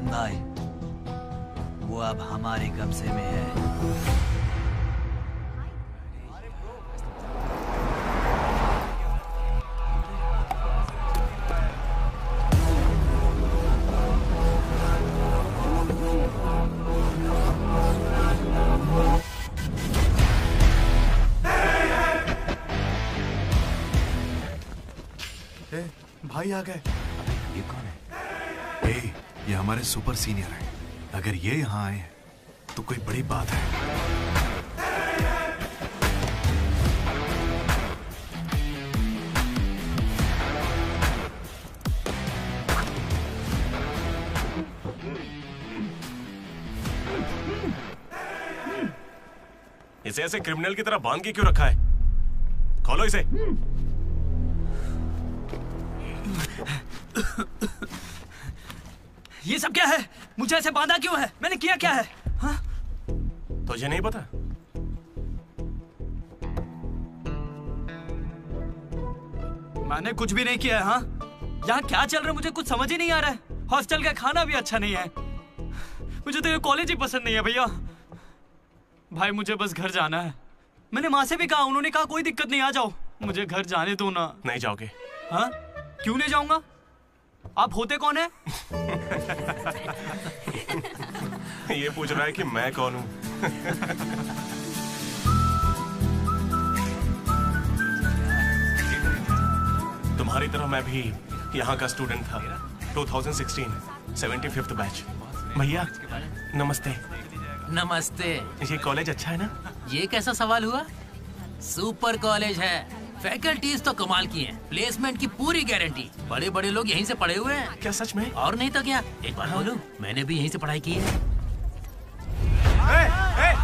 भाई, वो अब हमारे कब्जे में है। भाई आ गए। ये कौन है? ये हमारे सुपर सीनियर हैं। अगर ये यहाँ आए हैं तो कोई बड़ी बात है। इसे ऐसे क्रिमिनल की तरह बांध के क्यों रखा है? खोलो इसे। ये सब क्या है? मुझे ऐसे बांधा क्यों है? मैंने किया क्या है? हाँ? तुझे नहीं पता? मैंने कुछ भी नहीं किया है। हाँ? यहाँ क्या चल रहा है मुझे कुछ समझ ही नहीं आ रहा है। हॉस्टल का खाना भी अच्छा नहीं है। मुझे तो ये कॉलेज ही पसंद नहीं है भैया। भाई मुझे बस घर जाना है। मैंने माँ से भी कहा, उन्होंने कहा कोई दिक्कत नहीं, आ जाओ। मुझे घर जाने दो ना। नहीं जाओगे? हाँ? क्यों नहीं जाऊंगा? आप होते कौन है? ये पूछ रहा है कि मैं कौन हूँ। तुम्हारी तरह मैं भी यहाँ का स्टूडेंट था। 2016 75th बैच। भैया नमस्ते। नमस्ते। ये कॉलेज अच्छा है ना? ये कैसा सवाल हुआ? सुपर कॉलेज है। फैकल्टीज तो कमाल की हैं। प्लेसमेंट की पूरी गारंटी। बड़े बड़े लोग यहीं से पढ़े हुए हैं। क्या सच में? और नहीं तो क्या। एक बार बोलूं, मैंने भी यहीं से पढ़ाई की है।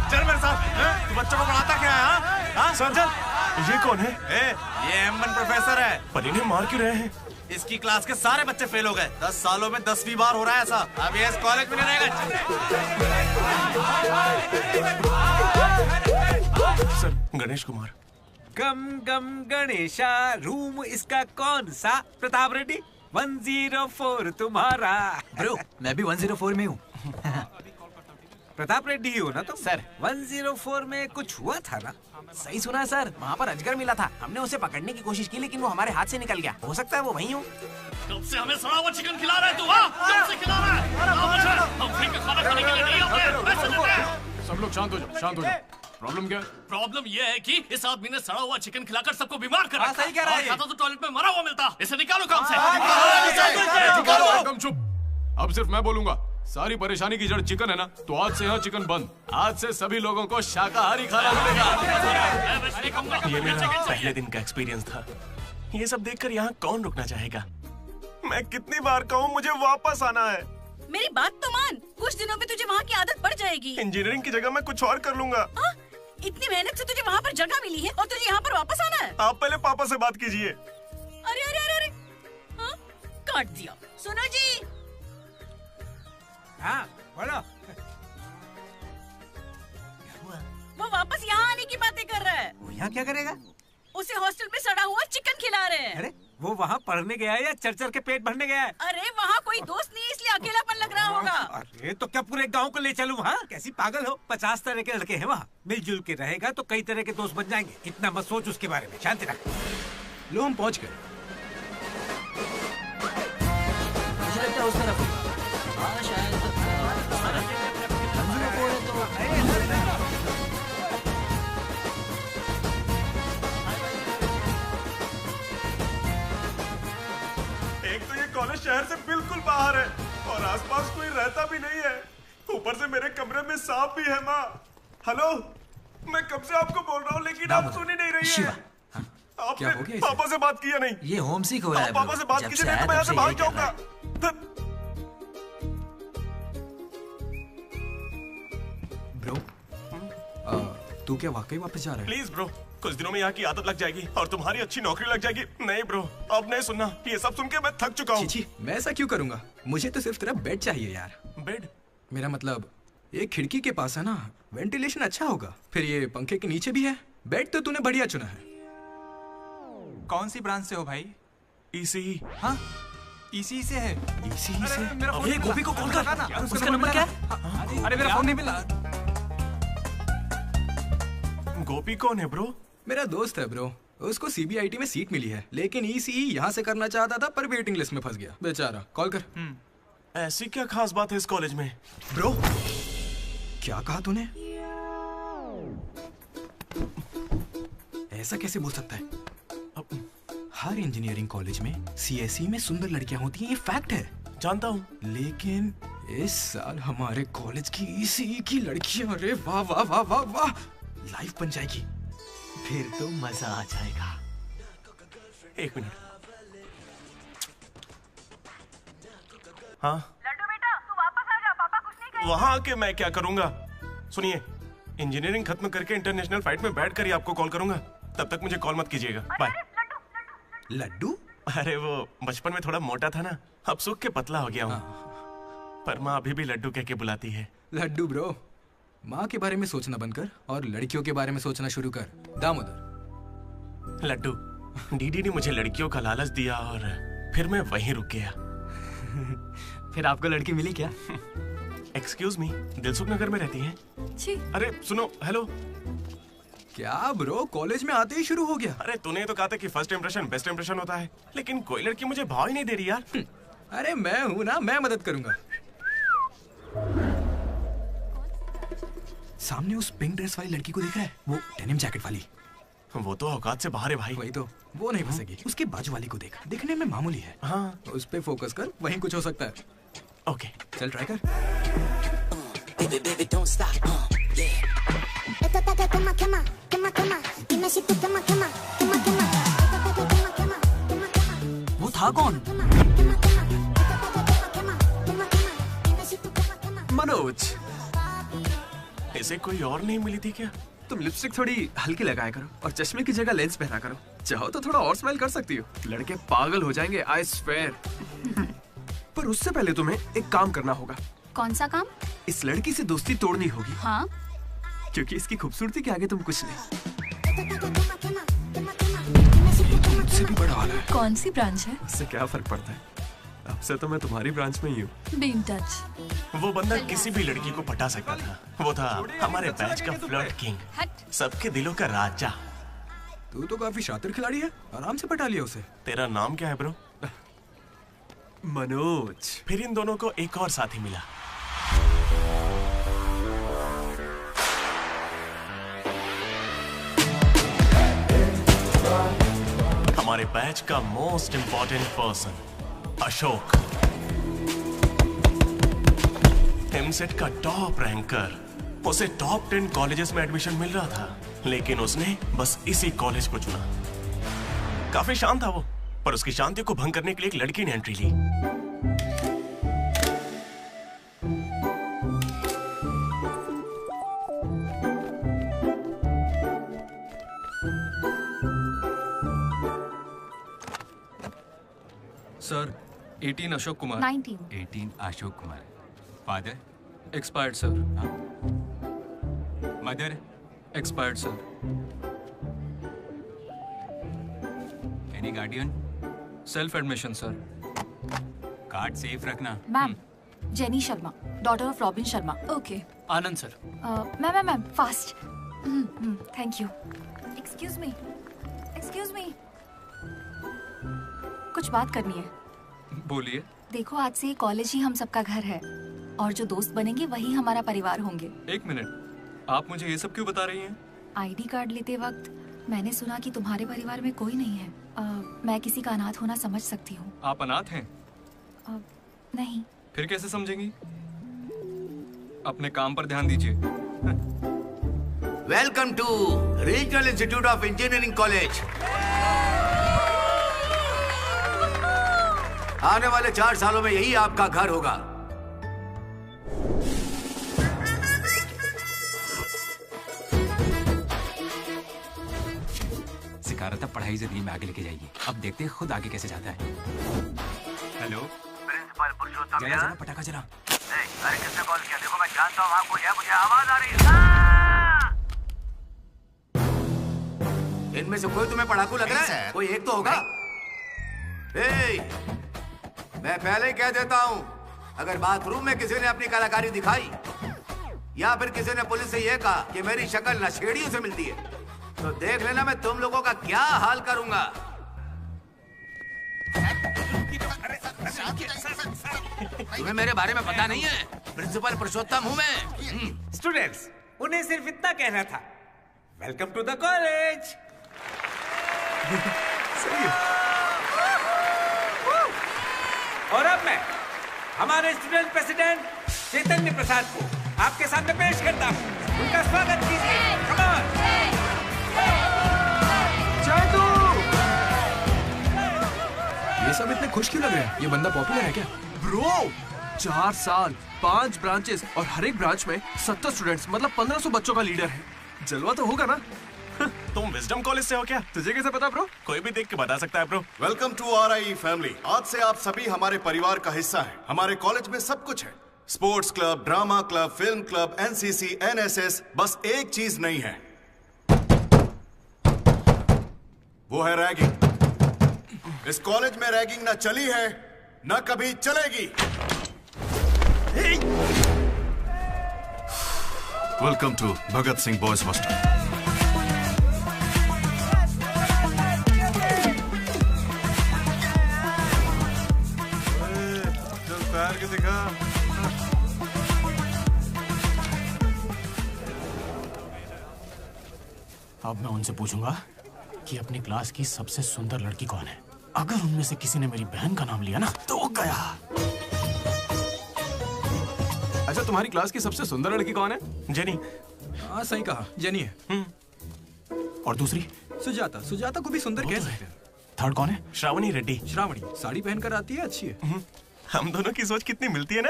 चल मेरे साथ। तू बच्चों को पढ़ाता क्या है? हाँ सर, ये कौन है? ये M1 प्रोफेसर है। पर इन्हें मार क्यों रहे हैं? इसकी क्लास के सारे बच्चे फेल हो गए। 10 सालों में 10वीं बार हो रहा है ऐसा। अब ये इस कॉलेज में नहीं रहेगा। सर, गणेश कुमार। गम गम गणेशा। रूम इसका कौन सा? प्रताप रेड्डी 104 तुम्हारा। ब्रो, मैं भी 104 में हूँ। प्रताप रेड्डी ही हो ना तुम? सर 104 में कुछ हुआ था ना? सही सुना है सर, वहाँ पर अजगर मिला था। हमने उसे पकड़ने की कोशिश की लेकिन वो हमारे हाथ से निकल गया। हो सकता है वो वही हो। कब से हमें सड़ा हुआ चिकन खिला रहा है तू? कब से खिला रहा है? हम फ्री का खाना खाने के लिए नहीं आते। पैसे देते हैं। सब लोग शांत हो जाओ, शांत हो जाओ। प्रॉब्लम क्या है? प्रॉब्लम ये है कि इस आदमी ने सड़ा हुआ चिकन खिलाकर सबको बीमार कर रखा। सही कह रहा है। खाता तो टॉयलेट में मरा हुआ मिलता। इसे निकालो काम से। एकदम चुप। अब सिर्फ मैं बोलूंगा। सारी परेशानी की जड़ चिकन है ना, तो आज से यहाँ चिकन बंद। आज से सभी लोगों को शाकाहारी खाना मिलेगा। ये मेरा पहले दिन का एक्सपीरियंस था। ये सब देखकर यहाँ कौन रुकना चाहेगा? मैं कितनी बार कहूँ मुझे वापस आना है। मेरी बात तो मान, कुछ दिनों में तुझे वहाँ की आदत पड़ जाएगी। इंजीनियरिंग की जगह मैं कुछ और कर लूंगा। इतनी मेहनत से तुझे वहाँ पर जगह मिली है और तुझे यहाँ पर वापस आना है। आप पहले पापा से बात कीजिए। डांट दिया। सुनो जी, हाँ बोलो। वो वापस यहाँ आने की बातें कर रहा है। वो यहाँ क्या करेगा? उसे हॉस्टल में सड़ा हुआ चिकन खिला रहे हैं। अरे वो वहाँ पढ़ने गया है या चर के पेट भरने गया है? अरे वहाँ कोई दोस्त नहीं, इसलिए अकेलापन लग रहा होगा। अरे तो क्या पूरे गांव को ले चलूं? हाँ कैसी पागल हो? 50 तरह के लड़के हैं वहाँ। मिलजुल के रहेगा तो कई तरह के दोस्त बन जाएंगे। इतना मत सोच उसके बारे में, शांति रख। लो हम पहुंच गए। मुझे लगता है उस तरफ। हाँ शायद। एक तो ये कॉलेज शहर से बिल्कुल बाहर है और आसपास कोई रहता भी नहीं है। ऊपर से मेरे कमरे में सांप भी है। माँ हेलो, मैं कब से आपको बोल रहा हूँ लेकिन आप सुन ही नहीं रही है। आपने पापा से बात किया नहीं? ये होम सिक हो रहा है। पापा से बात कीजिए नहीं तो मैं यहाँ से भाग जाऊंगा। ब्रो, तू क्या वाकई वापस जा रहा है? प्लीज ब्रो, कुछ दिनों में यहाँ की आदत लग जाएगी और तुम्हारी अच्छी नौकरी लग जाएगी। नहीं ब्रो, अब नहीं सुनना। ये सब सुन के मैं थक चुका हूँ। छी, मैं ऐसा क्यों करूंगा? मुझे तो सिर्फ तेरा बेड चाहिए यार। बेड? मेरा मतलब ये खिड़की के पास है ना, वेंटिलेशन अच्छा होगा। फिर ये पंखे के नीचे भी है। बेड तो तूने बढ़िया चुना है। कौन सी ब्रांच से हो भाई? ईसीई। हाँ ईसी से है। ईसी से? ये गोपी को कॉल कर। उसका नंबर क्या है? अरे मेरा फोन नहीं मिला। गोपी कौन है ब्रो? मेरा दोस्त है ब्रो। उसको सीबीआईटी में सीट मिली है, लेकिन ईसीई यहाँ से करना चाहता था पर वेटिंग लिस्ट में फंस गया बेचारा। कॉल कर। ऐसी क्या खास बात है इस कॉलेज में? ब्रो क्या कहा तूने? ऐसा कैसे बोल सकता है? हर इंजीनियरिंग कॉलेज में सीएसई में सुंदर लड़कियां होती हैं, ये फैक्ट है। जानता हूँ, लेकिन इस साल हमारे कॉलेज की ईसीई की लड़कियां, अरे वाह वाह वाह वाह वाह, लाइव बन जाएगी। फिर तो मजा आ जाएगा। एक मिनट। हाँ लड्डू बेटा, तू वापस आ जा। पापा कुछ नहीं कहेंगे। वहाँ आके मैं क्या करूँगा? सुनिए, इंजीनियरिंग खत्म करके इंटरनेशनल फ्लाइट में बैठ कर ही आपको कॉल करूंगा। तब तक मुझे कॉल मत कीजिएगा। बाय। लड्डू? अरे वो बचपन में थोड़ा मोटा था ना, अब सूख के पतला हो गया हूँ। पर माँ अभी भी लड्डू कह के बुलाती है। लड्डू ब्रो, माँ के बारे में सोचना बंद कर और लड़कियों के बारे में सोचना शुरू कर। दामोदर। लड्डू, डीडी ने मुझे लड़कियों का लालच दिया और फिर मैं वहीं रुक गया। फिर आपको लड़की मिली क्या? एक्सक्यूज मी, दिलसुख नगर में रहती हैं? अरे सुनो, हेलो। क्या ब्रो, कॉलेज में आते ही शुरू हो गया? अरे तूने तो कहा था कि फर्स्ट इंप्रेशन बेस्ट इंप्रेशन होता है, लेकिन कोई लड़की मुझे भाव ही नहीं दे रही यार। अरे मैं हूं ना, मैं मदद करूंगा। सामने उस पिंक ड्रेस वाली लड़की को देख रहा है? वो डेनिम जैकेट वाली। वो तो औकात से बाहर है भाई। वही तो, वो नहीं फंसेगी। उसके बाजू वाली को देख, दिखने में मामूली है। हाँ, उस पे फोकस कर, वहीं कुछ हो सकता है। ओके, चल ट्राई कर। वो था कौन? मनोज। इसे कोई और नहीं मिली थी क्या? तुम लिपस्टिक थोड़ी हल्की लगाया करो और चश्मे की जगह लेंस पहना करो। चाहो तो थोड़ा और स्माइल कर सकती हो, लड़के पागल हो जाएंगे, आई स्वेयर। पर उससे पहले तुम्हें एक काम करना होगा। कौन सा काम? इस लड़की से दोस्ती तोड़नी होगी। हाँ, क्योंकि इसकी खूबसूरती के आगे तुम कुछ नहीं। ये तो मुझसे भी बड़ा वाला है। कौन सी ब्रांच है? इससे क्या फर्क पड़ता है? अब से तो मैं तुम्हारी ब्रांच में ही हूँ। Be in touch. वो बंदा किसी भी लड़की को पटा सकता था। वो था हमारे बैच का फ्लर्ट किंग, सबके दिलों का राजा। तू तो काफी शातिर खिलाड़ी है, आराम से पटा लिया उसे। तेरा नाम क्या है ब्रो? मनोज। फिर इन दोनों को एक और साथी मिला। हमारे बैच का most important person Ashok, EAMCET का टॉप रैंकर। उसे टॉप 10 कॉलेजेस में एडमिशन मिल रहा था, लेकिन उसने बस इसी कॉलेज को चुना। काफी शांत था वो, पर उसकी शांति को भंग करने के लिए एक लड़की ने एंट्री ली। Sir, 18 Ashok Kumar. 19। 18 Ashok Kumar. Father? Expired sir. Mother? Expired sir. Any guardian? Self admission sir. Card safe रखना। Ma'am, Jenny Sharma, daughter of Robin Sharma. Okay. Anand sir. Ma'am fast. Thank you. Excuse me, कुछ बात करनी है। बोलिए। देखो, आज से कॉलेज ही हम सबका घर है और जो दोस्त बनेंगे वही हमारा परिवार होंगे। एक मिनट, आप मुझे ये सब क्यों बता रही हैं? आईडी कार्ड लेते वक्त मैंने सुना कि तुम्हारे परिवार में कोई नहीं है। मैं किसी का अनाथ होना समझ सकती हूँ। आप अनाथ हैं? नहीं। फिर कैसे समझेंगी? अपने काम पर ध्यान दीजिए। Welcome to regional institute of engineering college. आने वाले 4 सालों में यही आपका घर होगा। सिखा रहा था पढ़ाई से दिन में आगे लेके जाएगी। अब देखते हैं खुद आगे कैसे जाता है। हेलो प्रिंसिपल पुरुषोत्तम। जला जला पटाखा जला। अरे किसने कॉल किया? देखो मैं जानता हूँ आपको, मुझे आवाज आ रही है। इनमें से कोई तुम्हें पढ़ाकू लग रहा है? कोई एक तो होगा। मैं पहले ही कह देता हूँ, अगर बाथरूम में किसी ने अपनी कलाकारी दिखाई या फिर किसी ने पुलिस से यह कहा कि मेरी शक्ल नशेड़ियों से मिलती है, तो देख लेना मैं तुम लोगों का क्या हाल करूंगा। तुम्हें मेरे बारे में पता नहीं है? प्रिंसिपल पुरुषोत्तम हूँ मैं। स्टूडेंट्स, उन्हें सिर्फ इतना कहना था, वेलकम टू द कॉलेज। और अब मैं हमारे स्टूडेंट प्रेसिडेंट चैतन्य प्रसाद को आपके सामने पेश करता हूँ। उनका स्वागत कीजिए। Come on. ये सब इतने खुश क्यों लग रहे हैं? ये बंदा पॉपुलर है क्या? ब्रो, 4 साल, 5 ब्रांचेस और हर एक ब्रांच में 70 स्टूडेंट्स, मतलब 1500 बच्चों का लीडर है। जलवा तो होगा ना? तुम विजडम कॉलेज से हो क्या? तुझे कैसे पता ब्रो? कोई भी देख के बता सकता है bro. Welcome to RIE family. आज से आप सभी हमारे परिवार का हिस्सा हैं। हमारे कॉलेज में सब कुछ है, sports club, drama club, film club, NCC, NSS। बस एक चीज नहीं है, वो है रैगिंग। इस कॉलेज में रैगिंग ना चली है, ना कभी चलेगी। Welcome to Bhagat Singh boys hostel. के दिखा। अब मैं उनसे पूछूंगा कि अपनी क्लास की सबसे सुंदर लड़की कौन है। अगर उनमें से किसी ने मेरी बहन का नाम लिया ना तो गया। अच्छा, तुम्हारी क्लास की सबसे सुंदर लड़की कौन है? जेनी। हाँ, सही कहा, जेनी है। और दूसरी? सुजाता। सुजाता को भी सुंदर कह सकते हैं। थर्ड कौन है? श्रावणी रेड्डी। श्रावणी साड़ी पहनकर आती है, अच्छी है। हम दोनों की सोच कितनी मिलती है ना?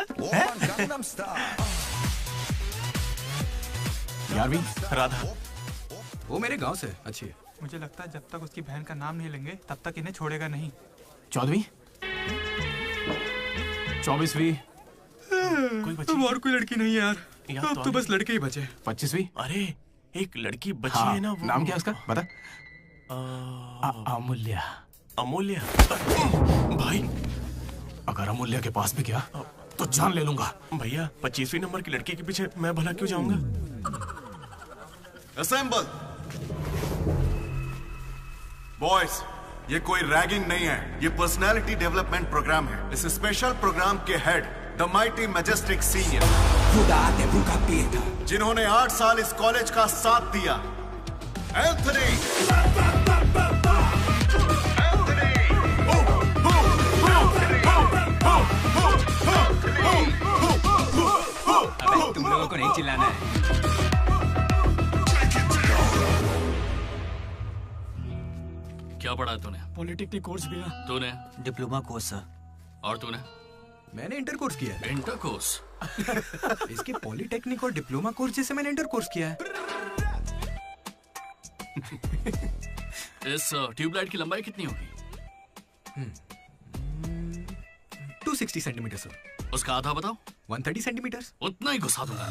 यारवी? राधा। वो मेरे गांव से, अच्छी है। मुझे लगता है जब तक उसकी बहन का नाम नहीं लेंगे तब तक इन्हें छोड़ेगा नहीं। 14वीं? 24वीं? और कोई लड़की नहीं है यार। अब तो बस लड़के ही बचे। 25वीं? अरे एक लड़की बची है ना, वो नाम क्या उसका बता। अमूल्य। अमूल्य? भाई अगर अमूल्य के पास भी गया तो जान ले लूंगा। भैया 25वीं नंबर की लड़की के पीछे मैं भला क्यों जाऊंगा? असेंबल। बॉयज, ये कोई रैगिंग नहीं है, ये पर्सनालिटी डेवलपमेंट प्रोग्राम है। इस स्पेशल प्रोग्राम के head the mighty majestic senior, जिन्होंने 8 साल इस कॉलेज का साथ दिया, एंथनी। अबे तुम लोगों को नहीं चिल्लाना है। क्या पढ़ा तूने? पॉलिटेक्निक कोर्स किया। तूने? Diploma course sir. और तूने? मैंने इंटर कोर्स किया है। Inter course? इसके पॉलिटेक्निक और डिप्लोमा कोर्स जैसे मैंने इंटर कोर्स किया है। इस ट्यूबलाइट की लंबाई कितनी होगी? 260 सेंटीमीटर सर। उसका आधा बताओ। 130 सेंटीमीटर। उतना ही घुसा दूंगा।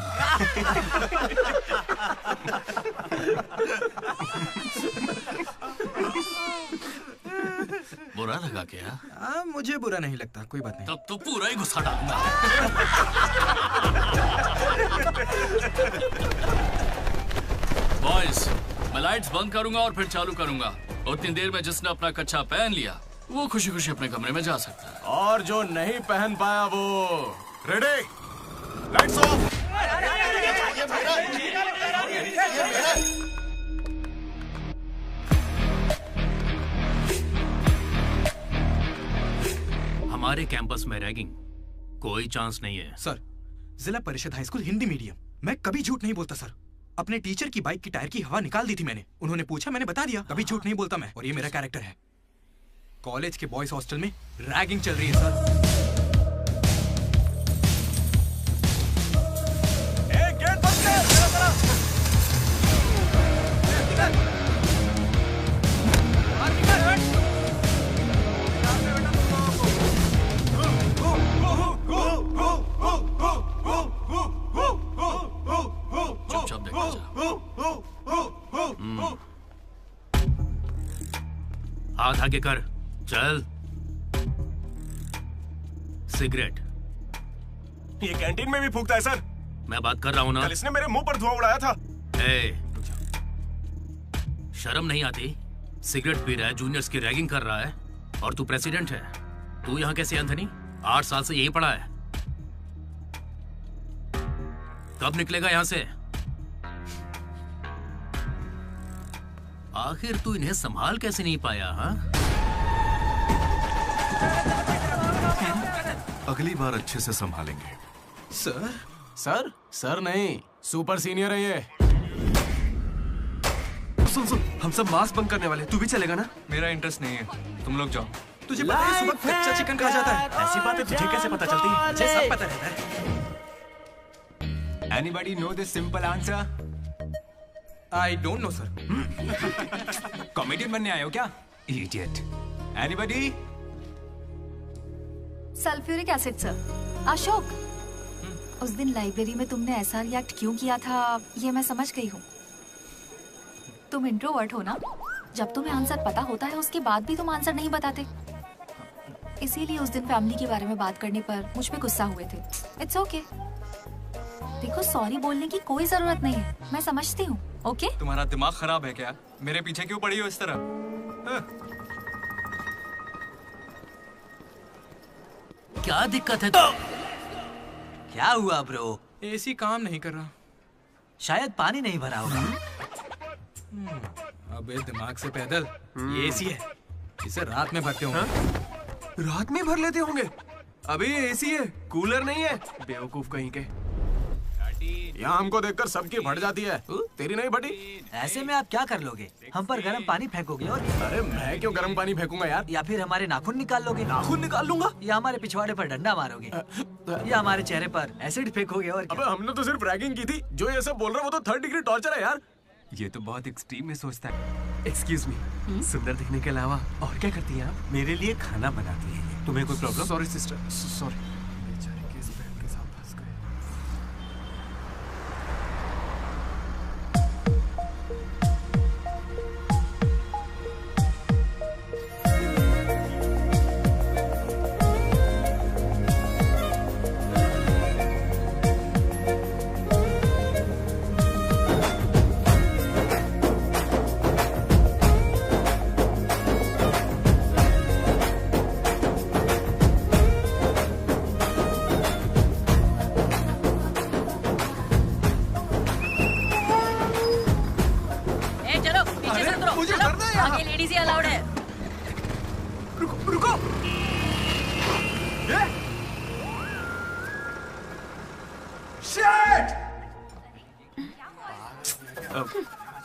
बुरा लगा क्या? मुझे बुरा नहीं लगता, कोई बात नहीं। तब तो पूरा ही घुसा डालूंगा। बॉयज, मैं लाइट्स बंद करूंगा और फिर चालू करूंगा। उतनी देर में जिसने अपना कच्छा पहन लिया वो खुशी खुशी अपने कमरे में जा सकता है। और जो नहीं पहन पाया वो रेडी, लाइट्स ऑफ। हमारे कैंपस में रैगिंग कोई चांस नहीं है। सर, जिला परिषद हाई स्कूल हिंदी मीडियम, मैं कभी झूठ नहीं बोलता सर। अपने टीचर की बाइक की टायर की हवा निकाल दी थी मैंने। उन्होंने पूछा, मैंने बता दिया। कभी झूठ नहीं बोलता मैं, और ये मेरा कैरेक्टर है। कॉलेज के बॉयज हॉस्टल में रैगिंग चल रही है सर। चुपचाप देखा जा। हाथ आगे कर, चल। सिगरेट ये कैंटीन में भी फूकता है सर। मैं बात कर रहा हूँ ना। कल इसने मेरे मुंह पर धुआं उड़ाया था। शर्म नहीं आती? सिगरेट पी रहा है, जूनियर्स की रैगिंग कर रहा है, और तू प्रेसिडेंट है। तू यहाँ कैसे एंथनी? 8 साल से यही पढ़ा है। कब निकलेगा यहाँ से? आखिर तू इन्हें संभाल कैसे नहीं पाया? हाँ, अगली बार अच्छे से संभालेंगे। सर? सर? सर नहीं, सुपर सीनियर है ये। सुन सुन, हम सब मास्क बंद करने वाले, तू भी चलेगा ना? मेरा इंटरेस्ट नहीं है, तुम लोग जाओ। तुझे पता है सुबह कच्चा चिकन खा जाता है? ऐसी बातें तुझे कैसे पता चलती है? मुझे सब पता रहता है। Anybody know this simple answer? I don't know sir. Comedian बनने आए हो क्या? Idiot. Anybody? Sulphuric acid sir. Ashok, उस दिन लाइब्रेरी में तुमने ऐसा रिएक्ट क्यों किया था ये मैं समझ गई हूँ। तुम इंट्रोवर्ट हो ना? जब तुम्हें आंसर पता होता है उसके बाद भी तुम आंसर नहीं बताते। इसीलिए उस दिन फैमिली के बारे में बात करने पर मुझ पे गुस्सा हुए थे। It's okay. देखो, सॉरी बोलने की कोई जरूरत नहीं है, मैं समझती हूँ। ओके? तुम्हारा दिमाग खराब है क्या? मेरे पीछे क्यों पड़ी हो इस तरह? क्या दिक्कत है? क्या हुआ ब्रो? एसी काम नहीं कर रहा। शायद पानी नहीं भरा होगा। अबे दिमाग से पैदल, ये एसी है, इसे रात में भरते होंगे। रात में भर लेते होंगे? अबे ये एसी है, कूलर नहीं है। बेवकूफ कहीं के। यहाँ हमको देखकर सबकी फट जाती है, तेरी नहीं फटी? ऐसे में आप क्या कर लोगे? हम पर गर्म पानी फेंकोगे और क्या? अरे मैं क्यों गर्म पानी फेंकूंगा यार? या फिर हमारे नाखून निकाल लोगे? नाखून निकाल लूंगा? या हमारे पिछवाड़े पर डंडा मारोगे? या हमारे चेहरे पर एसिड फेंकोगे और क्या? अबे हमने तो सिर्फ रैगिंग की थी, जो ये सब बोल रहा है वो तो 3rd डिग्री टॉर्चर है यार। ये तो बहुत एक्सट्रीम में सोचता है। एक्सक्यूज मी, सुंदर दिखने के अलावा और क्या करती हैं आप? मेरे लिए खाना बनाती है। तुम्हें कोई प्रॉब्लम? Sorry sister, sorry. बेचारे किस बहन के साथ फंस गए।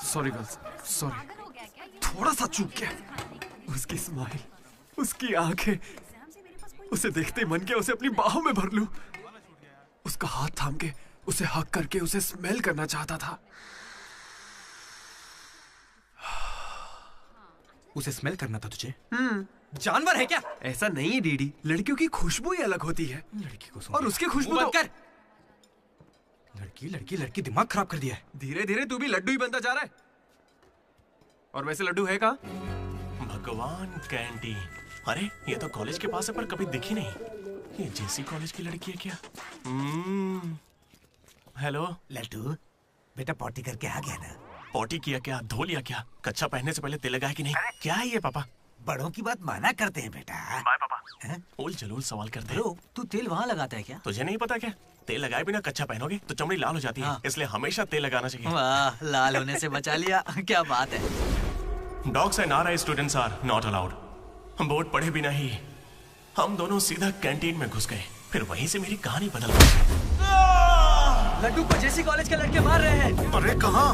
Sorry girls, sorry. थोड़ा सा चूक गया। उसकी स्माइल, उसकी आंखें, उसे देखते ही मन किया उसे अपनी बाहों में भर लूं। उसका हाथ थाम के उसे हक करके उसे स्मेल करना चाहता था। उसे स्मेल करना था तुझे। जानवर है क्या? ऐसा नहीं है डीडी, लड़कियों की खुशबू ही अलग होती है। लड़की को और उसकी खुशबू मुंह बंद तो... कर। लड़की दिमाग खराब कर दिया है। धीरे धीरे तू भी लड्डू ही बनता जा रहा है। और वैसे लड्डू है कहाँ? भगवान, कैंटीन। अरे ये तो कॉलेज के पास है पर कभी दिखी नहीं। ये जेसी कॉलेज की लड़की है क्या? हेलो लड्डू, बेटा पॉटी करके आ गया ना? पॉटी किया क्या? धो लिया क्या? कच्चा पहनने से पहले तेल लगाया कि नहीं? क्या है ये पापा? बड़ों की बात माना करते हैं बेटा। बाय पापा। उल जलूल सवाल करते हैं। तू तेल वहाँ लगाता है क्या? तुझे नहीं पता क्या? तेल लगाए बिना कच्चा पहनोगे तो चमड़ी लाल हो जाती है, इसलिए हमेशा तेल लगाना चाहिए। वाह, लाल होने से बचा लिया। क्या बात है। Dogs and RI students are not allowed. हम बोर्ड पढ़े बिना ही हम दोनों सीधा कैंटीन में घुस गए, फिर वहीं से मेरी कहानी बदल गई। लड्डू को जेसी कॉलेज के लड़के मार रहे हैं। अरे कहाँ?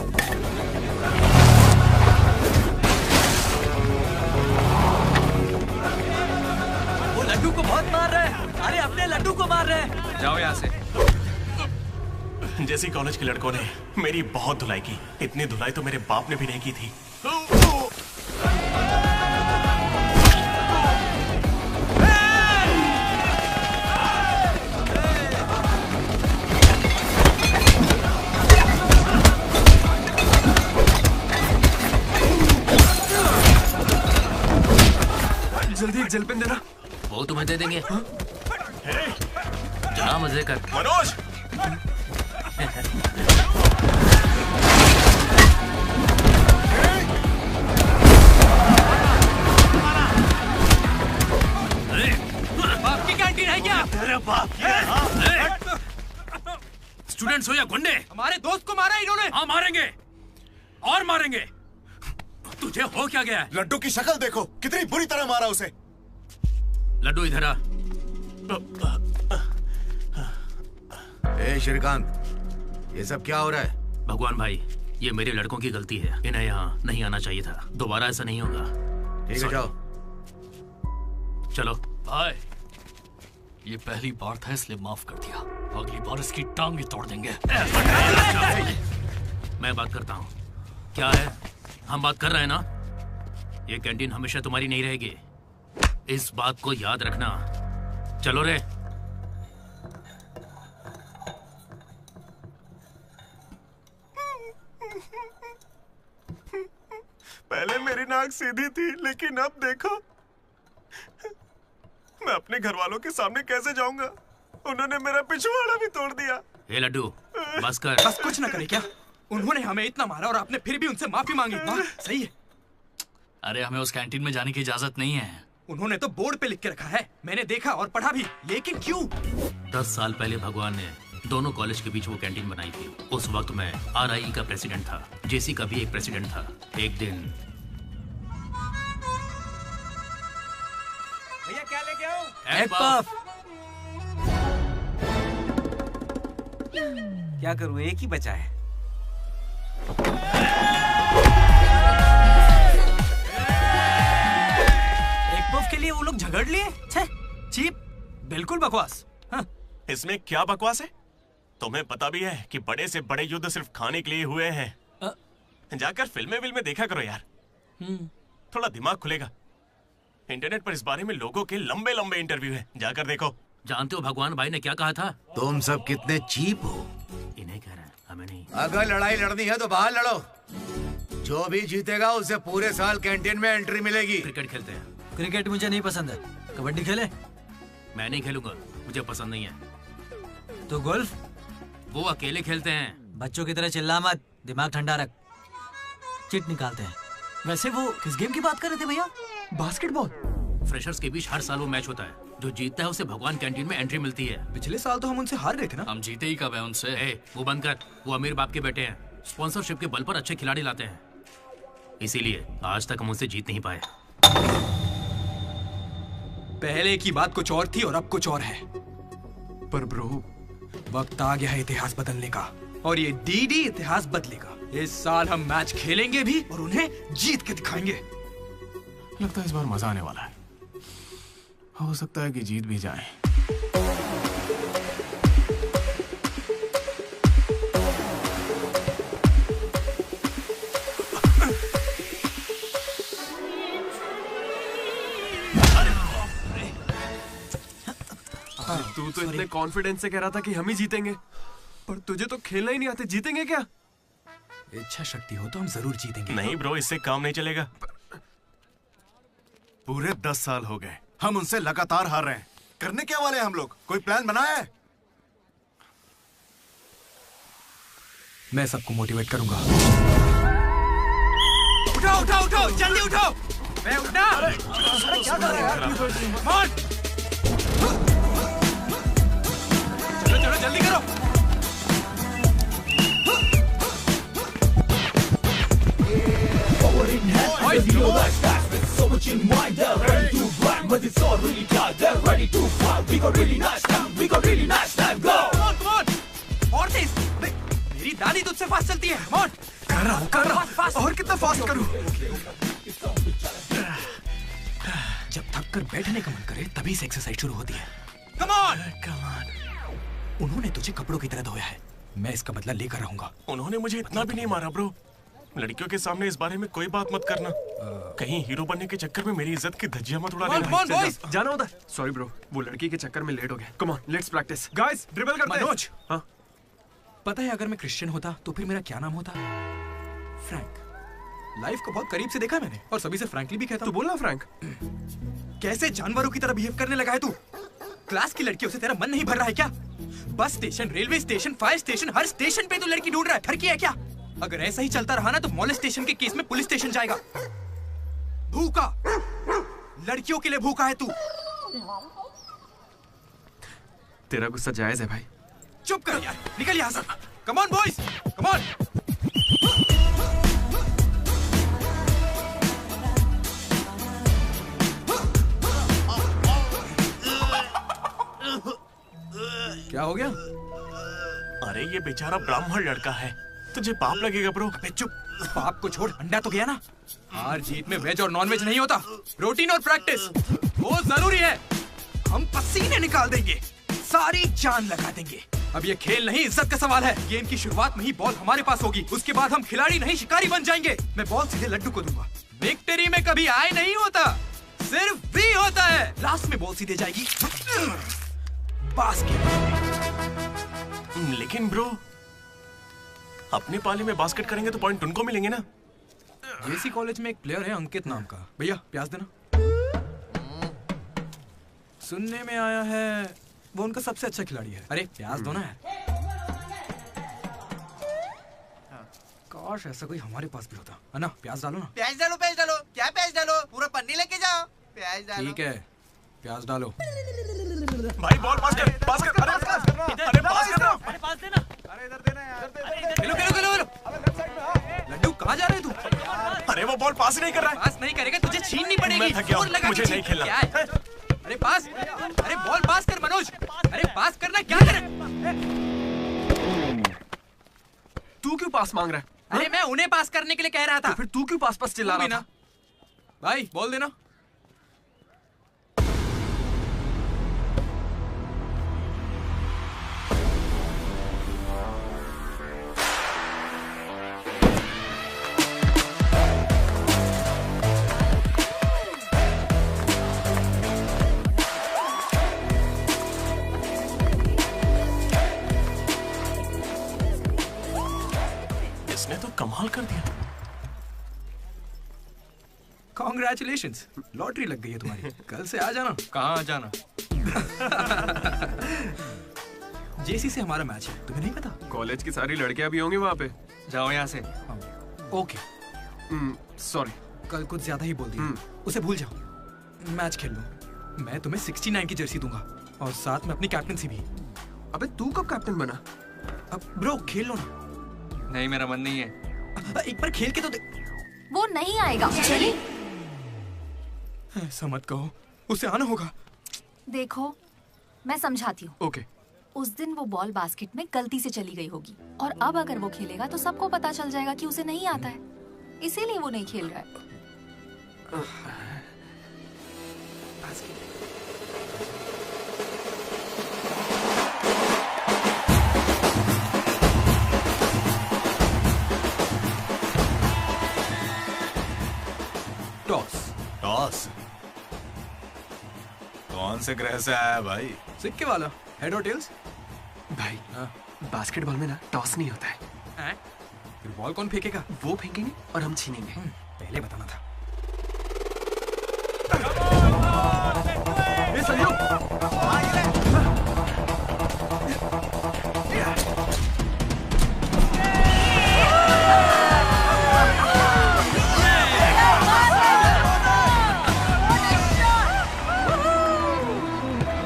वो लड्डू को बहुत मार रहे हैं। अरे अपने लड्डू को मार रहे हैं। जाओ यहाँ से। जेसी कॉलेज के लड़कों ने मेरी बहुत धुलाई की। इतनी धुलाई तो मेरे बाप ने भी नहीं की थी। जल्दी एक जेल पेन देना। वो तुम्हें दे देंगे। चला मजे कर। मनोज, बाप की कैंटीन है क्या? तेरे बाप की है। स्टूडेंट्स हो या गुंडे, हमारे दोस्त को मारा इन्होंने। हाँ मारेंगे और मारेंगे। तुझे हो क्या गया? लड्डू की शक्ल देखो, कितनी बुरी तरह मारा उसे। लड्डू इधर आ। ए श्रीकांत, ये सब क्या हो रहा है? भगवान भाई, ये मेरे लड़कों की गलती है। इन्हें यहाँ नहीं आना चाहिए था। दोबारा ऐसा नहीं होगा। ठीक है, जाओ। चलो भाई, ये पहली बार था इसलिए माफ कर दिया। अगली बार इसकी टांग ही तोड़ देंगे। मैं बात करता हूँ। क्या है? हम बात कर रहे हैं ना? ये कैंटीन हमेशा तुम्हारी नहीं रहेगी, इस बात को याद रखना। चलो रे। पहले मेरी नाक सीधी थी, लेकिन अब देखो, मैं अपने घर वालों के सामने कैसे जाऊंगा? उन्होंने मेरा पिछवाड़ा भी तोड़ दिया। ए लड्डू, बस कर। बस कुछ ना करे क्या? उन्होंने हमें इतना मारा और आपने फिर भी उनसे माफी मांगी। वाह, सही है। अरे हमें उस कैंटीन में जाने की इजाजत नहीं है। उन्होंने तो बोर्ड पे लिख के रखा है, मैंने देखा और पढ़ा भी, लेकिन क्यों? 10 साल पहले भगवान ने दोनों कॉलेज के बीच वो कैंटीन बनाई थी। उस वक्त मैं आरआई का प्रेसिडेंट था, जेसी का भी एक प्रेसिडेंट था। एक दिन भैया क्या लेके आओ? Egg puff. क्या करूं, एक ही बचा है। एग पफ के लिए वो लोग झगड़ लिए। चीप, बिल्कुल बकवास। हाँ। इसमें क्या बकवास है? तुम्हें पता भी है कि बड़े से बड़े युद्ध सिर्फ खाने के लिए हुए हैं। जाकर फिल्में देखा करो यार, थोड़ा दिमाग खुलेगा। इंटरनेट पर इस बारे में लोगों के लंबे लंबे इंटरव्यू हैं, जाकर देखो। जानते हो भगवान भाई ने क्या कहा था? तुम सब कितने चीप हो। इन्हें कह रहे हैं, हमें नहीं। अगर लड़ाई लड़नी है तो बाहर लड़ो। जो भी जीतेगा उसे पूरे साल कैंटीन में एंट्री मिलेगी। क्रिकेट खेलते हैं। क्रिकेट मुझे नहीं पसंद है। कबड्डी खेले? मैं नहीं खेलूंगा, मुझे पसंद नहीं है। तो गोल्फ? वो अकेले खेलते हैं। बच्चों की तरह चिल्ला मत, दिमाग ठंडा रख। चिट निकालते हैं। वैसे वो किस गेम की बात कर रहे थे भैया? बास्केटबॉल। फ्रेशर्स के बीच हर साल वो मैच होता है। जो जीतता है उसे भगवान कैंटीन में एंट्री मिलती है। पिछले साल तो हम उनसे हार गए थे ना। हम जीते ही कब है उनसे? वो बंद कर। वो अमीर बाप के बेटे हैं, स्पॉन्सरशिप के बल पर अच्छे खिलाड़ी लाते हैं, इसीलिए आज तक हम उनसे जीत नहीं पाए। पहले की बात कुछ और थी और अब कुछ और है। पर ब्रो, वक्त आ गया है इतिहास बदलने का, और ये डीडी इतिहास बदलेगा। इस साल हम मैच खेलेंगे भी और उन्हें जीत के दिखाएंगे। लगता है इस बार मजा आने वाला है। हो सकता है कि जीत भी जाए। तू तो इतने कॉन्फिडेंस से कह रहा था कि हम ही जीतेंगे, पर तुझे तो खेलना ही नहीं आते। जीतेंगे क्या? इच्छा शक्ति हो तो हम जरूर जीतेंगे। नहीं ब्रो, इससे काम नहीं चलेगा। पूरे 10 साल हो गए हम उनसे लगातार हार रहे हैं। करने क्या वाले हैं हम लोग? कोई प्लान बनाया है? मैं सबको मोटिवेट करूंगा। उठो उठो उठो, जल्दी उठो। मैं उठना। क्या कर रहे हो यार? चलो चलो जल्दी करो। मेरी दादी तुझसे फास्ट चलती है। कर रहा हूँ। और कितना फास्ट करूँ? जब थक कर बैठने का मन करे तभी से एक्सरसाइज शुरू होती है। Come on! उन्होंने तुझे कपड़ों की तरह धोया है, मैं इसका बदला लेकर रहूंगा। उन्होंने मुझे इतना भी नहीं मारा ब्रो। लड़कियों के सामने इस बारे में कोई बात मत करना। कहीं हीरो बनने के चक्कर में मेरी इज्जत की धज्जियां मत उड़ा देना। जाना उधर। सॉरी ब्रो, वो लड़की के चक्कर में लेट हो गया। Come on, let's practice. Guys, dribble करते हैं। मनोज, हाँ? पता है अगर मैं क्रिश्चियन होता तो फिर मेरा क्या नाम होता? फ्रैंक। लाइफ को बहुत करीब से देखा मैंने और सभी से फ्रैंकली भी कहता हूँ। तू बोलना फ्रैंक। कैसे जानवरों की तरह बिहेव करने लगा है तू? क्लास की लड़कियों से तेरा मन नहीं भर रहा है क्या? Bus station, railway station, fire station, हर स्टेशन पे तू लड़की ढूंढ रहा है। ठरकी है क्या? अगर ऐसा ही चलता रहा ना तो मोलेस्टेशन के केस में पुलिस स्टेशन जाएगा। भूखा, लड़कियों के लिए भूखा है तू। तेरा गुस्सा जायज है भाई। चुप कर यार, निकल यहाँ से। Come on boys, come on. क्या हो गया? अरे ये बेचारा ब्राह्मण लड़का है, तुझे पाप लगेगा ब्रो। अबे चुप, पाप को छोड़, अंडा तो गया ना। हार जीत में वेज और नॉन वेज नहीं होता, प्रोटीन और प्रैक्टिस वो जरूरी है। हम पसीने निकाल देंगे, सारी जान लगा देंगे। अब ये खेल नहीं, इज्जत का सवाल है। गेम की शुरुआत में ही बॉल हमारे पास होगी, उसके बाद हम खिलाड़ी नहीं शिकारी बन जाएंगे। मैं बॉल सीधे लड्डू को दूंगा। विक्ट्री में कभी आए नहीं होता, सिर्फ वी होता है। लास्ट में बॉल सीधे जाएगी बास्केट। लेकिन ब्रो, अपने पाले में बास्केट करेंगे तो पॉइंट उनको मिलेंगे ना। जेसी कॉलेज में एक प्लेयर है अंकित नाम का। भैया प्याज देना। सुनने में आया है वो उनका सबसे अच्छा खिलाड़ी है। अरे प्याज दो ना यार। काश ऐसा कोई हमारे पास भी होता है ना। प्याज डालो ना। प्याज डालो, प्याज डालो। क्या प्याज डालो? पूरा पन्नी लेके जाओ। प्याज डालो। ठीक है, प्याज डालो। भाई बॉल पास कर, पास कर। अरे पास करना, अरे पास करना, अरे पास देना। अरे इधर देना यार। खेलो खेलो खेलो खेलो। लड्डू कहाँ जा रहे तू? अरे वो बॉल पास ही नहीं कर रहा है। पास नहीं करेगा तुझे छीननी पड़ेगी। मैं थक गया हूं, जोर लगा के मुझे नहीं छीन। खेलना। क्या है? अरे पास, अरे बॉल पास कर मनोज। अरे पास करना, क्या करे? तू क्यों पास मांग रहा है? अरे मैं उन्हें पास करने के लिए कह रहा था। तो फिर तू क्यों पास पास चिल्ला रहा था? भाई बॉल देना। इसने तो कमाल कर दिया। कॉन्ग्रेचुलेशंस, लॉटरी लग गई है तुम्हारी। कल से आ जाना। कहाँ जाना? जेसी से हमारा मैच है, तुम्हें नहीं पता? कॉलेज की सारी लड़कियां भी होंगी वहाँ पे। जाओ यहाँ से। Okay, sorry. कल कुछ ज्यादा ही बोल दिया। उसे भूल जाओ, मैच खेल लो। मैं तुम्हें 69 की जर्सी दूंगा और साथ में अपनी कैप्टनसी भी। अबे तू कब कैप्टन बना? अब ब्रो खेल लो ना। नहीं, मेरा मन नहीं है। एक बार खेल के तो वो नहीं आएगा। चलिए। ऐसा मत कहो, उसे आना होगा। देखो मैं समझाती हूँ। ओके। उस दिन वो बॉल बास्केट में गलती से चली गई होगी और अब अगर वो खेलेगा तो सबको पता चल जाएगा कि उसे नहीं आता है, इसीलिए वो नहीं खेल रहा है। टॉस। टॉस? कौन से ग्रह से आया है भाई? सिक्के वाला, हेड और टेल्स। भाई बास्केटबॉल में ना टॉस नहीं होता है। फिर बॉल कौन फेंकेगा? वो फेंकेंगे और हम छीनेंगे। पहले बताना था। ये संजू!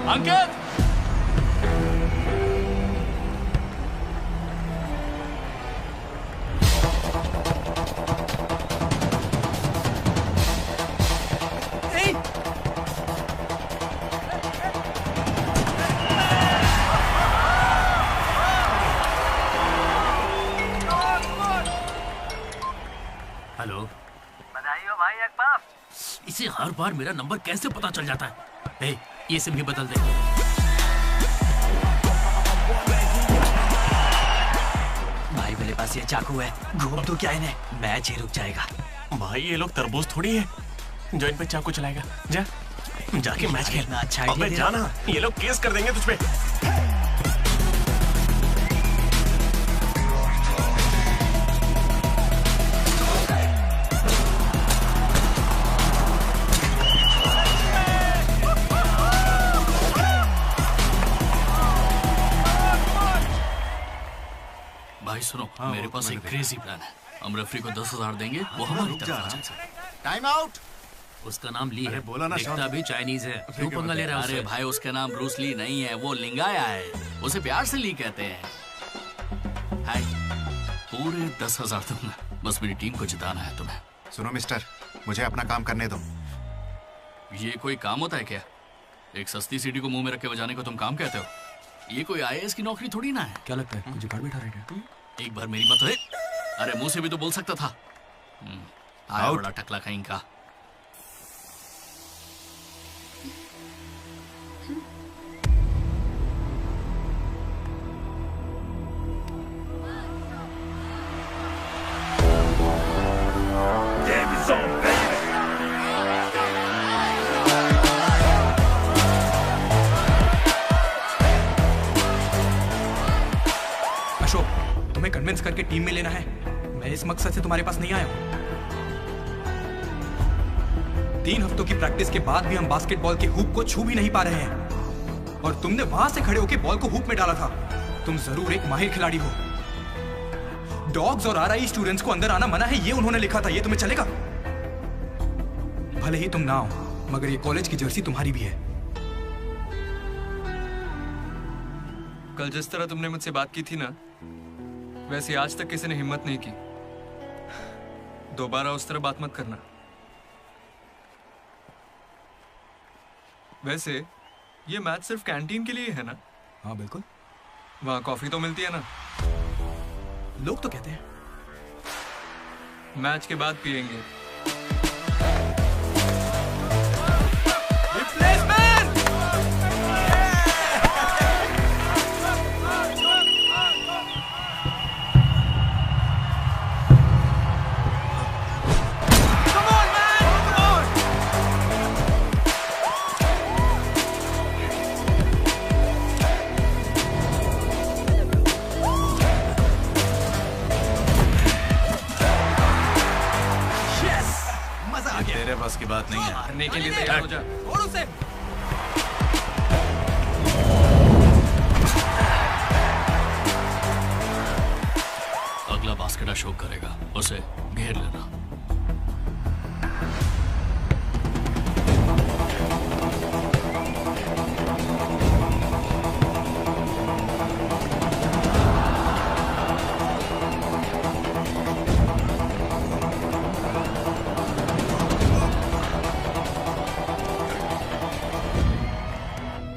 अंकित! हेलो, बधाई हो भाई अकबर। इसे हर बार मेरा नंबर कैसे पता चल जाता है? ए, ये सिम भी बदल दे। भाई मेरे पास ये चाकू है, घूम तो क्या इन्हें, मैच ही रुक जाएगा। भाई ये लोग तरबूज थोड़ी है जो इन पे चाकू चलाएगा। जा जाके मैच खेल। अच्छा अबे जाना, ये लोग केस कर देंगे तुझ पे। भाई सुनो, मेरे पास एक क्रेजी प्लान है। हम रेफरी को 10,000 देंगे, वो हमारी तरफ आ जाए। Time out. उसका नाम ली है, बोला ना, दिखता भी चाइनीज है। क्यों पंगा ले रहा है? अरे भाई उसका नाम ब्रूस ली नहीं है, वो लिंगाया है। उसे प्यार से ली कहते हैं। हाय, पूरे 10,000 दूंगा, बस मेरी टीम को जिताना है तुम्हें। सुनो मिस्टर, मुझे अपना काम करने दो। ये कोई काम होता है क्या? एक सस्ती सीढ़ी को मुंह में रख के बजाने को तुम काम कहते हो? ये कोई IAS की नौकरी थोड़ी ना है। क्या लगता है कुछ जुगाड़ बैठा रहेगा? एक बार मेरी बात है। अरे मुंह से भी तो बोल सकता था। आया बड़ा टकला कहीं का। अशोक, तुम्हें कन्विंस करके टीम में लेना है। मैं इस मकसद से तुम्हारे पास नहीं आया हूं। 3 हफ्तों की प्रैक्टिस के बाद भी हम बास्केटबॉल के हुप को छू भी नहीं पा रहे हैं, और तुमने वहां से खड़े होकर बॉल को हुप में डाला था। तुम जरूर एक माहिर खिलाड़ी हो। डॉग्स और RI स्टूडेंट्स को अंदर आना मना है, ये उन्होंने लिखा था। ये तुम्हें चलेगा? भले ही तुम ना हो, मगर ये कॉलेज की जर्सी तुम्हारी भी है। कल जिस तरह तुमने मुझसे बात की थी ना, वैसे आज तक किसी ने हिम्मत नहीं की। दोबारा उस तरह बात मत करना। वैसे ये मैच सिर्फ कैंटीन के लिए है ना? हाँ बिल्कुल। वहाँ कॉफी तो मिलती है ना? लोग तो कहते हैं। मैच के बाद पियेंगे। तेरे बस की बात नहीं है। मारने के लिए तैयार हो जा। और उसे अगला बास्केट अशोक करेगा, उसे घेर लेना।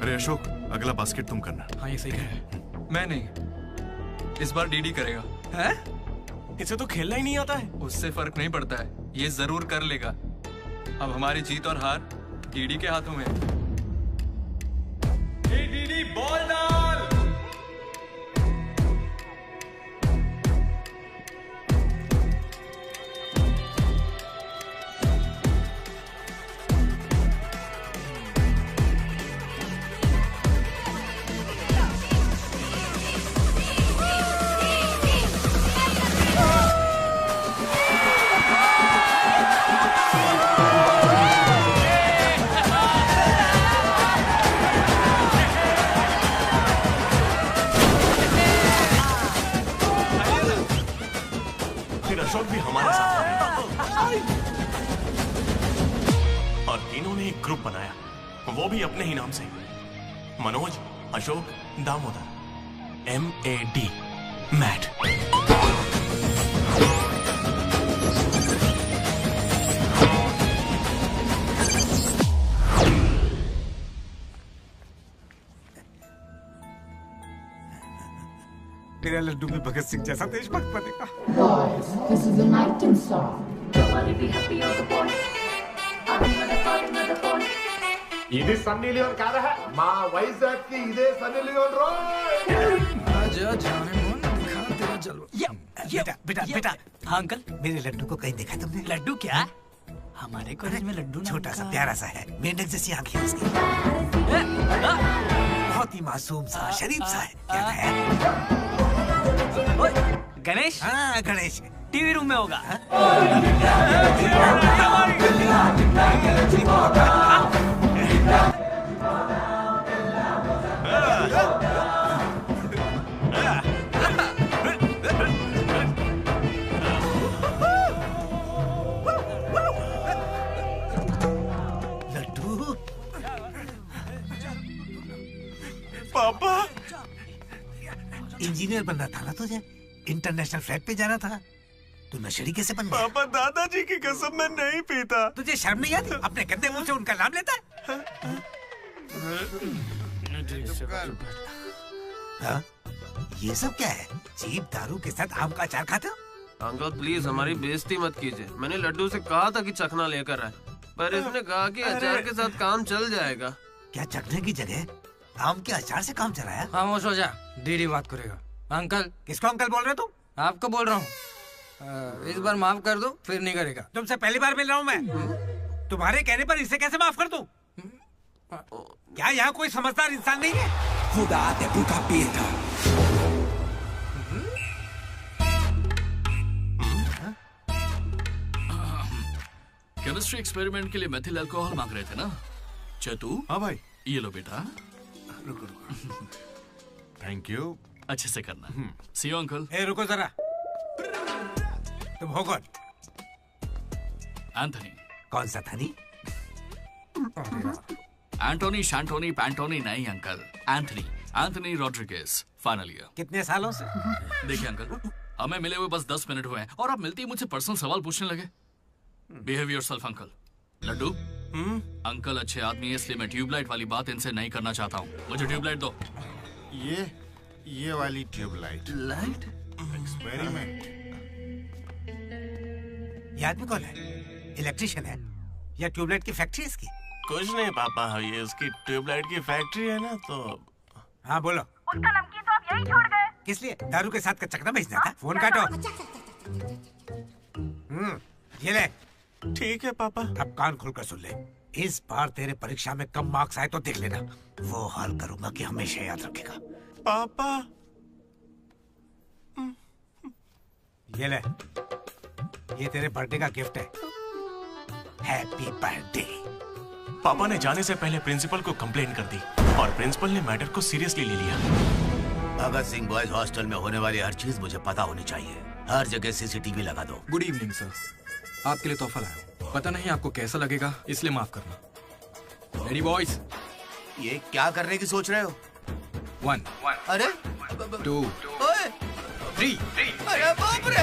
अरे अशोक, अगला बास्केट तुम करना। हाँ ये सही कह रहा है। मैं नहीं, इस बार डीडी करेगा। हैं? इसे तो खेलना ही नहीं आता है। उससे फर्क नहीं पड़ता है, ये जरूर कर लेगा। अब हमारी जीत और हार डीडी के हाथों में है। डीडी बॉल डाल। बनाया, वो भी अपने ही नाम से, मनोज अशोक दामोदर, MAD, मैड। तेरा लड्डू भी भगत सिंह जैसा देशभक्त बनेगा। Boys, this is the nighting song. Nobody be happy on the boys. ఇది సన్నీ లియోన్ కాదా మా వైజాగ్ కి ఇదే సన్నీ లియోన్ आजा जाने मन दिखा तेरा जलवा। बेटा बेटा बेटा हाँ अंकल, मेरे लड्डू को कहीं देखा तुमने? लड्डू क्या? हमारे कॉलेज में लड्डू छोटा सा प्यारा सा है, मेंढक जैसी आंखें उसकी, बहुत ही मासूम सा शरीफ सा है। क्या है? गणेश? हाँ गणेश टीवी रूम में होगा। पापा, इंजीनियर बनना था ना तुझे, इंटरनेशनल फ्लाइट पे जाना था, तू नशेड़ी कैसे बन गया? पापा दादाजी की कसम मैं नहीं पीता। तुझे शर्म नहीं आती? अपने गंदे मुंह से उनका नाम लेता है? हाँ? ये सब क्या है? चीप दारू के साथ आम का अचार खाते हो? अंकल प्लीज हमारी बेइज्जती मत कीजिए। मैंने लड्डू से कहा था कि चखना लेकर आए, पर इसने कहा कि अचार के साथ काम चल जाएगा। क्या चखने की जगह आम के अचार से काम चलाया? खामोश हो जा, दीदी बात करेगा। अंकल। किसको अंकल बोल रहे हो तुम? आपको बोल रहा हूँ। इस बार माफ कर दो, फिर नहीं करेगा। तुमसे पहली बार मिल रहा हूँ मैं। तुम्हारे कहने पर इसे कैसे माफ कर दूं? क्या यहाँ कोई समझदार इंसान नहीं है? खुदा ते भूखा पीता। केमिस्ट्री एक्सपेरिमेंट के लिए मेथिल अल्कोहल मांग रहे थे ना चतु? हाँ भाई। ये लो बेटा। रुको। Thank you. अच्छे से करना। सी यू अंकल। ए रुको जरा, तुम हो कौन? एंथनी। कौन सा थनी? एंटोनी शैंटोनी पैंटोनी नहीं uncle, Anthony, Anthony Rodriguez, final year. कितने सालों से? देखिए अंकल, हमें मिले हुए बस 10 मिनट हुए हैं और आप मिलते ही मुझसे पर्सनल सवाल पूछने लगे। Behave yourself uncle. Laddu, uncle अच्छे आदमी है इसलिए मैं ट्यूबलाइट वाली बात इनसे नहीं करना चाहता हूँ। मुझे ट्यूबलाइट दो। ये वाली ट्यूबलाइट। लाइट? एक्सपेरिमेंट। ये आदमी कौन है? इलेक्ट्रिशियन है या ट्यूबलाइट की फैक्ट्री इसकी? कुछ नहीं पापा, ये उसकी ट्यूबलाइट की फैक्ट्री है ना तो। हाँ बोलो। उसका नमकीन तो आप यही छोड़ गए। किस लिए? दारू के साथ का चकना भेजना था? फोन काटो। ये ले। ठीक है पापा। अब कान खुलकर सुन ले, इस बार तेरे परीक्षा में कम मार्क्स आए तो देख लेना, वो हाल करूंगा कि हमेशा याद रखेगा। पापा ये ले, ये तेरे बर्थडे का गिफ्ट है। Happy birthday. पापा ने जाने से पहले प्रिंसिपल को कंप्लेन कर दी और प्रिंसिपल ने मैटर को सीरियसली ले लिया। भगत सिंह बॉयज हॉस्टल में होने वाली हर चीज मुझे पता होनी चाहिए। हर जगह सीसीटीवी लगा दो। गुड इवनिंग सर, आपके लिए तोहफा लाया हूं। पता नहीं आपको कैसा लगेगा, इसलिए माफ करना। Ready boys? ये क्या करने की सोच रहे हो? 1 अरे 2 3। अरे बाप रे!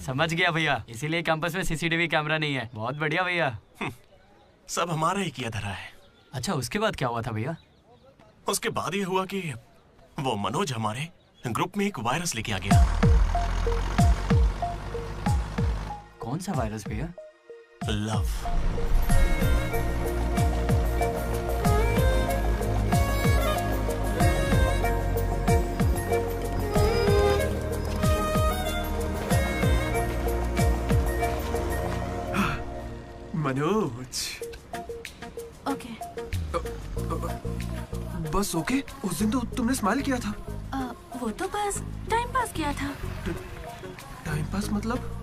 समझ गया भैया, इसीलिए कैंपस में सीसीटीवी कैमरा नहीं है। बहुत बढ़िया भैया। सब हमारा ही किया धरा है। अच्छा, उसके बाद क्या हुआ था भैया? उसके बाद ये हुआ कि वो मनोज हमारे ग्रुप में एक वायरस लेके आ गया। कौन सा वायरस भैया? लव। मनोज। ओके। बस ओके? उस दिन तो तुमने स्माइल किया था। वो तो बस टाइम पास किया था। टाइम पास मतलब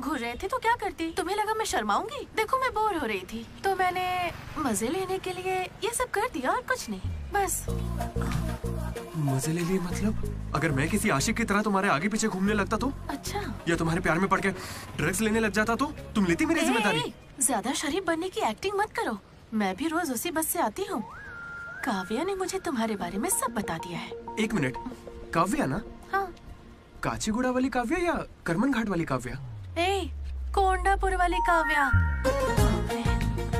घूर रहे थे तो क्या करती? तुम्हें लगा मैं शर्माऊंगी? देखो मैं बोर हो रही थी तो मैंने मजे लेने के लिए ये सब कर दिया और कुछ नहीं, बस। मजे ले लिए मतलब? अगर मैं किसी आशिक की तरह तुम्हारे आगे पीछे घूमने लगता तो? अच्छा। या तुम्हारे प्यार में पड़ के ड्रग्स लेने लग जाता तो? तुम लेती मेरी जिम्मेदारी? ज्यादा शरीफ बनने की एक्टिंग मत करो। मैं भी रोज उसी बस से आती हूँ। काव्या ने मुझे तुम्हारे बारे में सब बता दिया है। एक मिनट, काव्या ना? हाँ। काचीगुड़ा वाली काव्या या करमन घाट वाली काव्या? ए, कोंडापुर वाली काव्या।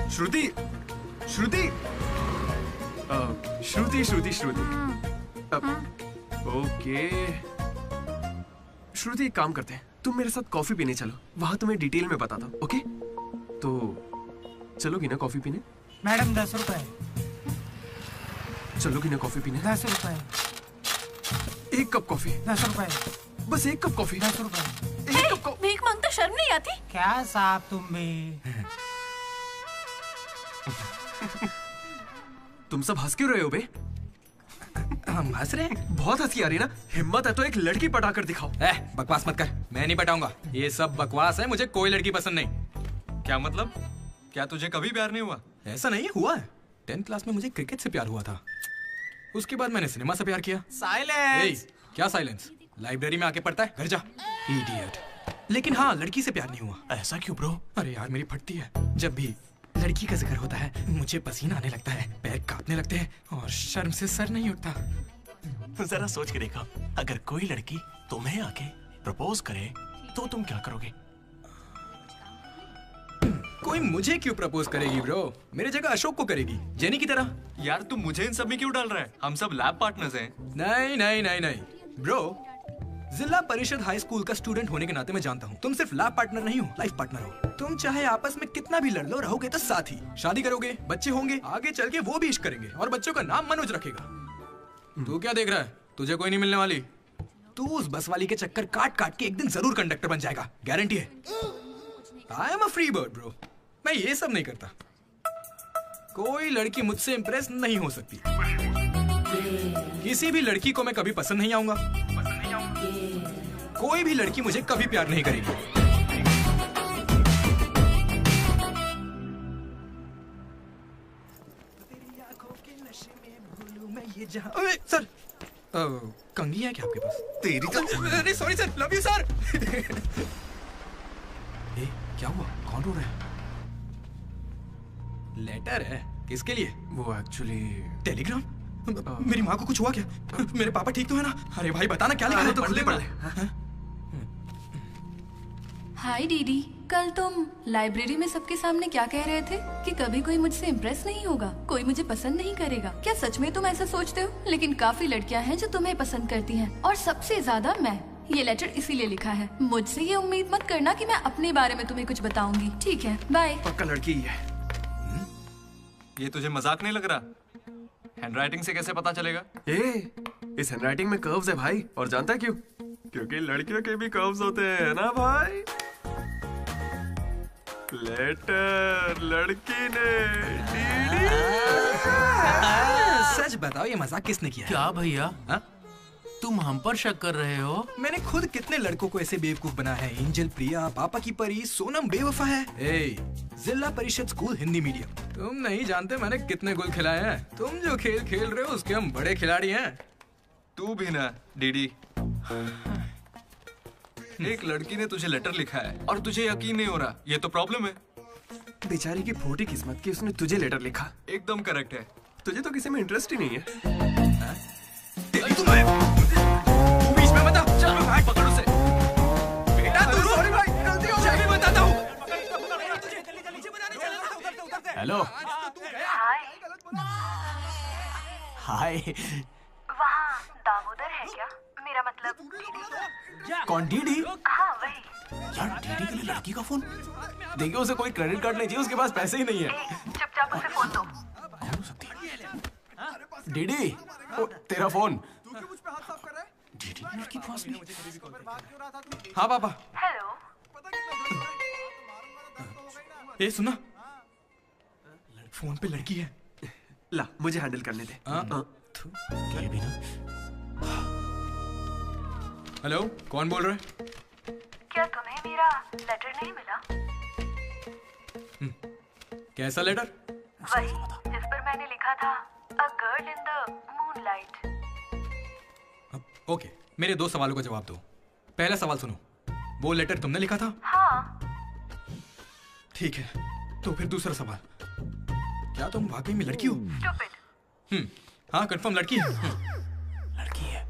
श्रुति, श्रुति, श्रुति, श्रुति, श्रुति। ओके। श्रुति, एक काम करते हैं, तुम मेरे साथ कॉफी पीने चलो, वहां तुम्हें डिटेल में बताता हूँ। ओके? तो चलोगी ना कॉफी पीने? मैडम 10 रुपए। चलोगी ना कॉफी पीने? 10 रुपए। 1 कप कॉफी। 10 रुपए। बस 1 कप कॉफी। 10 रुपए। भीख मांगता शर्म नहीं आती? क्या साहब तुम भी? तुम सब हंस क्यों रहे हो बे? हम हंस रहे हैं? बहुत हंसी आ रही है ना? हिम्मत है तो एक लड़की पटा कर दिखाओ। बकवास मत कर, मैं नहीं पटाऊंगा। ये सब बकवास है, मुझे कोई लड़की पसंद नहीं। क्या मतलब? क्या तुझे कभी प्यार नहीं हुआ? ऐसा नहीं हुआ है। 10th क्लास में मुझे क्रिकेट से प्यार हुआ था। उसके बाद मैंने सिनेमा से प्यार किया। साइलेंस। क्या साइलेंस? लाइब्रेरी में आके पढ़ता है, घर जा। इडियट। लेकिन हाँ, लड़की से प्यार नहीं हुआ। ऐसा क्यों ब्रो? अरे यार, मेरी फटती है। जब भी लड़की का जिक्र होता है मुझे पसीना आने लगता है, पैर कांपने लगते हैं और शर्म से सर नहीं उठता। जरा सोच के देखो, अगर कोई लड़की तुम्हें आके प्रपोज करे तो तुम क्या करोगे? कोई मुझे क्यों प्रपोज करेगी ब्रो? मेरे जगह अशोक को करेगी, जेनी की तरह। यार तू मुझे इन सब में क्यों डाल रहा है? हम सब लैब पार्टनर्स हैं। नहीं नहीं नहीं नहीं ब्रो, जिला परिषद हाई स्कूल का स्टूडेंट होने के नाते मैं जानता हूँ तुम सिर्फ लैब पार्टनर नहीं हो, लाइफ पार्टनर हो। तुम चाहे आपस में कितना भी लड़ लो, रहोगे तो साथ ही। शादी करोगे, बच्चे होंगे, आगे चल के वो भी इश्क करेंगे और बच्चों का नाम मनोज रखेगा। तू क्या देख रहा है? तुझे कोई नहीं मिलने वाली। तू उस बस वाली के चक्कर काट काट के एक दिन जरूर कंडक्टर बन जाएगा, गारंटी है। I am a free bird bro, मैं ये सब नहीं करता। कोई लड़की मुझसे इंप्रेस नहीं हो सकती। किसी भी लड़की को मैं कभी पसंद नहीं आऊंगा। कोई भी लड़की मुझे कभी प्यार नहीं करेगी। अरे सर, कंघी है क्या आपके पास? तेरी अरे sorry sir, love you sir. क्या हुआ? कौन रो रहा है? लेटर है? किसके लिए? वो एक्चुअली टेलीग्राम। मेरी माँ को कुछ हुआ क्या? मेरे पापा ठीक तो है ना? अरे भाई बताना क्या लिखा है? तो पढ़ ले। हाय दीदी, कल तुम लाइब्रेरी में सबके सामने क्या कह रहे थे कि कभी कोई मुझसे इम्प्रेस नहीं होगा, कोई मुझे पसंद नहीं करेगा। क्या सच में तुम ऐसा सोचते हो? लेकिन काफी लड़कियां हैं जो तुम्हें पसंद करती हैं और सबसे ज्यादा मैं। ये लेटर इसीलिए लिखा है। मुझसे ये उम्मीद मत करना कि मैं अपने बारे में तुम्हें कुछ बताऊंगी। ठीक है, बाय। पक्का लड़की ही है। ये तुझे मजाक नहीं लग रहा? हैंडराइटिंग से कैसे पता चलेगा? इस हैंडराइटिंग में कर्व्स है भाई, और जानता क्यों? क्योंकि लड़कियों के भी कर्व्स होते हैं ना भाई। लेटर लड़की ने सच बताओ, ये मजाक किसने किया? क्या भैया? तुम हम पर शक कर रहे हो? मैंने खुद कितने लड़कों को ऐसे बेवकूफ बना है। एंजल, प्रिया, पापा की परी, सोनम बेवफा है। जिला परिषद स्कूल हिंदी मीडियम। तुम नहीं जानते मैंने कितने गोल खिलाए हैं। तुम जो खेल खेल रहे हो उसके हम बड़े खिलाड़ी हैं। तू भी ना डीडी। एक लड़की ने तुझे लेटर लिखा है और तुझे यकीन नहीं हो रहा, ये तो प्रॉब्लम है। बेचारी की फूटी किस्मत कि उसने तुझे लेटर लिखा। एकदम करेक्ट है। तुझे तो किसी में इंटरेस्ट ही नहीं है। बीच में बता, चल भाई पकड़ उसे। बेटा तू सॉरी भाई, गलती हो गई। मैं बताता हूँ। हेलो। हाय। वहाँ दामोदर है क्या? मेरा मतलब डीडी। कौन डीडी? हाँ वही। यार डीडी के लिए लड़की का फोन? देखिए उसे कोई क्रेडिट कार्ड नहीं चाहिए, उसके पास पैसे ही नहीं है। चुपचाप उसे फोन दो। डीडी, तेरा फोन। डीडी लड़की पास नहीं। हाँ पापा। हेलो। ये सुना, फोन पे लड़की है। ला मुझे हैंडल करने दे। ये भी ना। हेलो, कौन बोल रहा है? क्या तुम्हें मेरा लेटर नहीं मिला? कैसा लेटर? वही जिस पर मैंने लिखा था a girl in the moonlight. Okay, मेरे 2 सवालों का जवाब दो। पहला सवाल सुनो, वो लेटर तुमने लिखा था? हाँ। ठीक है, तो फिर दूसरा सवाल, क्या तुम वाकई में लड़की हो? हाँ कंफर्म लड़की है। लड़की है।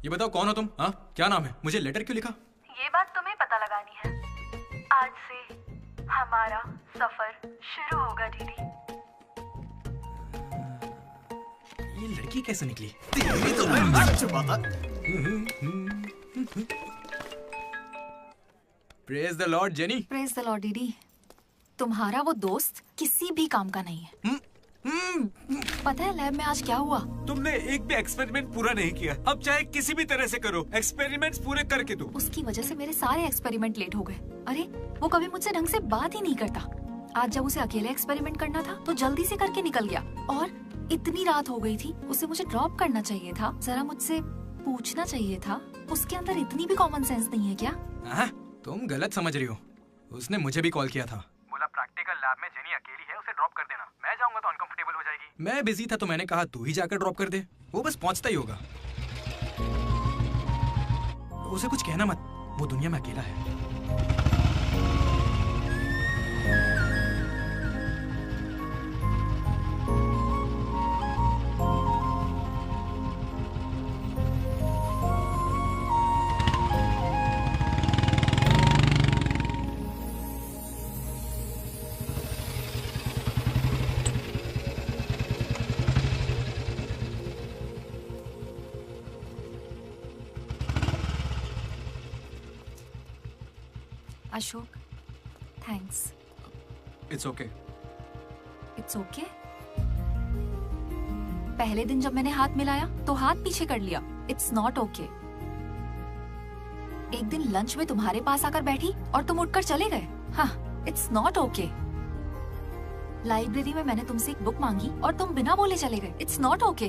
ये बताओ कौन हो तुम? हाँ क्या नाम है? मुझे लेटर क्यों लिखा? ये बात तुम्हें पता लगानी है। आज से हमारा सफर शुरू होगा डीडी। ये लड़की कैसे निकली? Praise the Lord jenny. Praise the Lord DD. तुम्हारा वो दोस्त किसी भी काम का नहीं है। पता है लैब में आज क्या हुआ? तुमने एक भी एक्सपेरिमेंट पूरा नहीं किया। अब चाहे किसी भी तरह से करो, एक्सपेरिमेंट्स पूरे करके दो। उसकी वजह से मेरे सारे एक्सपेरिमेंट लेट हो गए। अरे वो कभी मुझसे ढंग से बात ही नहीं करता। आज जब उसे अकेले एक्सपेरिमेंट करना था तो जल्दी से करके निकल गया। और इतनी रात हो गई थी, उसे मुझे ड्रॉप करना चाहिए था, जरा मुझसे पूछना चाहिए था। उसके अंदर इतनी भी कॉमन सेंस नहीं है क्या? तुम गलत समझ रही हो। उसने मुझे भी कॉल किया था। बोला प्रैक्टिकल लैब में जेनी अकेली है, उसे ड्रॉप कर देना। मैं जाऊंगा तो अनकंफर्टेबल हो जाएगी। मैं बिजी था तो मैंने कहा तू ही जाकर ड्रॉप कर दे, वो बस पहुंचता ही होगा। उसे कुछ कहना मत, वो दुनिया में अकेला है। Ashok thanks. It's okay. It's okay. पहले दिन जब मैंने हाथ मिलाया तो हाथ पीछे कर लिया। It's not okay. एक दिन लंच में तुम्हारे पास आकर बैठी और तुम उठकर चले गए। हाँ, इट्स नॉट ओके। लाइब्रेरी में मैंने तुमसे एक बुक मांगी और तुम बिना बोले चले गए। It's not okay.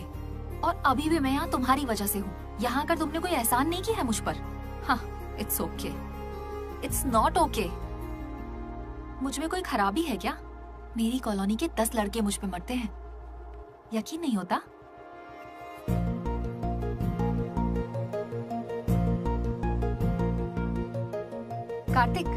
और अभी भी मैं यहाँ तुम्हारी वजह से हूँ। यहाँ आकर तुमने कोई एहसान नहीं किया है मुझ पर। हाँ, it's okay. It's not okay. मुझ में कोई खराबी है क्या? मेरी कॉलोनी के 10 लड़के मुझ पे मरते हैं, यकीन नहीं होता? कार्तिक,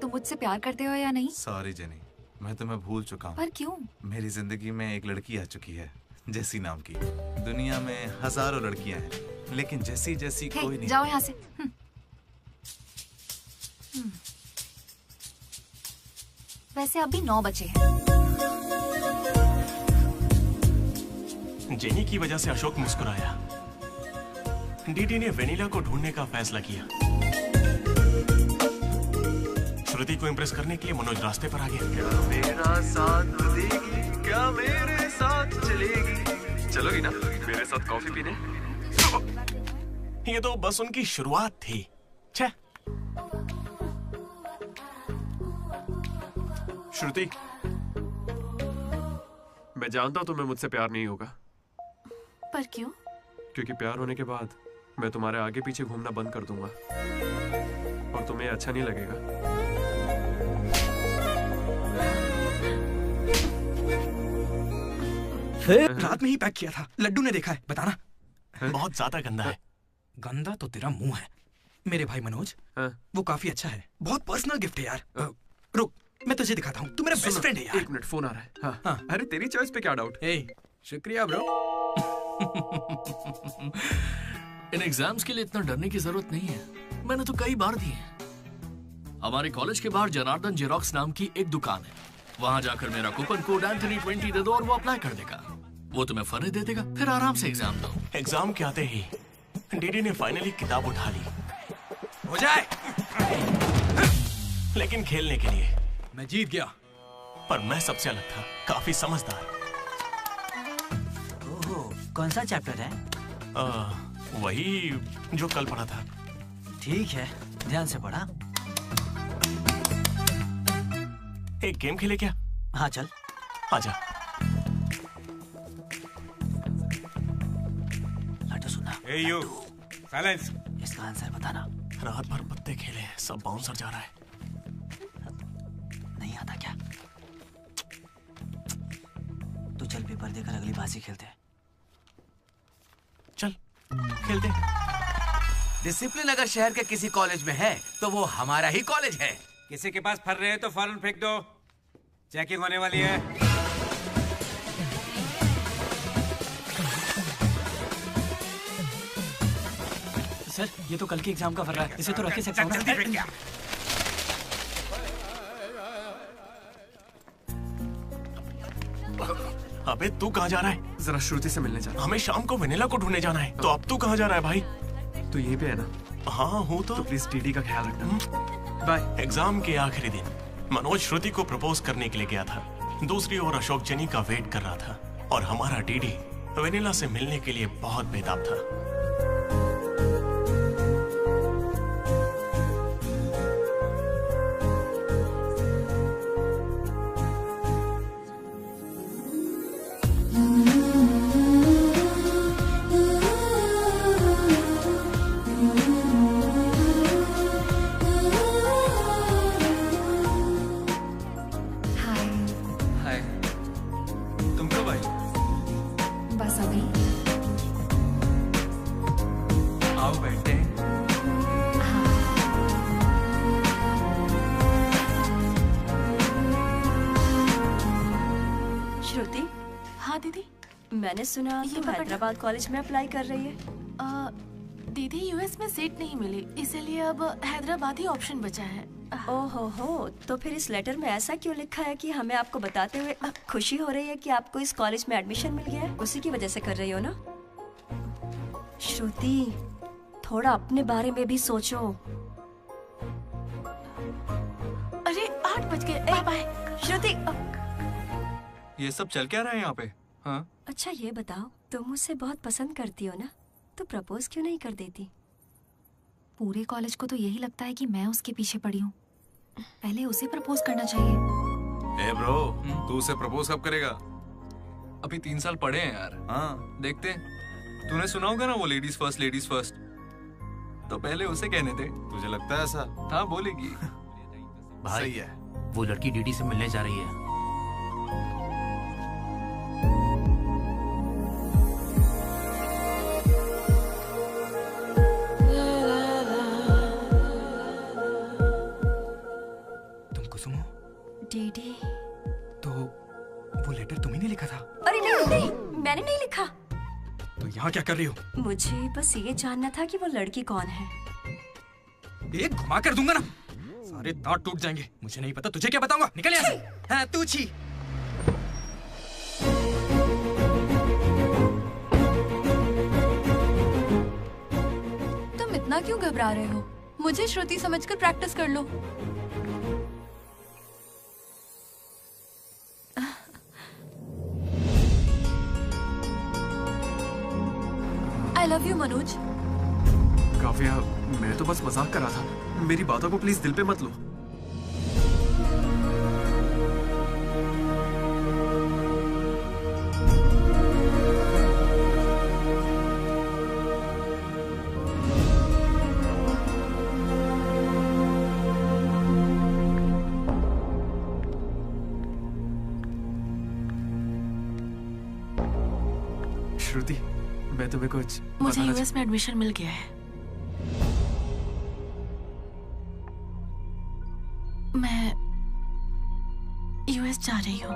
तुम मुझसे प्यार करते हो या नहीं? सॉरी जेनी, मैं तुम्हें भूल चुका हूँ। पर क्यों? मेरी जिंदगी में एक लड़की आ चुकी है, जेसी नाम की। दुनिया में हजारों लड़कियां हैं, लेकिन जैसी जैसी कोई नहीं। जाओ यहाँ से। वैसे अभी 9 बजे हैं। जेनी की वजह से अशोक मुस्कुराया। डीडी ने वेनिला को ढूंढने का फैसला किया। श्रुति को इम्प्रेस करने के लिए मनोज रास्ते पर आ गया। क्या मेरा साथ देगी, क्या मेरे साथ चलेगी? चलोगी ना मेरे साथ कॉफी पीने? ये तो बस उनकी शुरुआत थी। छे। श्रुति, मैं जानता हूं तुम्हें मुझसे प्यार नहीं होगा। पर क्यों? क्योंकि प्यार होने के बाद मैं तुम्हारे आगे पीछे घूमना बंद कर दूंगा और तुम्हें अच्छा नहीं लगेगा। फिर रात में ही पैक किया था। लड्डू ने देखा है, बताना। बहुत ज्यादा गंदा है। गंदा तो तेरा मुंह है। मेरे भाई मनोज, वो काफी अच्छा है। बहुत पर्सनल गिफ्ट है यार। रुक, मैं तुझे दिखाता हूँ। तू मेरा बेस्ट फ्रेंड है यार। एक मिनट, फोन आ रहा है। हाँ। अरे तेरी चॉइस पे क्या डाउट? शुक्रिया ब्रो। इन एग्जाम्स के लिए इतना डरने की जरूरत नहीं है, मैंने तो कई बार दी है। हमारे कॉलेज के बाहर जनार्दन जेरोक्स नाम की एक दुकान है। वहां जाकर मेरा कूपन कोड एंथनी 20 दे दो और वो अप्लाई कर देगा। वो तुम्हें फर्रे दे देगा, फिर आराम से एग्जाम दो। एग्जाम के आते ही डीडी ने फाइनली किताब उठा ली। हो जाए। लेकिन खेलने के लिए मैं जीत गया। पर मैं सबसे अलग था, काफी समझदार। ओहो, कौन सा चैप्टर है? वही जो कल पढ़ा था। ठीक है, ध्यान से पढ़ा। एक गेम खेले क्या? हाँ चल। आजा। लड्डू सुना। Hey you, silence. इसका आंसर बताना। रात भर पत्ते खेले, सब बाउंसर जा रहा है। नहीं आता क्या? तो चल पेपर देकर अगली बाजी खेलते हैं। चल खेलते। डिसिप्लिन अगर शहर के किसी कॉलेज में है तो वो हमारा ही कॉलेज है। किसी के पास फर रहे हैं तो फौरन फेंक दो, चेकिंग होने वाली है। सर ये तो कल के एग्जाम का फर्रा है, इसे तो रख के सकता हूँ जल्दी फेंक क्या? अबे तू कहाँ जा रहा है? जरा श्रुति से मिलने जा रहा हमें शाम को वेनिला को ढूंढने जाना है, तो अब तू कहाँ जा रहा है भाई? तो यहीं पे है ना? हाँ हूँ तो प्लीज डीडी का ख्याल रखना। बाय। एग्जाम के आखिरी दिन मनोज श्रुति को प्रपोज करने के लिए गया था। दूसरी ओर अशोक जेनी का वेट कर रहा था और हमारा डीडी वेनिला से मिलने के लिए बहुत बेताब था। मैंने सुना तुम हैदराबाद कॉलेज में अप्लाई कर रही है। दीदी यूएस में सीट नहीं मिली, इसीलिए अब हैदराबाद ही ऑप्शन बचा है। ओहो हो, तो फिर इस लेटर में ऐसा क्यों लिखा है कि हमें आपको बताते हुए अब खुशी हो रही है कि आपको इस कॉलेज में एडमिशन मिल गया है? उसी की वजह से कर रही हो ना? श्रुति, थोड़ा अपने बारे में भी सोचो। अरे 8 बज गए, बाय बाय। श्रुति, ये सब चल क्या रहा है यहाँ पे? हाँ? अच्छा ये बताओ, तुम मुझसे बहुत पसंद करती हो ना, तो प्रपोज क्यों नहीं कर देती? पूरे कॉलेज को तो यही लगता है कि मैं उसके पीछे पड़ी हूँ। पहले उसे प्रपोज करना चाहिए। ए ब्रो, तू उसे प्रपोज कब करेगा? अभी 3 साल पड़े हैं यार। हाँ देखते हैं। तूने सुना होगा ना वो लेडीज फर्स्ट, तो पहले उसे कहने दे। तुझे लगता है ऐसा? हाँ बोलेगी। भाई सही है। वो लड़की डीडी से मिलने जा रही है। डीडी, तो वो लेटर तुम्ही ने लिखा था? अरे नहीं नहीं, मैंने नहीं लिखा। तो यहाँ क्या कर रही हो? मुझे बस ये जानना था कि वो लड़की कौन है। एक घुमा कर दूंगा ना, सारे दांत टूट जाएंगे। मुझे नहीं पता, तुझे क्या बताऊंगा? निकल यहाँ से। हाँ तू छी। तुम इतना क्यों घबरा रहे हो? मुझे श्रुति समझकर प्रैक्टिस कर लो। I love you, Manoj. Kavya, मैं तो बस मजाक कर रहा था। मेरी बातों को प्लीज दिल पे मत लो। श्रुति, मैं तुम्हें कुछ मुझे यूएस में एडमिशन मिल गया है। मैं यूएस जा रही हूँ।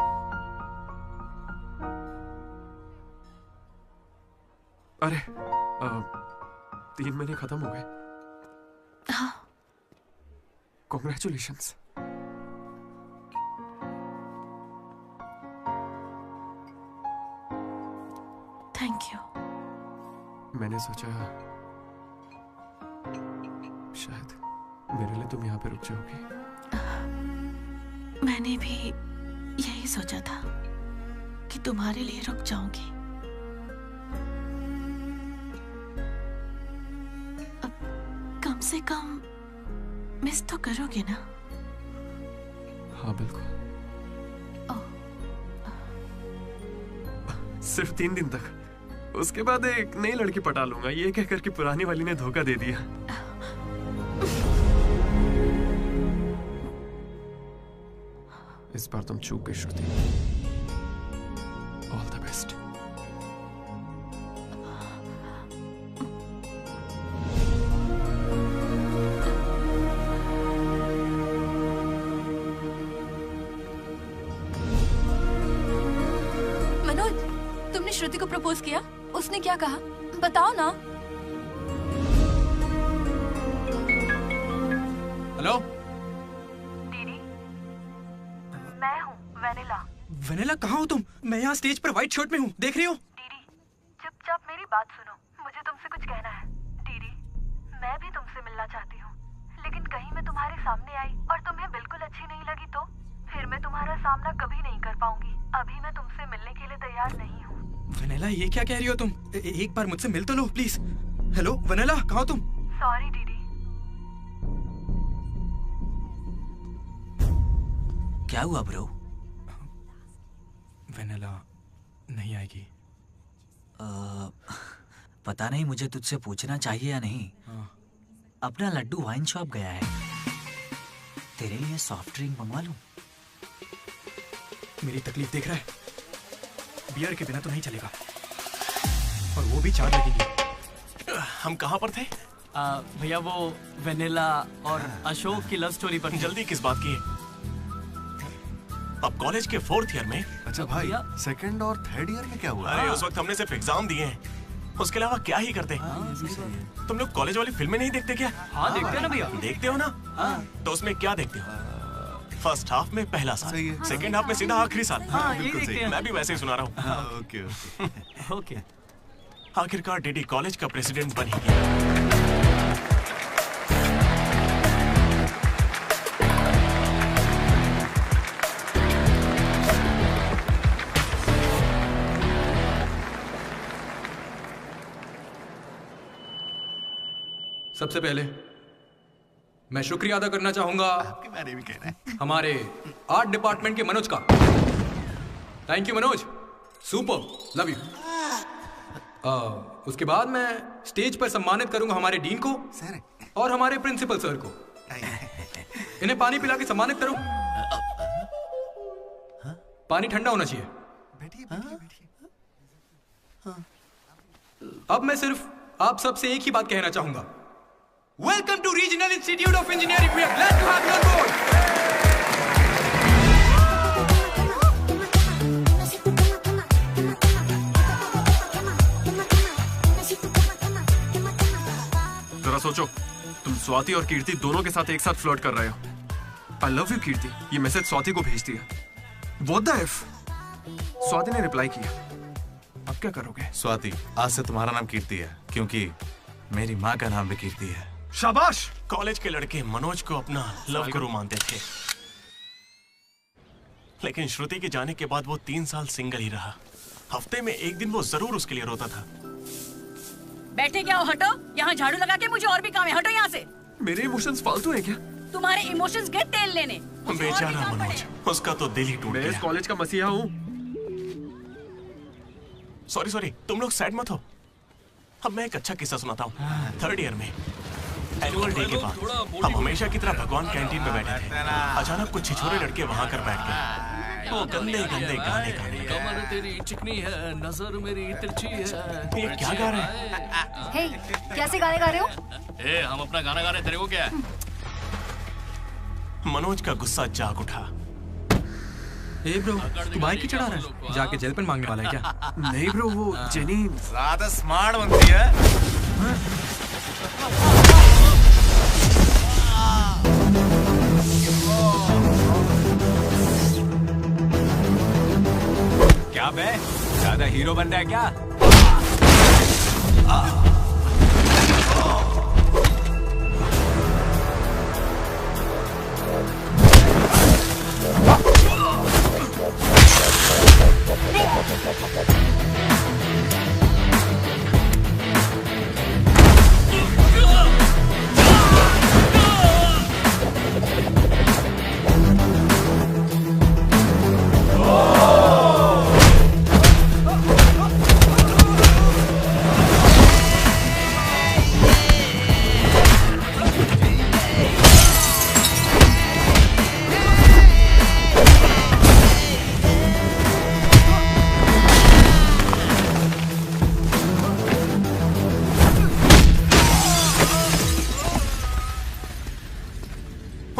अरे 3 महीने खत्म हो गए। हाँ। कॉन्ग्रेचुलेशंस। Thank you. मैंने सोचा शायद मेरे लिए तुम यहाँ पे रुक जाओगी। मैंने भी यही सोचा था कि तुम्हारे लिए रुक जाऊंगी। अब कम से कम मिस तो करोगे ना? हाँ बिल्कुल। सिर्फ 3 दिन तक, उसके बाद एक नई लड़की पटा लूंगा, ये कहकर कि पुरानी वाली ने धोखा दे दिया। इस बार तुम चूक गई Shruti. All the best. Shruti को प्रपोज किया? उसने क्या कहा? बताओ ना। हेलो दीदी, मैं हूँ वेनिला। वेनिला, कहाँ हो तुम? मैं यहाँ स्टेज पर व्हाइट शर्ट में हूँ, देख रही हो? दीदी, चुपचाप मेरी बात सुनो, मुझे तुमसे कुछ कहना है। दीदी, मैं भी तुमसे मिलना चाहती हूँ, लेकिन कहीं मैं तुम्हारे सामने आई और तुम्हें बिल्कुल अच्छी नहीं लगी तो फिर मैं तुम्हारा सामना कभी नहीं कर पाऊंगी। अभी मैं तुमसे मिलने के लिए तैयार नहीं हूँ। वेनिला, ये क्या कह रही हो तुम? एक बार मुझसे मिल तो लो प्लीज। हेलो वेनिला, कहाँ हो तुम? सॉरी दीदी। क्या हुआ ब्रो? वेनिला नहीं आएगी। पता नहीं, मुझे तुझसे पूछना चाहिए या नहीं। अपना लड्डू वाइन शॉप गया है, तेरे लिए सॉफ्ट ड्रिंक मंगवा लूं? मेरी तकलीफ देख रहा है, बियर के बिना तो नहीं चलेगा, और वो भी 4 लगेगी। हम कहाँ पर थे? भैया वो वेनिला और अशोक की लव स्टोरी पर। जल्दी किस बात की है? अब कॉलेज के 4th ईयर में। अच्छा भाई, 2nd और 3rd ईयर में क्या हुआ? अरे उस वक्त हमने सिर्फ एग्जाम दिए हैं, उसके अलावा क्या ही करते। तुम लोग कॉलेज वाली फिल्में नहीं देखते क्या? हाँ देखते हैं ना भैया। देखते हो ना? तो उसमें क्या देखते हो? फर्स्ट हाफ में पहला साल, सेकंड हाफ में सीधा आखिरी साल। हाँ, यही देखते हैं। मैं भी वैसे ही सुना रहा हूँ। Okay okay. आखिरकार डीडी कॉलेज का प्रेसिडेंट बन ही गया। सबसे पहले मैं शुक्रिया अदा करना चाहूंगा आपके बारे में कहना है हमारे आर्ट डिपार्टमेंट के मनोज का। Thank you Manoj, super, love you. उसके बाद मैं स्टेज पर सम्मानित करूंगा हमारे डीन को और हमारे प्रिंसिपल सर को। इन्हें पानी पिला के सम्मानित करो। पानी ठंडा होना चाहिए। अब मैं सिर्फ आप सबसे एक ही बात कहना चाहूंगा। Welcome to Regional Institute of Engineering. We are glad to have you on board. जरा सोचो, तुम स्वाति और कीर्ति दोनों के साथ एक साथ फ्लर्ट कर रहे हो। आई लव यू कीर्ति, ये मैसेज स्वाति को भेज दिया। What the F? स्वाति ने रिप्लाई किया। अब क्या करोगे? स्वाति, आज से तुम्हारा नाम कीर्ति है, क्योंकि मेरी माँ का नाम भी कीर्ति है। शाबाश। कॉलेज के लड़के मनोज को अपना लव गुरु मानते थे, लेकिन श्रुति के जाने के बाद वो 3 साल सिंगल ही रहा। हफ्ते में एक दिन वो जरूर उसके लिए रोता था। बैठे क्या हो? हटो, यहाँ झाड़ू लगा के मुझे और भी काम है। हटो यहाँ से। मेरे इमोशंस फालतू है क्या? तुम्हारे इमोशंस गए तेल लेने। बेचारा मनोज, उसका तो दिल ही टूट गया। मैं इस कॉलेज का मसीहा हूँ। सॉरी, तुम लोग सैड मत हो। अब मैं एक अच्छा किस्सा सुनाता हूँ। 3rd ईयर में एनुअल डे के बाद हम हमेशा की तरह भगवान कैंटीन में बैठे थे। अचानक कुछ छिछोरे लड़के वहां कर बैठ गए। वो गंदे गंदे गाने गाने। कमर तेरी चिकनी है, नजर मेरी तिरछी है। ये क्या गा रहे हैं? हे, कैसे गाने गा रहे हो? ए, हम अपना गाना गा रहे, तेरे को क्या है? मनोज का गुस्सा जाग उठा। ए ब्रो, तू बाइक ही चढ़ा रहा है? जाके जेल पेन मांगने वाला है क्या? नहीं ब्रो, वो जेनी ज्यादा स्मार्ट बनती है। क्या बे, ज्यादा हीरो बन रहा है क्या?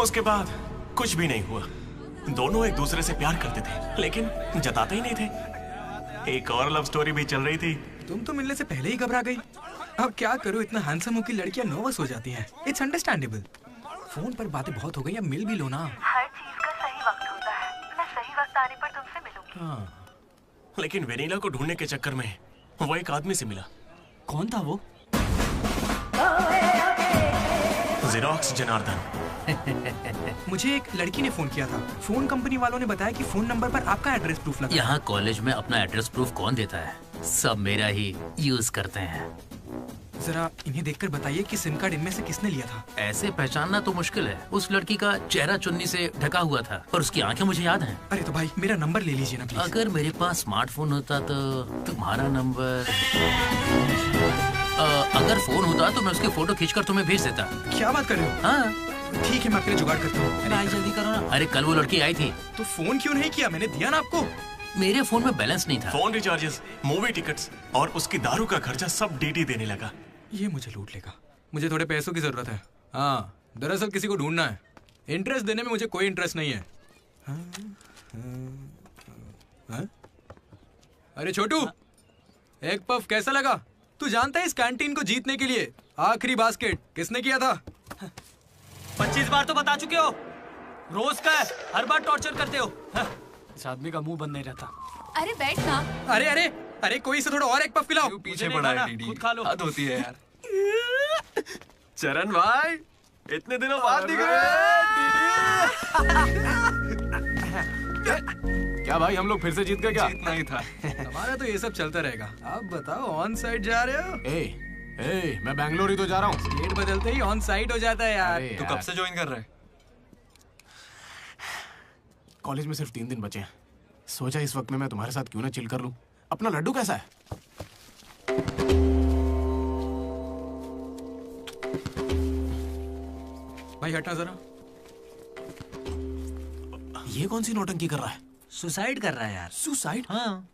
उसके बाद कुछ भी नहीं हुआ। दोनों एक दूसरे से प्यार करते थे, लेकिन जताते ही नहीं थे। एक और लव स्टोरी भी चल रही थी। तुम तो मिलने से पहले ही घबरा गई। अब क्या करूं, इतना हैंडसम हो कि लड़कियां नर्वस हो जाती हैं। It's understandable. फोन पर बातें बहुत हो गई, अब मिल भी लो ना। हर चीज का सही वक्त होता है। मैं सही वक्त आने पर तुमसे मिलूंगी। हाँ। लेकिन वेनिला को ढूंढने के चक्कर में वो एक आदमी से मिला। कौन था वो? जेरोक्स जनार्दन। मुझे एक लड़की ने फोन किया था। फोन कंपनी वालों ने बताया कि फोन नंबर पर आपका एड्रेस प्रूफ लगा। यहाँ कॉलेज में अपना एड्रेस प्रूफ कौन देता है? सब मेरा ही यूज करते हैं। जरा इन्हें देखकर बताइए कि सिम कार्ड इनमें से किसने लिया था। ऐसे पहचानना तो मुश्किल है। उस लड़की का चेहरा चुन्नी से ढका हुआ था और उसकी आंखें मुझे याद हैं। अरे तो भाई मेरा नंबर ले लीजिए ना प्लीज। अगर मेरे पास स्मार्टफोन होता तो तुम्हारा नंबर, अगर फोन होता तो मैं उसके फोटो खींचकर तुम्हें भेज देता। क्या बात कर रहे हो? हाँ ठीक है, मैं आपके लिए जुगाड़ करता हूँ। अरे जल्दी करो ना। अरे कल वो लड़की आई थी। तो फोन क्यों नहीं किया? मैंने दिया ना आपको। मेरे फोन में बैलेंस नहीं था। फोन रिचार्जेस, मूवी टिकट्स और उसकी दारू का खर्चा सब डीडी देने लगा। ये मुझे लूट लेगा। मुझे थोड़े पैसों की जरूरत है। हाँ, दरअसल किसी को ढूंढना है। इंटरेस्ट देने में मुझे कोई इंटरेस्ट नहीं है। हाँ? अरे छोटू, एक पफ कैसा लगा? तू जानता है इस कैंटीन को जीतने के लिए आखिरी बास्केट किसने किया था? 25 बार तो बता चुके हो। रोज का है, हर बार टॉर्चर करते हो। इस आदमी का मुंह बंद नहीं रहता। अरे बैठ ना। अरे अरे अरे, कोई इसे थोड़ा और एक पफ खिलाओ। पीछे पड़ा है डीडी। हद होती है यार। चरण भाई, इतने दिनों बाद दिख रहे। क्या भाई, हम लोग फिर से जीत गए क्या? जीतना ही था। हमारा तो ये सब चलता रहेगा। आप बताओ, ऑन साइड जा रहे हो? मैं बैंगलोर ही तो जा रहा हूँ। स्टेट बदलते ही ऑन साइड हो जाता है यार। तू कब से ज्वाइन कर रहा है? कॉलेज में सिर्फ 3 दिन बचे हैं। सोचा इस वक्त में मैं तुम्हारे साथ क्यों ना चिल कर लूं। अपना लड्डू कैसा है? भाई हटना जरा। ये कौन सी नौटंकी कर रहा है? सुसाइड कर रहा है यार। सुसाइड? हाँ।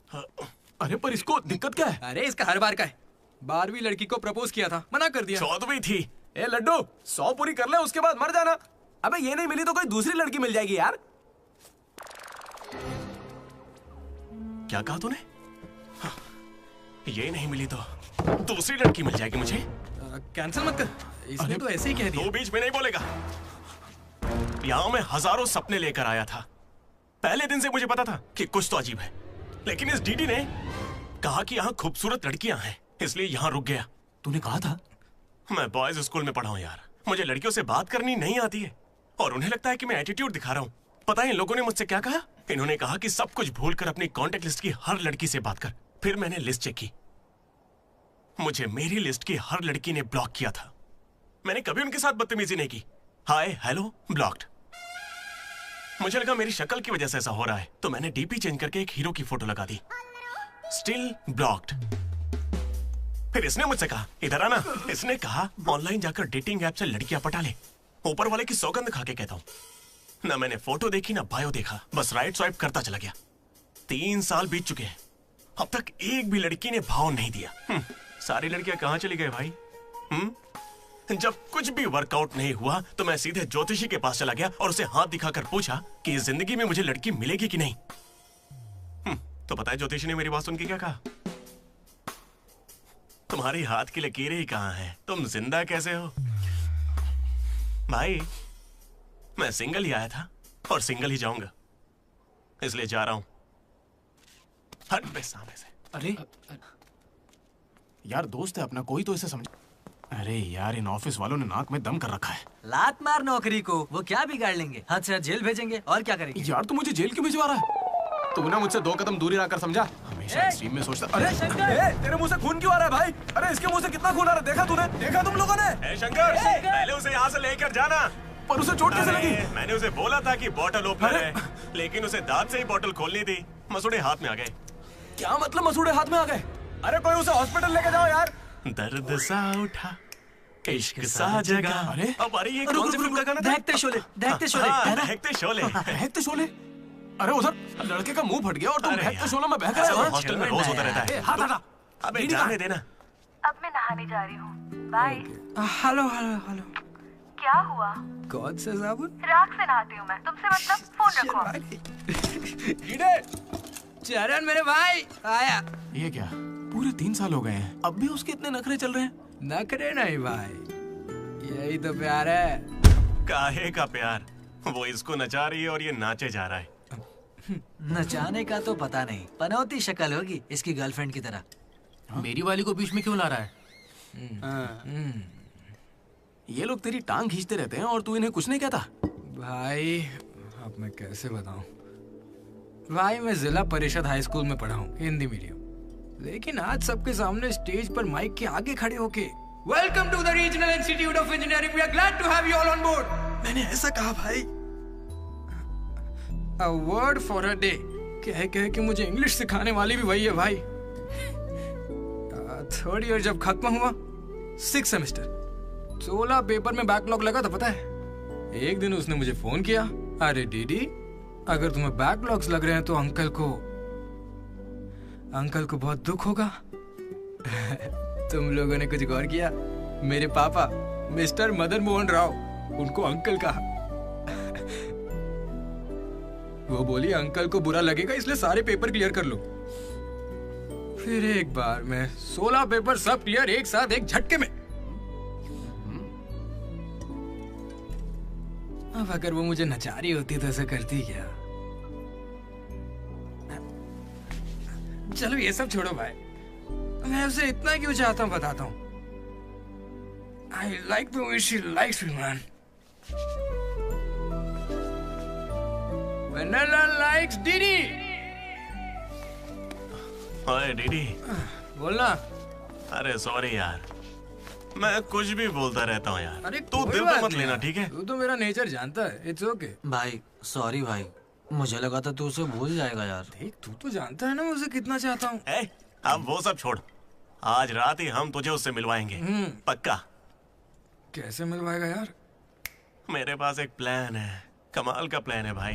अरे पर इसको दिक्कत क्या है? अरे इसका हर बार का है। 12वीं लड़की को प्रपोज किया था, मना कर दिया। 14वीं थी। ए लड्डू, 100 पूरी कर ले, उसके बाद मर जाना। अबे ये नहीं मिली तो कोई दूसरी लड़की मिल जाएगी यार। क्या कहा तूने? हाँ, ये नहीं मिली तो दूसरी लड़की मिल जाएगी मुझे। कैंसिल मत कर। इसने तो ऐसे ही कह दिया। तू बीच में नहीं बोलेगा। यहाँ मैं हजारों सपने लेकर आया था। पहले दिन से मुझे पता था कि कुछ तो अजीब है, लेकिन इस डीडी ने कहा कि यहाँ खूबसूरत लड़कियां हैं, इसलिए यहाँ रुक गया। तूने कहा था? मैं बॉयज स्कूल में पढ़ा हूँ यार। मुझे लड़कियों से बात करनी नहीं आती है और उन्हें लगता है कि मैं एटीट्यूड दिखा रहा हूँ। पता है इन लोगों ने मुझसे क्या कहा? इन्होंने कहा कि सब कुछ भूलकर अपनी कांटेक्ट लिस्ट की हर लड़की से बात कर। फिर मैंने लिस्ट चेक की। मुझे मेरी लिस्ट की हर लड़की ने ब्लॉक किया था। मैंने कभी उनके साथ बदतमीजी नहीं की। Hi hello blocked. मुझे लगा मेरी शक्ल की वजह से ऐसा हो रहा है, तो मैंने डीपी चेंज करके एक हीरो की फोटो लगा दी। Still blocked. फिर इसने मुझसे कहा इधर आना। इसने कहा ऑनलाइन जाकर डेटिंग ऐप से लड़कियां पटा ले। ऊपर वाले की सौगंध खा के कहता हूं, ना मैंने फोटो देखी ना बायो देखा, बस राइट स्वाइप करता चला गया। 3 साल बीत चुके हैं, अब तक एक भी लड़की ने भाव नहीं दिया। सारी लड़कियां कहां चली गई भाई? जब कुछ भी वर्कआउट नहीं हुआ तो मैं सीधे ज्योतिषी के पास चला गया और उसे हाथ दिखाकर पूछा कि इस जिंदगी में मुझे लड़की मिलेगी कि नहीं। तो पता है ज्योतिषी ने मेरी बात सुन के क्या कहा? तुम्हारी हाथ की लकीरें ही कहां हैं, तुम जिंदा कैसे हो? भाई मैं सिंगल ही आया था और सिंगल ही जाऊंगा, इसलिए जा रहा हूं। हट बे सामने से। अरे यार दोस्त है अपना, कोई तो इसे समझ। अरे यार इन ऑफिस वालों ने नाक में दम कर रखा है। लात मार नौकरी को, वो क्या बिगाड़ लेंगे? हाथ से हाथ जेल भेजेंगे और क्या करेंगे? यार तू मुझे जेल क्यों भिजवा रहा है? तू ना मुझसे 2 कदम दूरी रखकर समझा। हमेशा स्ट्रीम में सोचता। अरे तेरे मुंह से खून क्यों आ रहा है भाई? अरे इसके मुंह से कितना खून आ रहा है, देखा तूने? देखा तुम लोगों ने? शंकर, पहले उसे यहाँ से लेकर जाना। पर उसे चोट कैसे लगी? मैंने उसे बोला था कि बोतल ओपनर है, लेकिन उसे दांत से ही बोतल खोलनी थी। मसूड़े हाथ में आ गए। क्या मतलब मसूड़े हाथ में आ गए? अरे कोई उसे हॉस्पिटल लेके जाओ यार। दर्द सा उठा, इश्क सा जगा। अरे अब अरे ये कौन सी फिल्म का गाना था? दहकते शोले, दहकते शोले। दहकते शोले। दहकते शोले। अरे उधर लड़के का मुंह फट गया और तुम दहकते शोले में बह गए हो। हॉस्टल में रोज होता रहता है। हाथ हटा। अबे जाने देना। अब मैं नहाने जा रही हूँ, बाय। Hello hello hello. क्या हुआ? कौन सा साबुन? राख से नहाती हूँ मैं, तुमसे मतलब फोन रखो। चरण मेरे भाई आया। ये क्या, पूरे 3 साल हो गए हैं, अब भी उसके इतने नखरे चल रहे हैं? नखरे नहीं भाई, यही तो प्यार है। काहे का प्यार? वो इसको नचा रही है और ये नाचे जा रहा है। नचाने का तो पता नहीं, पनौती शक्ल होगी इसकी गर्लफ्रेंड की तरह। मेरी वाली को बीच में क्यों ला रहा है? ये लोग तेरी टांग खींचते रहते हैं और तू इन्हें कुछ नहीं कहता। भाई अब मैं कैसे बताऊं भाई, मैं जिला परिषद हाई स्कूल में पढ़ा हूँ, हिंदी मीडियम, लेकिन आज सबके सामने स्टेज पर माइक के आगे खड़े होके welcome to the regional institute of engineering, we are glad to have you all on board, मैंने ऐसा कहा भाई। A word for a day कह के मुझे इंग्लिश सिखाने वाली भी वही है भाई। 3rd ईयर जब खत्म हुआ, 6th सेमेस्टर, 16 पेपर में बैकलॉग लगा था पता है। एक दिन उसने मुझे फोन किया, अरे डीडी अगर तुम्हें बैकलॉग्स लग रहे हैं तो अंकल को बहुत दुख होगा। तुम लोगों ने कुछ गौर किया? मेरे पापा मिस्टर मदन मोहन राव, उनको अंकल कहा। वो बोली अंकल को बुरा लगेगा इसलिए सारे पेपर क्लियर कर लो। फिर एक बार में 16 पेपर सब क्लियर एक साथ एक झटके में। अब अगर वो मुझे नचा रही होती तो ऐसा करती क्या? चलो ये सब छोड़ो भाई, मैं उसे इतना क्यों चाहता हूँ बताता हूँ। I like the way she likes me, man. Vanilla likes Didi. ओए डीडी, बोलना। अरे सॉरी यार, मैं कुछ भी बोलता रहता हूँ यार। अरे तू दिल पे मत लेना, ठीक है? तू तो मेरा नेचर जानता है, इट्स ओके। भाई सॉरी भाई, मुझे लगा था तू उसे भूल जाएगा यार। देख तू तो जानता है ना मैं उसे कितना चाहता हूँ। अब वो सब छोड़, आज रात ही हम तुझे उससे मिलवाएंगे, पक्का। कैसे मिलवाएगा यार? मेरे पास एक प्लान है, कमाल का प्लान है भाई।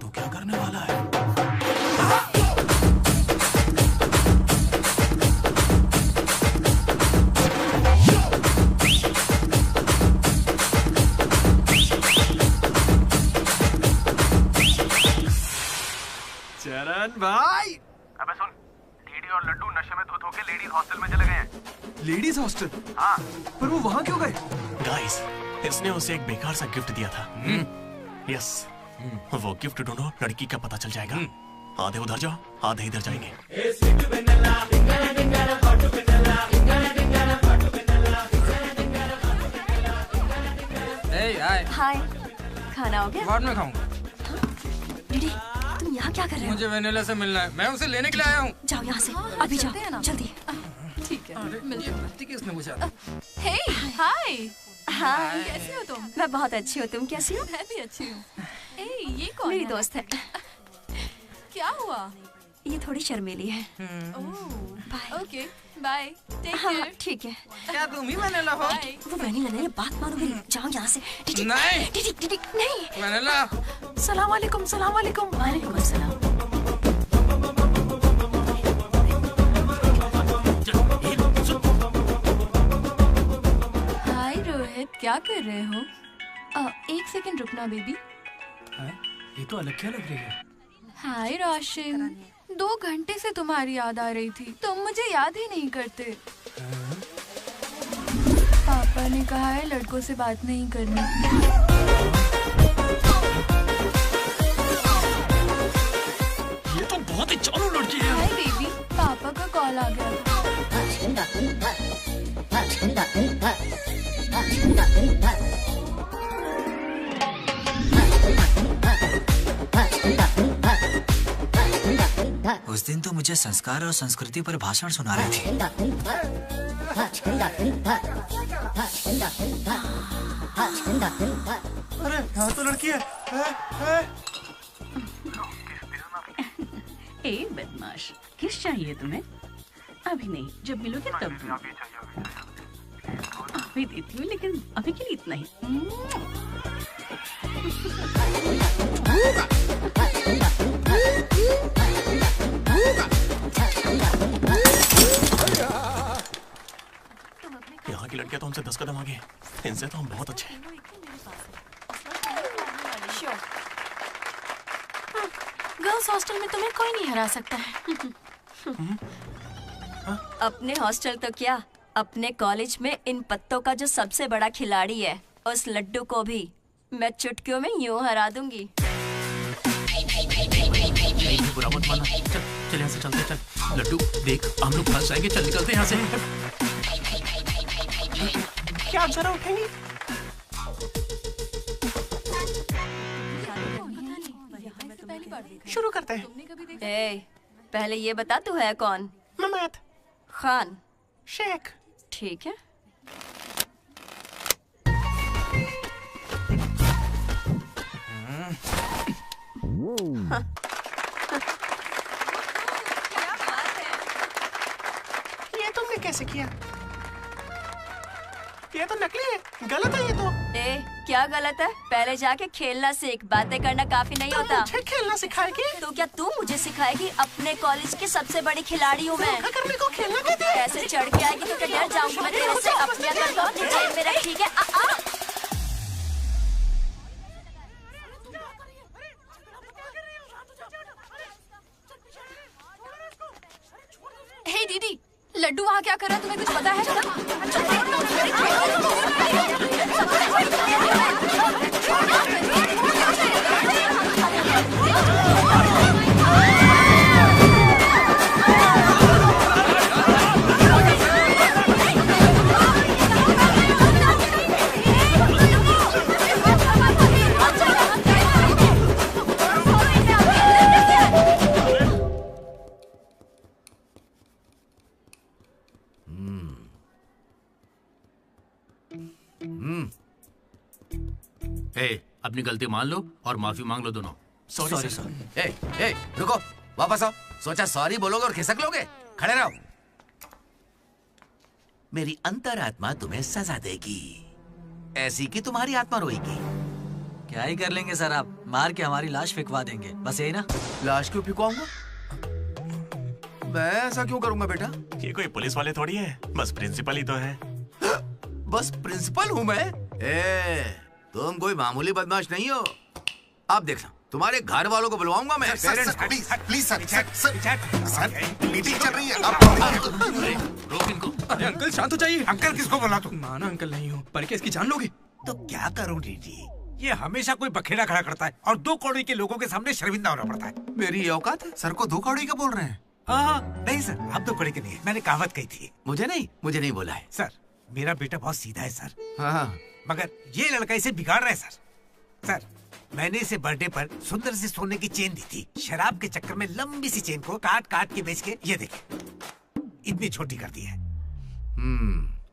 तू क्या करने वाला है? चरण भाई, अबे सुन, डीडी और लड्डू नशे में धुत होके लेडीज हॉस्टल में चले गए हैं। Ladies hostel? हाँ। पर वो वहां क्यों गए? गाइस, इसने उसे एक बेकार सा गिफ्ट दिया था। यस, वो गिफ्ट ढूंढो, लड़की का पता चल जाएगा। आधे उधर जाओ, आधे इधर जाएंगे। हाय, खाना हो गया? बाद में खाऊंगा। डीडी, तुम यहाँ क्या कर रहे हो? मुझे वेनिला से मिलना है, मैं उसे लेने के लिए आया हूँ। जाओ यहाँ से, अभी जाओ, जल्दी। ठीक है, किसने पूछा? हे, हाय। हाय, कैसी हो तुम? मैं बहुत अच्छी हूँ, तुम कैसी हो? मैं भी अच्छी हूँ। ए, ये कौन मेरी है? दोस्त है। क्या हुआ? ये थोड़ी शर्मीली है। Okay, bye. टेक हाँ, केयर। ठीक है। क्या तुम ही वेनिला हो? वो वेनिला नहीं है, बात मानो मेरी। जाओ यहाँ से। डीडी, नहीं। डीडी, डीडी, नहीं। वेनिला। सलाम वालेकुम, सलाम वालेकुम। वालेकुम अस्सलाम। हाय रोहित, क्या कर रहे हो? 1 सेकंड रुकना बेबी। ये तो अलग क्या लग रही है? हाय रोशन, 2 घंटे से तुम्हारी याद आ रही थी, तुम मुझे याद ही नहीं करते। पापा ने कहा है लड़कों से बात नहीं करनी। ये तो बहुत ही चालू लड़की है। हाय बेबी, पापा का कॉल आ गया था। उस दिन तो मुझे संस्कार और संस्कृति पर भाषण सुना रही थी। अरे यहाँ तो लड़की है। ए बदमाश, किस चाहिए तुम्हें? अभी नहीं, जब मिलोगे तब दूँ। अभी देती हूँ, लेकिन अभी के लिए इतना ही। यहाँ की लड़कियाँ तो हमसे 10 कदम आगे, इनसे तो हम बहुत अच्छे हैं। गर्ल्स हॉस्टल में तुम्हें कोई नहीं हरा सकता है। अपने हॉस्टल तो क्या, अपने कॉलेज में इन पत्तों का जो सबसे बड़ा खिलाड़ी है, उस लड्डू को भी मैं चुटकियों में यूं हरा दूंगी। बुरा मत माना। चल चल यहाँ से चलते, चल। लड्डू देख, हम लोग फंस जाएंगे। चल निकलते हैं यहाँ से। क्या आप जरा उठेंगी? शुरू करते हैं। पहले ये बता तू है कौन? ममैद खान शेख। ठीक है। हाँ। ये तुमने कैसे किया? ये तो नकली है, गलत है ये तो। क्या गलत है? पहले जाके खेलना सीख, बातें करना काफी नहीं होता। मुझे खेलना सिखाएगी? तो क्या तू मुझे सिखाएगी? अपने कॉलेज की सबसे बड़ी खिलाड़ी हूँ मैं। करने को खेलना कहते हैं। ऐसे चढ़ के आएगी तो क्या डर जाऊंगी मैं तेरे से? अपने अगर तो जेब में रख, ठीक है? हे दीदी, लड्डू वहाँ क्या कर रहा है, तुम्हें कुछ पता है? अपनी गलती मान लो और माफी मांग लो दोनों। Sorry sir. ए, रुको, वापस आओ। सोचा सॉरी बोलोगे और खिसक लोगे? खड़े रहो। मेरी अंतरात्मा तुम्हें सजा देगी, ऐसी कि तुम्हारी आत्मा रोएगी। क्या ही कर लेंगे सर, आप मार के हमारी लाश फिकवा देंगे, बस यही ना? लाश क्यों फिकवाऊंगा? मैं ऐसा क्यों करूंगा बेटा? ये कोई पुलिस वाले थोड़ी है, बस प्रिंसिपल ही तो है। बस प्रिंसिपल हूँ मैं? तुम कोई मामूली बदमाश नहीं हो। आप देखना, तुम्हारे घर वालों को बुलवाऊंगा मैं। प्लीज सर, मीटिंग चल रही है। रोक इनको। अरे अंकल शांत हो जाइए। अंकल किसको बोला तू? माना अंकल नहीं हो, पर क्या इसकी जान लोगे? तो क्या करूं डीडी? ये हमेशा कोई बखेड़ा खड़ा करता है और 2 कौड़ी के लोगों के सामने शर्मिंदा होना पड़ता है। मेरी औकात है? सर को 2 कौड़ी का बोल रहे हैं? हाँ, नहीं सर, आप 2 कौड़ी के नहीं है। मैंने कहावत कही थी। मुझे नहीं बोला है। सर, मेरा बेटा बहुत सीधा है सर। हाँ। मगर ये लड़का इसे बिगाड़ रहा है सर। सर, मैंने इसे बर्थडे पर सुंदर सी सोने की चेन दी थी। शराब के चक्कर में लंबी सी चेन को काट काट के बेच के ये देखिए इतनी छोटी कर दी है।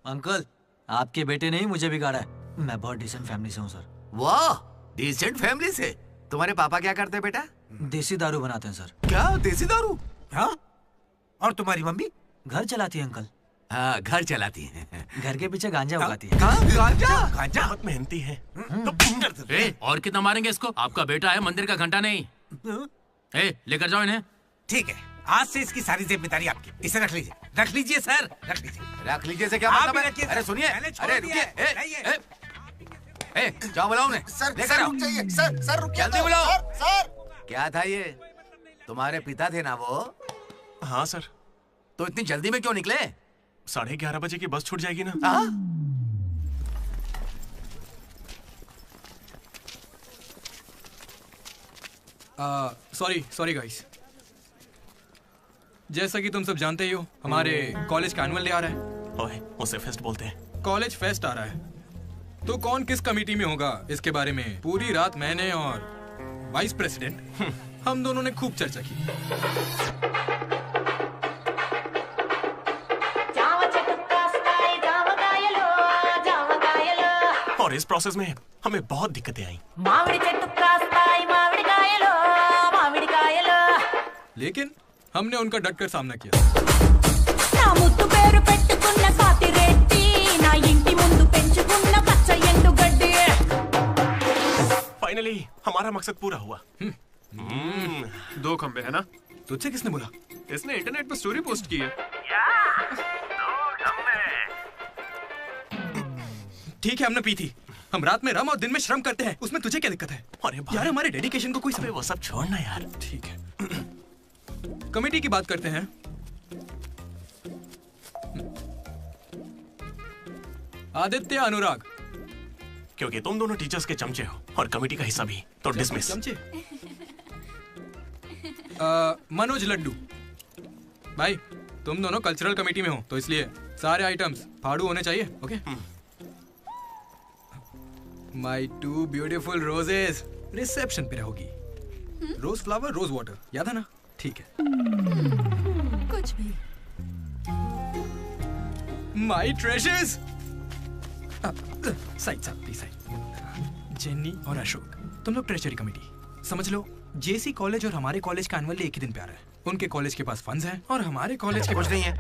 अंकल, आपके बेटे ने ही मुझे बिगाड़ा है। मैं बहुत डिसेंट फैमिली से हूँ सर। वाह, डिसेंट फैमिली से? तुम्हारे पापा क्या करते हैं बेटा? देसी दारू बनाते हैं सर। क्या देसी दारू? हाँ? और तुम्हारी मम्मी? घर चलाती है अंकल। हाँ, घर चलाती है। घर के पीछे गांजा उगाती है। गांजा बहुत मेहनती है। और कितना मारेंगे इसको? आपका बेटा है, मंदिर का घंटा नहीं। लेकर जाओ इन्हें। ठीक है, आज से इसकी सारी जिम्मेदारी आपकी। इसे रख लीजिए। रख लीजिए सर, रख लीजिए। रख लीजिए से क्या मतलब है? अरे सुनिए, अरे रुकिए। जाओ बुलाओ उन्हें। सर रुक जाइए। सर रुकिए। जल्दी बुलाओ। सर क्या था ये? तुम्हारे पिता थे ना वो? हाँ सर। तो इतनी जल्दी में क्यों निकले? 11:30 बजे की बस छूट जाएगी ना। Sorry guys. जैसा कि तुम सब जानते ही हो, हमारे कॉलेज का एनुअल डे आ रहा है। ओए, उसे फेस्ट बोलते हैं। कॉलेज फेस्ट आ रहा है, तो कौन किस कमेटी में होगा इसके बारे में पूरी रात मैंने और वाइस प्रेसिडेंट हम दोनों ने खूब चर्चा की। और इस प्रोसेस में हमें बहुत दिक्कतें आई। लेकिन हमने उनका डटकर सामना किया। फाइनली हमारा मकसद पूरा हुआ। 2 खंबे है ना? तुझसे किसने बोला? इसने इंटरनेट पर स्टोरी पोस्ट की है। ठीक है, हमने पी थी। हम रात में रम और दिन में श्रम करते हैं, उसमें तुझे क्या दिक्कत है? अरे भाई, यार हमारे डेडिकेशन को कोई समझ। वो सब छोड़ना यार। ठीक है, कमेटी की बात करते हैं। आदित्य, अनुराग, क्योंकि तुम दोनों टीचर्स के चमचे हो और कमेटी का हिस्सा भी, तो डिसमिस। चमचे। मनोज, लड्डू भाई, तुम दोनों कल्चरल कमेटी में हो, तो इसलिए सारे आइटम्स फाड़ू होने चाहिए। Okay. My 2 beautiful roses reception पे रहोगी। रोज फ्लावर, रोज वाटर, याद है ना? ठीक है। कुछ भी। My treasures, side side please side. Jenny और अशोक, तुम लोग ट्रेजरी कमेटी समझ लो। जेसी कॉलेज और हमारे कॉलेज का एनुअल डे एक ही दिन पे आ रहा है। उनके कॉलेज के पास फंड्स हैं और हमारे कॉलेज के कुछ पास नहीं है।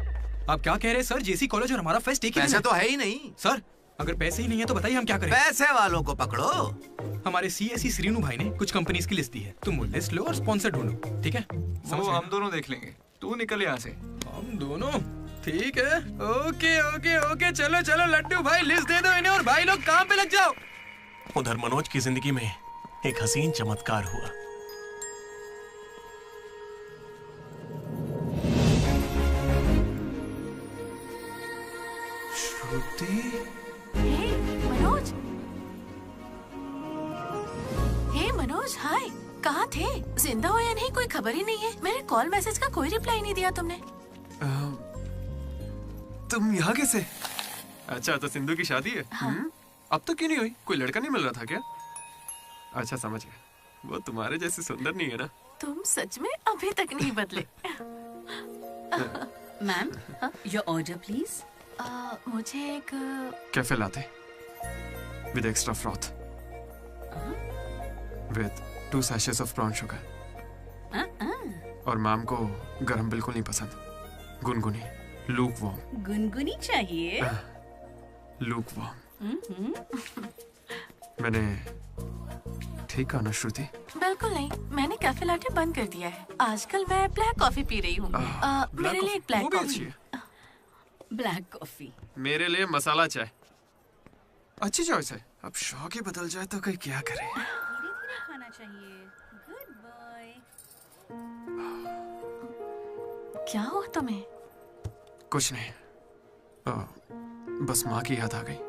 आप क्या कह रहे हैं सर? जेसी कॉलेज और हमारा फेस्ट एक ही दिन पैसे तो है ही नहीं सर। अगर पैसे ही नहीं है तो बताइए हम क्या करें? पैसे वालों को पकड़ो। हमारे सीएससी श्रीनु भाई ने कुछ कंपनीज की लिस्ट दी है, तुम वो लिस्ट लो और स्पॉन्सर ढूंढो, ठीक है? वो हम दोनों देख लेंगे, तू निकल यहाँ से। हम दोनों? ठीक है, ओके ओके ओके, चलो चलो लड्डू भाई, लिस्ट दे दो इन्हें और भाई लोग काम पे लग जाओ। उधर मनोज की जिंदगी में एक हसीन चमत्कार हुआ। श्रुति, मनोज। हे मनोज, हाय। कहाँ थे? जिंदा हो या नहीं कोई खबर ही नहीं है। मेरे कॉल मैसेज का कोई रिप्लाई नहीं दिया तुमने। तुम यहाँ कैसे? अच्छा, तो सिंधु की शादी है? हाँ। अब तो क्यों नहीं हुई? कोई लड़का नहीं मिल रहा था क्या? अच्छा, समझ गया। वो तुम्हारे जैसे सुंदर नहीं है ना? तुम सच में अभी तक नहीं बदले। Ma'am, your order please. मुझे एक cafe latte with extra froth with 2 sachets of brown sugar. और मैम को गरम बिल्कुल नहीं पसंद, गुनगुनी, लूक वार्म। गुनगुनी चाहिए। Lukewarm. मैंने ठीक कहा ना श्रुति? बिल्कुल नहीं, मैंने कैफे लाटे बंद कर दिया है। आजकल मैं ब्लैक कॉफी पी रही हूँ। मेरे लिए एक ब्लैक कॉफी। Black coffee. मेरे लिए मसाला चाय। अच्छी चॉइस है। अब शौक ही बदल जाए तो कोई क्या करे। खाना चाहिए। Good boy. क्या हुआ तुम्हें? कुछ नहीं, बस माँ की याद आ गई।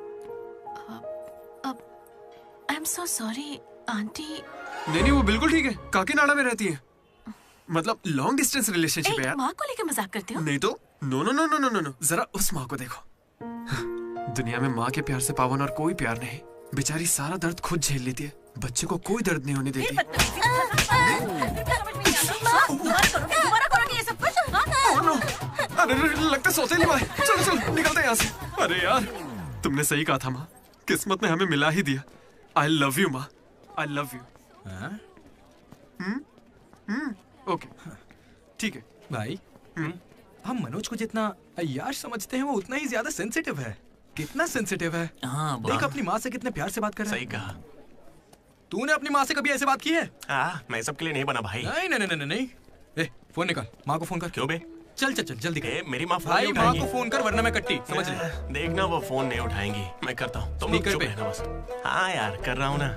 I am so sorry aunty. नहीं, वो बिल्कुल ठीक है, काकीनाडा में रहती है। मतलब लॉन्ग डिस्टेंस रिलेशनशिप है यार। माँ को लेकर मजाक करते हो? नहीं तो no no no no no no, जरा उस माँ को देखो। दुनिया में माँ के प्यार से पावन और कोई प्यार नहीं। बेचारी सारा दर्द खुद झेल लेती है, बच्चे को कोई दर्द नहीं होने देती। अरे लगता सौतेली माँ है। चलो चलो निकलते हैं यहाँ से। अरे यार, तुमने सही कहा था माँ, किस्मत ने हमें मिला ही दिया। आई लव यू माँ, आई लव यू। ओके, ठीक है भाई। हम मनोज को जितना अय्यार समझते हैं वो उतना ही ज्यादा सेंसिटिव है। कितना सेंसिटिव है। हाँ, देख अपनी माँ से कितने प्यार से बात कर रहा है। सही कहा। तूने अपनी माँ से कभी ऐसे बात की है? मैं सबके लिए नहीं बना भाई। नहीं नहीं नहीं नहीं। ए, फोन निकाल, माँ को फोन कर। क्यों बे? चल चल चल जल्दी कर। मेरी माँ फोन भाई नहीं माँ उठाएंगी। को फोन कर वरना मैं कट्टी, समझ ले। देखना वो फोन नहीं उठाएंगी, मैं करता हूँ। तुम लोग स्पीकर चुप पे। रहना बस। हाँ यार, कर रहा हूँ ना।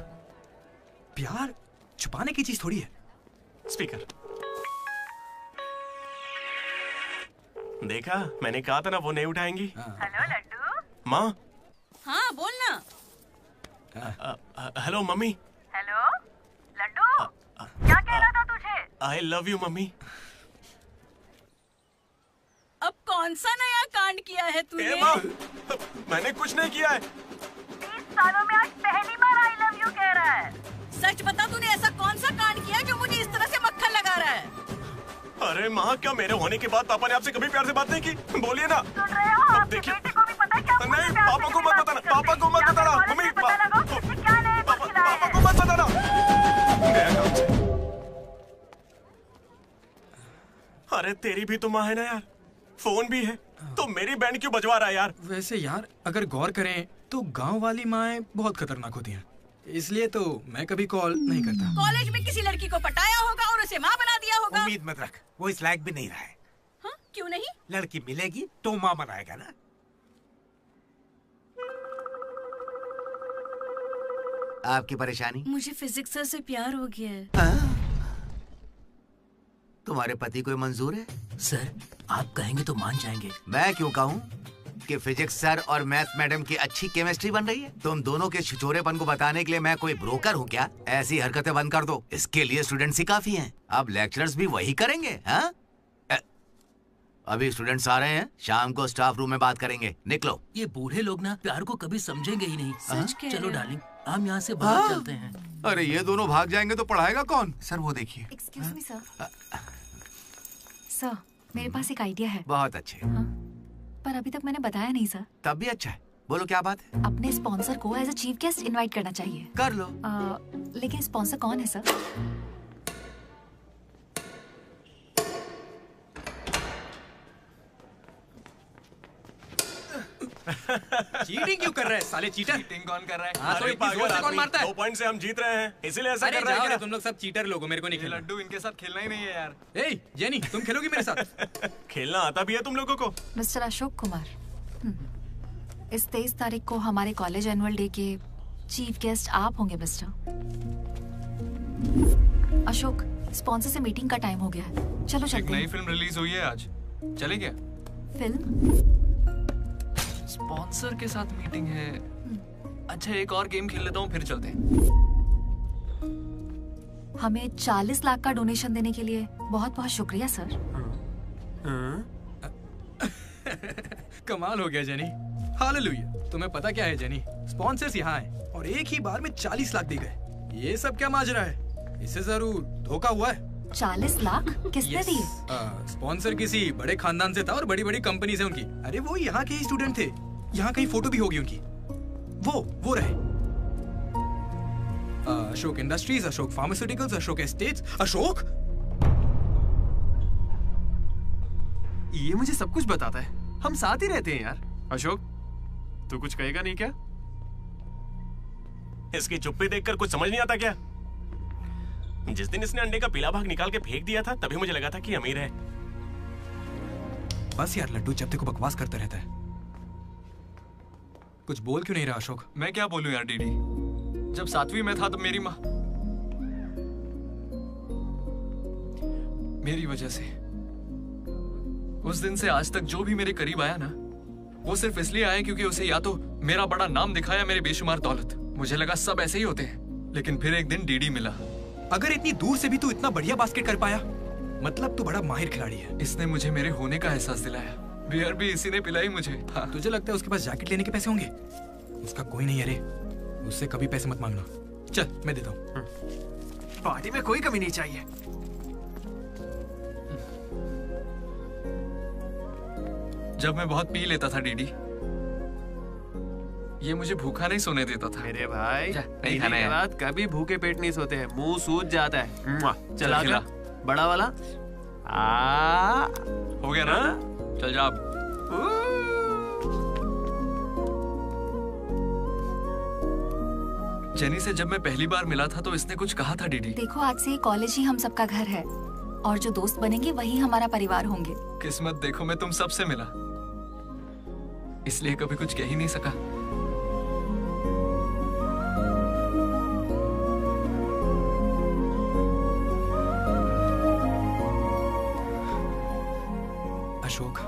प्यार छुपाने की चीज थोड़ी है। स्पीकर। देखा, मैंने कहा था ना वो नहीं उठाएंगी। हेलो लड्डू। माँ। हाँ बोल ना। Hello mummy. हेलो लड्डू, क्या कहना था तुझे? I love you mummy. अब कौन सा नया कांड किया है तूने? माँ, मैंने कुछ नहीं किया है। 30 सालों में आज पहली बार आई लव यू कह रहा है। सच बता, तूने ऐसा कौन सा कांड किया जो मुझे इस तरह से मक्खन लगा रहा है? अरे माँ, क्या मेरे होने के बाद पापा ने आपसे कभी प्यार से बात नहीं की? बोलिए ना। सुन रहे हो? आपके बेटे को भी पता है क्या? नहीं, पापा को मत बताना, पापा को मत बताना। मम्मी, पापा को मत बताना। अरे तेरी भी तो माँ है ना यार, फोन भी है, तो मेरी बैंड क्यों बजवा रहा है यार? वैसे यार अगर गौर करें तो गांव वाली माएं बहुत खतरनाक होती हैं, इसलिए तो मैं कभी कॉल नहीं करता। कॉलेज में किसी लड़की को पटाया होगा और उसे माँ बना दिया होगा। उम्मीद मत रख, वो इस लायक भी नहीं रहा है। हाँ? क्यों नहीं? लड़की मिलेगी तो माँ बनाएगा ना। आपकी परेशानी? मुझे फिजिक्स सर से प्यार हो गया है। तुम्हारे पति को मंजूर है? सर आप कहेंगे तो मान जाएंगे। मैं क्यों कहूँ कि फिजिक्स सर और मैथ मैडम की अच्छी केमिस्ट्री बन रही है। तुम दोनों के छिछोरेपन को बताने के लिए मैं कोई ब्रोकर हूँ क्या? ऐसी हरकतें बंद कर दो, इसके लिए स्टूडेंट्स ही काफी हैं। अब लेक्चरर्स भी वही करेंगे। हाँ, अभी स्टूडेंट्स आ रहे हैं, शाम को स्टाफ रूम में बात करेंगे। निकलो। ये बूढ़े लोग ना प्यार को कभी समझेंगे ही नहीं। सच कह चलो रहे हो। डार्लिंग, हम यहाँ से बाहर चलते हैं। अरे ये दोनों भाग जाएंगे तो पढ़ाएगा कौन? सर वो देखिए। Excuse me sir. सर मेरे पास एक आइडिया है। बहुत अच्छे। पर अभी तक मैंने बताया नहीं सर। तब भी अच्छा है, बोलो क्या बात है? अपने स्पॉन्सर को as a chief guest invite करना चाहिए। कर लो। लेकिन स्पॉन्सर कौन है सर? चीटिंग क्यों कर रहे हैं साले चीटर? चीटिंग कौन कर रहा है? हाँ, तो इतनी जोर से कौन मारता है? 2 पॉइंट से हम जीत रहे हैं, इसीलिए ऐसा अरे कर रहे जाओ हैं रे, क्या? तुम लोग सब चीटर लोग हो, मेरे को नहीं खेलना। लड्डू इनके साथ खेलना ही नहीं है यार। ए जेनी, तुम खेलोगी मेरे साथ? खेलना आता भी है तुम लोगों को? मिस्टर अशोक कुमार, इस 23 तारीख को हमारे कॉलेज एनुअल डे के चीफ गेस्ट आप होंगे मिस्टर अशोक। स्पॉन्सर से मीटिंग का टाइम हो गया है, चलो एक चलते नई हैं। फिल्म रिलीज हुई है आज, चले क्या? फिल्म? स्पॉन्सर के साथ मीटिंग है। अच्छा एक और गेम खेल लेता हूँ फिर चलते हैं। हमें 40 लाख का डोनेशन देने के लिए बहुत बहुत शुक्रिया सर। कमाल हो गया जेनी। हालेलुया। तुम्हें पता क्या है जेनी, स्पॉन्सर्स यहाँ हैं और एक ही बार में 40 लाख दे गए। ये सब क्या माजरा है? इससे जरूर धोखा हुआ है। 40 लाख किसने दिए? स्पॉन्सर किसी बड़े खानदान से था और बड़ी बड़ी कंपनी से उनकी। अरे वो यहाँ के ही स्टूडेंट थे, यहाँ कहीं फोटो भी होगी उनकी। वो रहे Ashok industries, Ashok pharmaceuticals, Ashok estates. Ashok ये मुझे सब कुछ बताता है, हम साथ ही रहते हैं यार। अशोक तू कुछ कहेगा नहीं क्या? इसकी चुप्पी देखकर कुछ समझ नहीं आता क्या? जिस दिन इसने अंडे का पीला भाग निकाल के फेंक दिया था तभी मुझे लगा था कि अमीर है। बस यार लड्डू, जब देखो बकवास करता रहता है। कुछ बोल क्यों नहीं रहा अशोक? मैं क्या बोलूं यार डीडी, जब 7वीं में था तब मेरी माँ मेरी वजह से उस दिन से आज तक जो भी मेरे करीब आया ना, वो सिर्फ इसलिए आया क्योंकि उसे या तो मेरा बड़ा नाम दिखाया, मेरे बेशुमार दौलत। मुझे लगा सब ऐसे ही होते हैं, लेकिन फिर एक दिन डीडी मिला। अगर इतनी दूर से भी तू इतना बढ़िया बास्केट कर पाया, मतलब तू बड़ा माहिर खिलाड़ी है। इसने मुझे मेरे होने का एहसास दिलाया। बियर भी इसी ने पिलाई मुझे। हाँ। तुझे लगता है उसके पास जैकेट लेने के पैसे होंगे? उसका कोई नहीं है रे, उससे कभी पैसे मत मांगना। चल मैं देता हूँ। पार्टी में कोई कमी नहीं चाहिए। जब मैं बहुत पी लेता था डीडी, ये मुझे भूखा नहीं सोने देता था। मेरे भाई नहीं खाना है। बात कभी भूखे पेट नहीं सोते हैं, मुंह सूज जाता है। चला खिला। बड़ा वाला हो गया ना? चल जा अब। जेनी से जब मैं पहली बार मिला था तो इसने कुछ कहा था डीडी। देखो आज से कॉलेज ही हम सबका घर है और जो दोस्त बनेंगे वही हमारा परिवार होंगे। किस्मत देखो मैं तुम सबसे मिला, इसलिए कभी कुछ कह ही नहीं सका। अशोक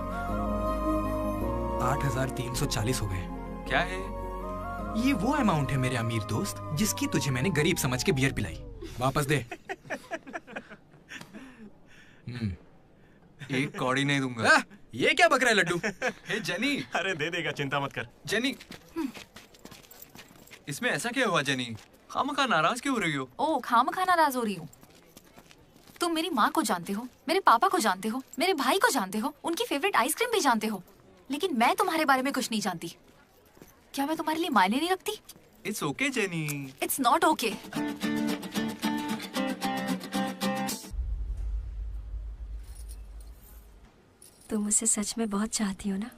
8,340 हो गए। क्या है ये? वो अमाउंट है मेरे अमीर दोस्त जिसकी तुझे मैंने गरीब समझ के बियर पिलाई। वापस दे। एक कौड़ी नहीं दूंगा। ये क्या बक रहा है लड्डू? हे जेनी। अरे दे देगा, चिंता मत कर। जेनी, इसमें ऐसा क्या हुआ जेनी? खामखा नाराज क्यों हो रही हो? ओ खामखा नाराज हो रही हूँ? तुम मेरी माँ को जानते हो, मेरे पापा को जानते हो, मेरे भाई को जानते हो, उनकी फेवरेट आइसक्रीम भी जानते हो, लेकिन मैं तुम्हारे बारे में कुछ नहीं जानती। क्या मैं तुम्हारे लिए मायने नहीं रखती? It's okay jenny. It's not okay. तुम मुझसे सच में बहुत चाहती हो ना?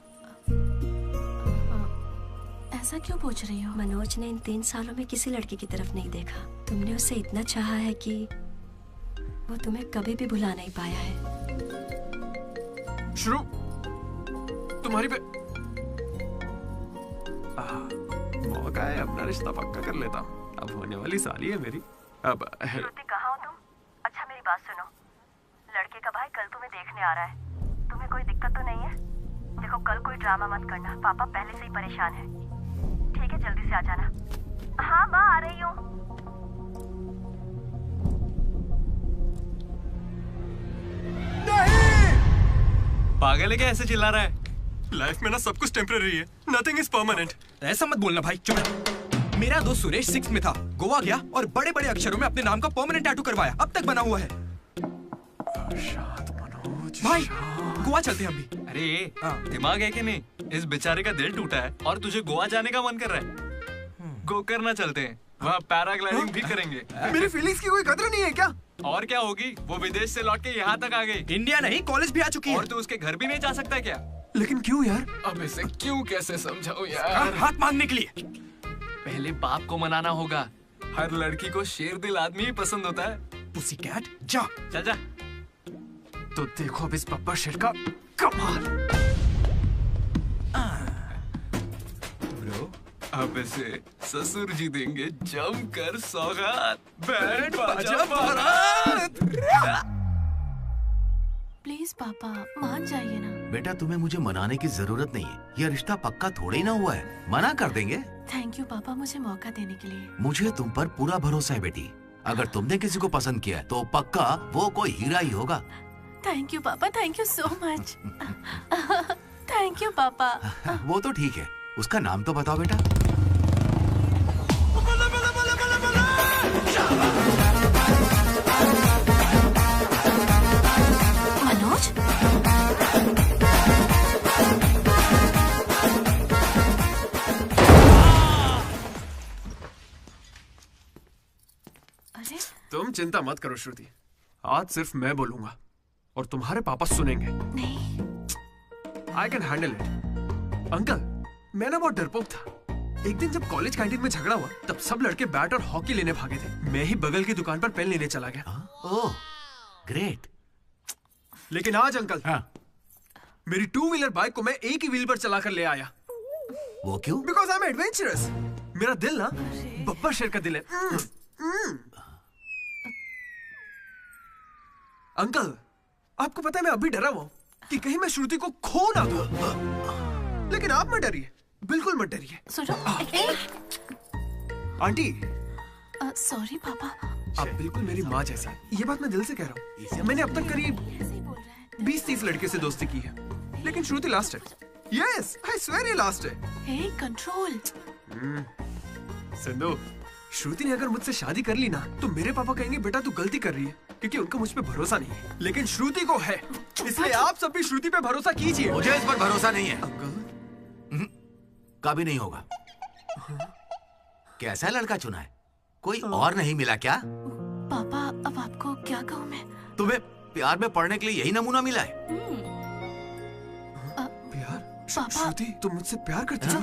ऐसा क्यों पूछ रही हो? मनोज ने इन 3 सालों में किसी लड़की की तरफ नहीं देखा। तुमने उसे इतना चाहा है कि वो तुम्हें कभी भी भुला नहीं पाया है। शुरू तुम्हारी पे मौका है, अपना रिश्ता पक्का कर लेता हूँ। अब होने वाली साली है मेरी। अब श्रुति कहाँ हो तुम? अच्छा मेरी बात सुनो, लड़के का भाई कल तुम्हें देखने आ रहा है। तुम्हें कोई दिक्कत तो नहीं है? देखो कल कोई ड्रामा मत करना, पापा पहले से ही परेशान है। ठीक है जल्दी से आ जाना। हाँ माँ आ रही हूँ। पागल है क्या ऐसे चिल्ला रहा है? लाइफ में ना सब कुछ टेम्परेरी है, नथिंग इज परमानेंट। ऐसा मत बोलना भाई, चुप। मेरा दोस्त सुरेश 6th में था, गोवा गया और बड़े बड़े अक्षरों में अपने नाम का परमानेंट टैटू करवाया, अब तक बना हुआ है। भाई गोवा चलते हैं हम भी। अरे दिमाग है कि नहीं? इस बेचारे का दिल टूटा है और तुझे गोवा जाने का मन कर रहा है। गोकर्णा चलते हैं, वहाँ पैराग्लाइडिंग भी करेंगे। मेरी फीलिंग्स की कोई कदर नहीं है क्या? और क्या होगी, वो विदेश से लौट के यहाँ तक आ गई। इंडिया नहीं कॉलेज भी आ चुकी है। और तू उसके घर भी नहीं जा सकता क्या? लेकिन क्यों यार? अब इसे क्यों कैसे समझाऊं यार? हाथ मांगने के लिए पहले बाप को मनाना होगा। हर लड़की को शेर दिल आदमी ही पसंद होता है। पुसी कैट जा चल जा। तो देखो अब इस पप्पा शेर का कमाल। ब्रो अब इसे ससुर जी देंगे जमकर सौगात। बैंड बाजा बारात। प्लीज पापा मान जाइए ना। बेटा तुम्हें मुझे मनाने की जरूरत नहीं है, यह रिश्ता पक्का थोड़ी ना हुआ है, मना कर देंगे। थैंक यू पापा मुझे मौका देने के लिए। मुझे तुम पर पूरा भरोसा है बेटी, अगर तुमने किसी को पसंद किया है तो पक्का वो कोई हीरा ही होगा। थैंक यू पापा, thank you so much. Thank you पापा। वो तो ठीक है, उसका नाम तो बताओ बेटा। मनोज? अरे तुम चिंता मत करो श्रुति, आज सिर्फ मैं बोलूंगा और तुम्हारे पापा सुनेंगे। नहीं I can handle it. Uncle मैं ना बहुत डरपोक था। एक दिन जब कॉलेज कैंटीन में झगड़ा हुआ तब सब लड़के बैट और हॉकी लेने भागे थे, मैं ही बगल की दुकान पर पेन लेने चला गया। Oh great. लेकिन आज अंकल मेरी 2 व्हीलर बाइक को मैं एक ही व्हील पर चलाकर ले आया। वो क्यों? Because I am adventurous. मेरा दिल ना बब्बर शेर का दिल है। अंकल आपको पता है मैं अभी डरा हुआ कि कहीं मैं श्रुति को खो ना दूं। लेकिन आप मत डरिए, बिल्कुल मत डरिए। सुनो आंटी सॉरी पापा। आप बिल्कुल मेरी माँ जैसी हैं। ये बात मैं दिल से कह रहा हूँ। मैंने अब तक करीब 20-30 लड़के से दोस्ती की है, लेकिन श्रुति लास्ट है। यस आई स्वेयर ये लास्ट है। हे कंट्रोल। सिंधु, श्रुति ने अगर मुझसे शादी कर ली ना तो मेरे पापा कहेंगे बेटा तू गलती कर रही है, क्योंकि उनको मुझ पे भरोसा नहीं है। लेकिन श्रुति को है, इसलिए आप सब भी श्रुति पे भरोसा कीजिए। मुझे इस पर भरोसा नहीं है अंकल, कभी नहीं होगा। कैसा लड़का चुना है, कोई और नहीं मिला क्या? पापा अब आपको क्या कहूँ मैं? तुम्हें प्यार में पढ़ने के लिए यही नमूना मिला है? प्यार? श्रुति तुम मुझसे प्यार करती हो?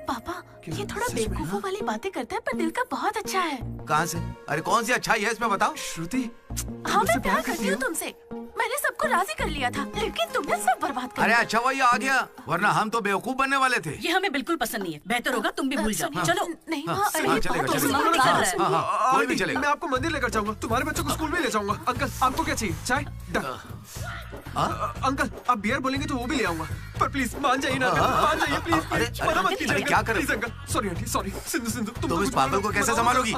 पापा ये थोड़ा बेवकूफों वाली बातें करता है पर दिल का बहुत अच्छा है। कहाँ से? अरे कौन सी अच्छाई है इसमें बताओ। श्रुति हाँ मैं प्यार करती हूँ तुमसे, मैंने सबको राजी कर लिया था लेकिन तुमने सब बर्बाद कर अरे दिया। अच्छा वही आ गया, वरना हम तो बेवकूफ बनने वाले थे। ये हमें बिल्कुल पसंद नहीं है, बेहतर होगा तुम भी भूल जाओ। चलो नहीं हाँ, कोई भी चलेगा। मैं आपको मंदिर लेकर जाऊंगा, तुम्हारे बच्चों को स्कूल में ले जाऊंगा। अंकल आपको क्या चाहिए, चाय? अंकल आप बियर बोलेंगे तो वो भी ले आऊंगा, पर प्लीज मान जाइए ना, मान जाइए प्लीज। मना मत कीजिए। क्या करें? Please uncle, sorry aunty, sorry. Sindhu Sindhu तुम इस पागल को कैसे संभालोगी?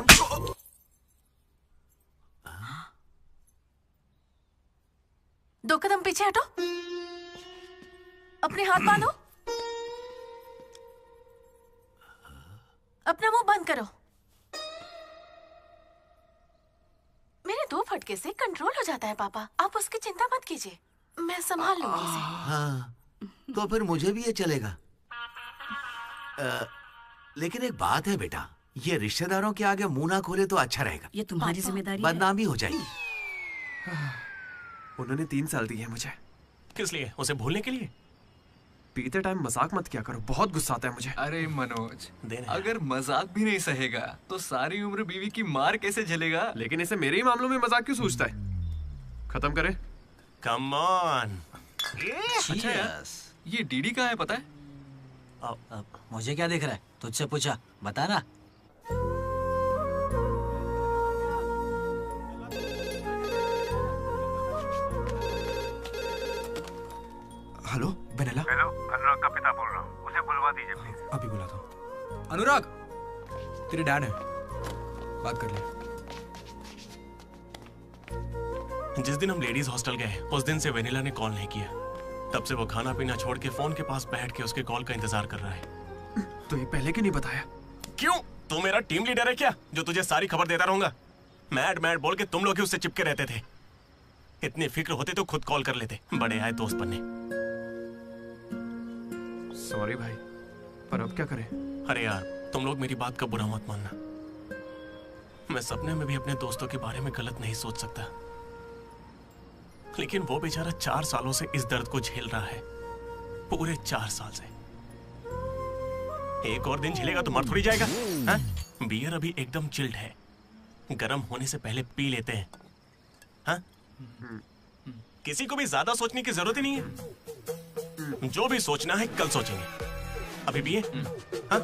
दो कदम पीछे हटो, अपने हाथ बांधो, अपना मुंह बंद करो। मेरे 2 फटके से कंट्रोल हो जाता है पापा, आप उसकी चिंता मत कीजिए, मैं संभाल लूंगी इसे। हाँ, तो फिर मुझे भी ये चलेगा। लेकिन एक बात है बेटा, ये रिश्तेदारों के आगे मुंह ना खोले तो अच्छा रहेगा। ये तुम्हारी जिम्मेदारी है। बदनामी हो जाएगी। उन्होंने 3 साल दिए मुझे। किस लिए? उसे भूलने के लिए? पीते टाइम मजाक मत किया करो, बहुत गुस्सा आता है मुझे। अरे मनोज, अगर मजाक भी नहीं सहेगा तो सारी उम्र बीवी की मार कैसे झेलेगा? लेकिन इसे मेरे ही मामलों में मजाक क्यों सोचता है? खत्म करे। Come on. अच्छा यार, ये डीडी कहाँ है पता है? मुझे क्या दिख रहा है? तुझसे पूछा, बता ना। Hello vanilla. हेलो, अनुराग का पिता बोल रहा हूँ, उसे बुलवा दीजिए प्लीज। अभी बुलाता हूँ। अनुराग, तेरे डैड है, बात कर ले। जिस दिन हम लेडीज हॉस्टल गए उस दिन से वेनिला ने कॉल नहीं किया। तब से वो खाना पीना छोड़ के फोन के पास बैठ के उसके कॉल का इंतजार कर रहा है। तो ये पहले क्यों नहीं बताया? क्यों? तू मेरा टीम लीडर है क्या, जो तुझे सारी खबर देता रहूंगा? मैड मैड बोल के तुम लोग ही उससे चिपके रहते थे। इतनी फिक्र होती तो खुद कॉल कर लेते, बड़े आए दोस्त बनने। सॉरी भाई, पर अब क्या करें? अरे यार, तुम लोग मेरी बात का बुरा मत मानना। मैं सपने में भी अपने दोस्तों के बारे में गलत नहीं सोच सकता, लेकिन वो बेचारा 4 सालों से इस दर्द को झेल रहा है, पूरे 4 साल से। एक और दिन झेलेगा तो मर थोड़ी जाएगा। हाँ? बियर अभी एकदम चिल्ड है, गर्म होने से पहले पी लेते हैं। हाँ? किसी को भी ज्यादा सोचने की जरूरत ही नहीं है। जो भी सोचना है कल सोचेंगे, अभी पिए। हाँ?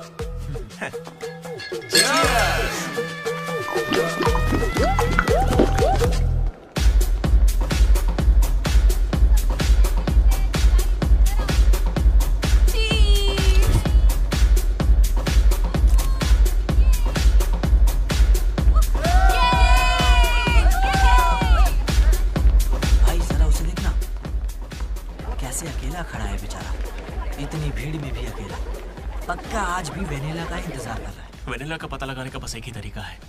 अकेला खड़ा है बेचारा, इतनी भीड़ में भी अकेला। पक्का आज भी वेनिला का इंतजार कर रहा है। वेनिला का पता लगाने का बस एक ही तरीका है।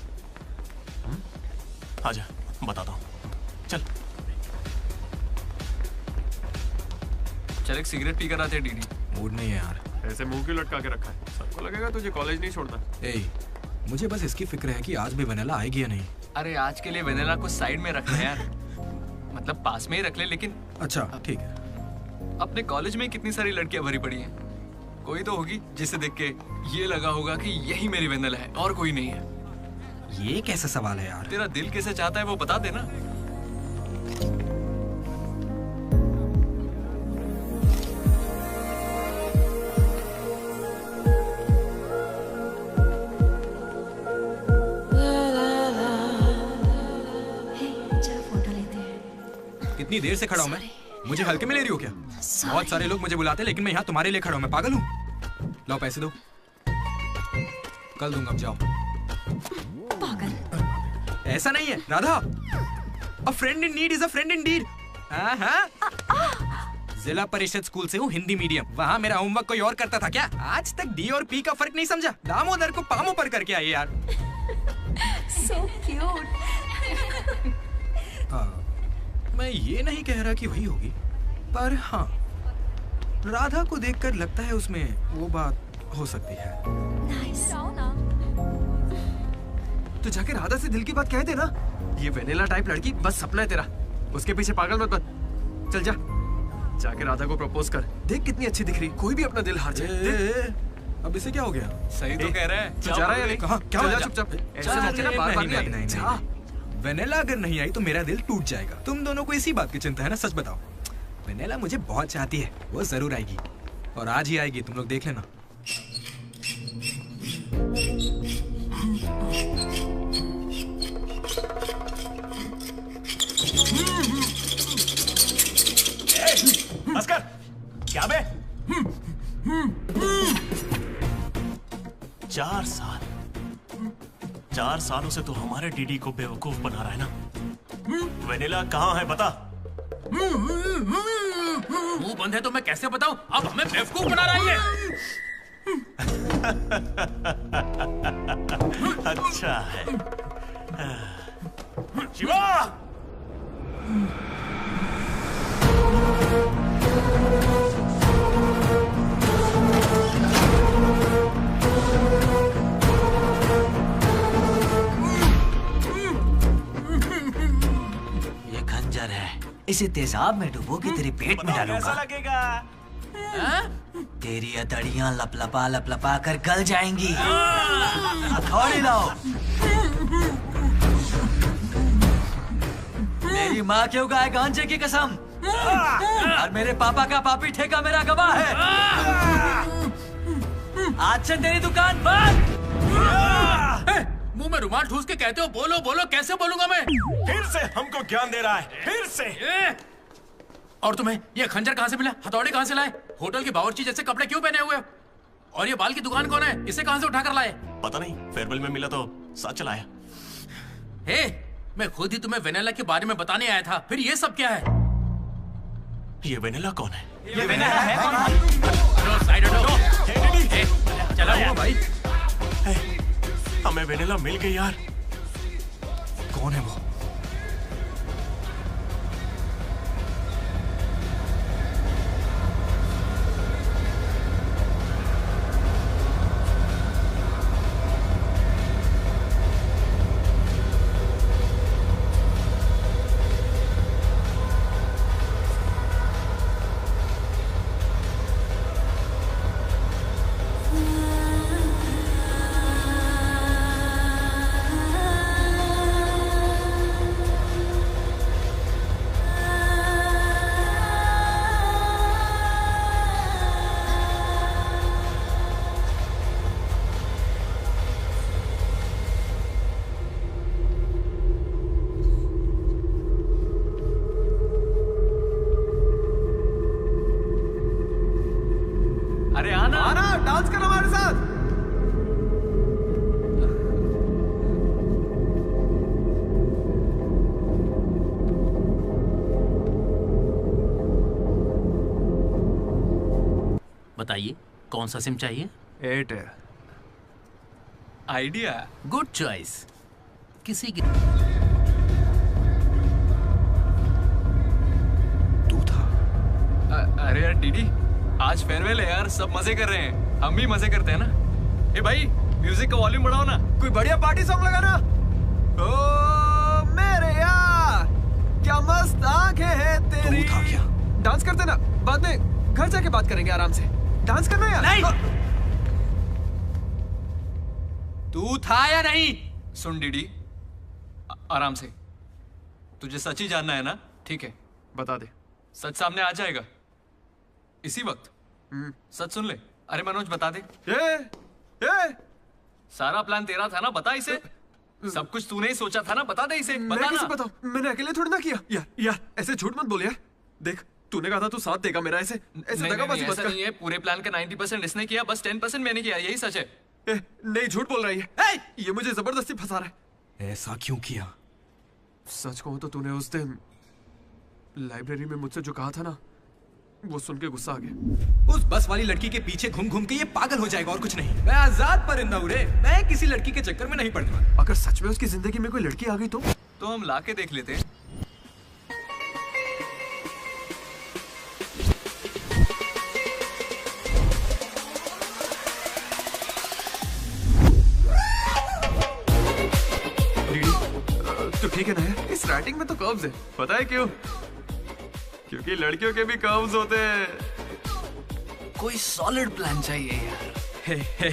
आजा, बताता हूँ। चल चल, एक सिगरेट पी कर आते हैं। डीडी मूड नहीं है यार। ऐसे मुंह क्यों लटका के रखा है? सबको लगेगा तुझे कॉलेज नहीं छोड़ना। मुझे बस इसकी फिक्र है कि आज भी वेनिला आएगी या नहीं। अरे आज के लिए वेनिला को साइड में रख ले यार, मतलब पास में ही रख ले। लेकिन अच्छा ठीक है। अपने कॉलेज में कितनी सारी लड़कियां भरी पड़ी हैं, कोई तो होगी जिसे देख के ये लगा होगा कि यही मेरी वेनिला है और कोई नहीं है। ये कैसा सवाल है यार? तेरा दिल कैसे चाहता है वो बता देना। कितनी देर से खड़ा हूँ मैं? मुझे हल्के में ले रही हो क्या? बहुत सारे लोग मुझे बुलाते हैं, लेकिन मैं यहाँ तुम्हारे लिए खड़ा हूँ। मैं पागल हूँ? लाओ पैसे दो, कल दूंगा। अब जाओ। पागल। ऐसा नहीं है राधा, अ friend in need is a friend Indeed. जिला परिषद स्कूल से हूँ, हिंदी मीडियम। वहाँ मेरा होमवर्क कोई और करता था क्या? आज तक डी और पी का फर्क नहीं समझा। दामोदर को पामो पर करके आए यार। So cute. मैं ये नहीं कह रहा कि वही होगी, पर हाँ, राधा को देखकर लगता है उसमें वो बात हो सकती है। तो जाके राधा से दिल की बात कह दे ना। ये वेनिला टाइप लड़की बस सपना है तेरा, उसके पीछे पागल मत बन। चल जा, जाके राधा को प्रपोज कर। देख कितनी अच्छी दिख रही, कोई भी अपना दिल हार जाए। अब इसे क्या हो गया? सही तो कह रहा है। जा रहा है? कहाँ? क्या हो गया? चुपचाप नहीं। वेनिला अगर नहीं आई तो मेरा दिल टूट जाएगा। तुम दोनों को इसी बात की चिंता है ना? सच बताओ। वेनिला मुझे बहुत चाहती है, वो जरूर आएगी, और आज ही आएगी, तुम लोग देख लेना। भास्कर, क्या बे? 4 सालों से तो हमारे डीडी को बेवकूफ बना रहा है ना। वेनिला कहाँ है बता। मुंह बंद है तो मैं कैसे बताऊं? अब हमें बेवकूफ बना रही है। अच्छा है। शिवा! ये खंजर है, इसे तेजाब में डुबो के तेरे पेट में डालूंगा। कैसा लगेगा? तेरी अतड़ियां लपलपा लपलपा कर गल जाएंगी। हथौड़ी लाओ। मेरी माँ के उगाए गांजे की कसम, और मेरे पापा का पापी ठेका मेरा गवाह है। आज से तेरी दुकान बंद। मुंह में रुमाल ठूस के कहते हो बोलो बोलो, कैसे बोलूंगा मैं? फिर से हमको ज्ञान दे रहा है, फिर से। और तुम्हें ये खंजर कहाँ से मिला? हथौड़े कहाँ से लाए? होटल के बावर्ची जैसे कपड़े क्यों पहने हुए? और ये बाल की दुकान कौन है? इसे कहाँ से उठा कर लाए? पता नहीं, फेयरवेल में मिला तो साथ चलाया। हे, मैं खुद ही तुम्हें वेनिला के बारे में बताने आया था, फिर ये सब क्या है? ये वेनिला कौन है? ये वेनिला है कौन? हटो, साइड हटो। हे, चला हुआ भाई। हमें वेनिला मिल गई यार। कौन है वो? अरे आना आना, डांस कर हमारे साथ। बताइए कौन सा सिम चाहिए? एयरटेल। Idea good choice. किसी की अरे यार डीडी, आज फेयरवेल है यार, सब मजे कर रहे हैं, हम भी मजे करते हैं ना। ए भाई, म्यूजिक का वॉल्यूम बढ़ाओ ना। कोई बढ़िया पार्टी सॉन्ग लगाना। ओ मेरे यार, क्या मस्त आंखें हैं तेरी। तू था क्या? डांस करते ना, बाद में घर जाके बात करेंगे आराम से। डांस करना यार। नहीं। तू था या नहीं? सुन डीडी, आराम से। तुझे सच ही जानना है ना? ठीक है, बता दे। सच सामने आ जाएगा इसी वक्त। सच सुन ले। अरे मनोज, बता दे। ये सारा प्लान तेरा था ना, बता इसे। सब कुछ तूने ही सोचा था ना, बता दे इसे। मैं बता कैसे ना। बताऊं? मैंने अकेले थोड़ी ना किया। यार ऐसे झूठ मत बोल यार। देख, तूने कहा था तू साथ देगा मेरा। ऐसे दगाबाजी मत ऐसा कर। नहीं है। पूरे प्लान का 90% इसने किया, बस 10% मैंने किया, यही सच है। नहीं, झूठ बोल रही है। ये मुझे जबरदस्ती फंसा रहा है। ऐसा क्यों किया? सच कहूं तो तूने उस दिन लाइब्रेरी में मुझसे जो कहा था ना, वो सुन के गुस्सा आ गया। उस बस वाली लड़की के पीछे घूम घूम के ये पागल हो जाएगा और कुछ नहीं। मैं आजाद परिंदा हूं रे, मैं किसी लड़की के चक्कर में नहीं पड़ने वाला। अगर सच में उसकी जिंदगी में कोई लड़की आ गई तो हम लाके देख लेते हैं। तो ठीक है ना यार, इस राइटिंग में तो कर्व्स है। पता है क्यों? क्योंकि लड़कियों के भी कर्व्स होते हैं। कोई सॉलिड प्लान चाहिए यार। हे,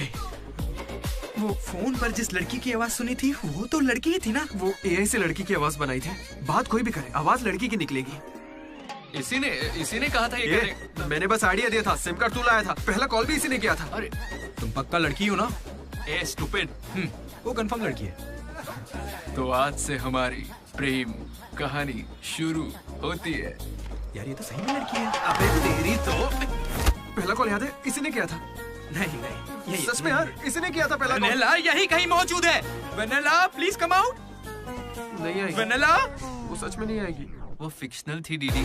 वो फोन पर जिस लड़की की आवाज सुनी थी, वो तो लड़की ही थी ना। वो एआई से लड़की की आवाज बनाई थी। बात कोई भी करे, आवाज लड़की की निकलेगी। इसी ने कहा था ये करने। मैंने बस आइडिया दिया था, सिम कार्ड तू लाया था, पहला कॉल भी इसी ने किया था। अरे तुम पक्का लड़की हो ना? ए स्टूपिड, वो कंफर्म लड़की है। तो आज से हमारी प्रेम कहानी शुरू होती है। यार ये तो सही में लड़की है। अबे तेरी तो। पहला कॉल याद है? इसी ने किया था। नहीं, यही सच में यार, इसी ने किया था पहला कॉल। वेनिला यही कहीं मौजूद है। Vanilla please come out. नहीं आएगी। वेनिला वो सच में नहीं आएगी। वो फिक्शनल थी डीडी।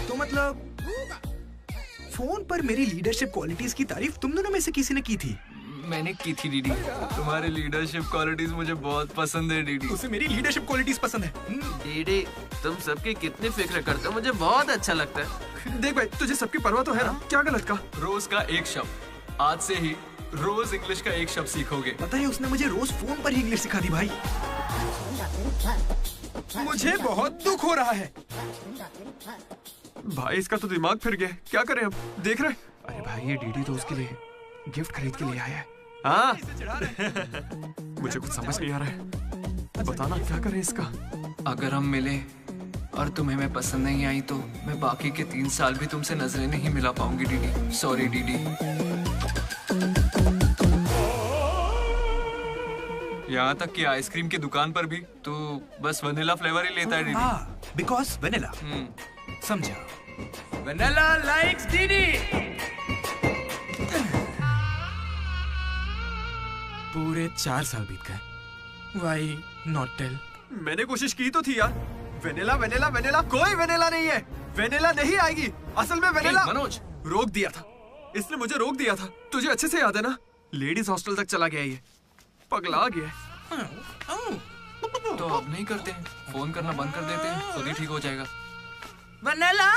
तो मतलब फोन पर मेरी लीडरशिप क्वालिटीज की तारीफ तुम दोनों में से किसी ने की थी? मैंने की थी डीडी। तुम्हारी लीडरशिप क्वालिटीज मुझे बहुत पसंद है डीडी। उसे मेरी लीडरशिप क्वालिटीज पसंद है। डीडी, तुम सबकी कितनी फिक्र करते हो, मुझे बहुत अच्छा लगता है। देख भाई, तुझे सबकी परवाह तो है ना? क्या गलत का? रोज का एक शब्द, आज से ही रोज इंग्लिश का एक शब्द सीखोगे। पता है, उसने मुझे रोज फोन पर ही इंग्लिश सिखा दी भाई। मुझे बहुत दुख हो रहा है भाई। इसका तो दिमाग फिर गया। क्या करें अब? देख रहे? अरे भाई, ये डीडी तो उसके लिए गिफ्ट खरीद के लिए आया है। हाँ मुझे कुछ समझ नहीं आ रहा है। बताना क्या करें इसका। अगर हम मिले और तुम्हें मैं पसंद नहीं आई तो मैं बाकी के 3 साल भी तुमसे नजरें नहीं मिला पाऊंगी डीडी। Sorry DD. यहाँ तक कि आइसक्रीम की दुकान पर भी तू बस वनीला फ्लेवर ही लेता है डीडी। Because vanilla. समझा। Vanilla likes DD. पूरे 4 साल बीत गए। Why not tell? मैंने कोशिश की तो थी यार। वेनिला वेनिला वेनिला, कोई वेनिला नहीं है। वेनिला नहीं आएगी। असल में वेनिला मनोज रोक दिया था, इसने मुझे रोक दिया था। तुझे अच्छे से याद है ना? लेडीज हॉस्टल तक चला गया ये, पगला गया। तो अब नहीं करते हैं, फोन करना बंद कर देते हैं, खुद ही ठीक हो जाएगा। वेनिला।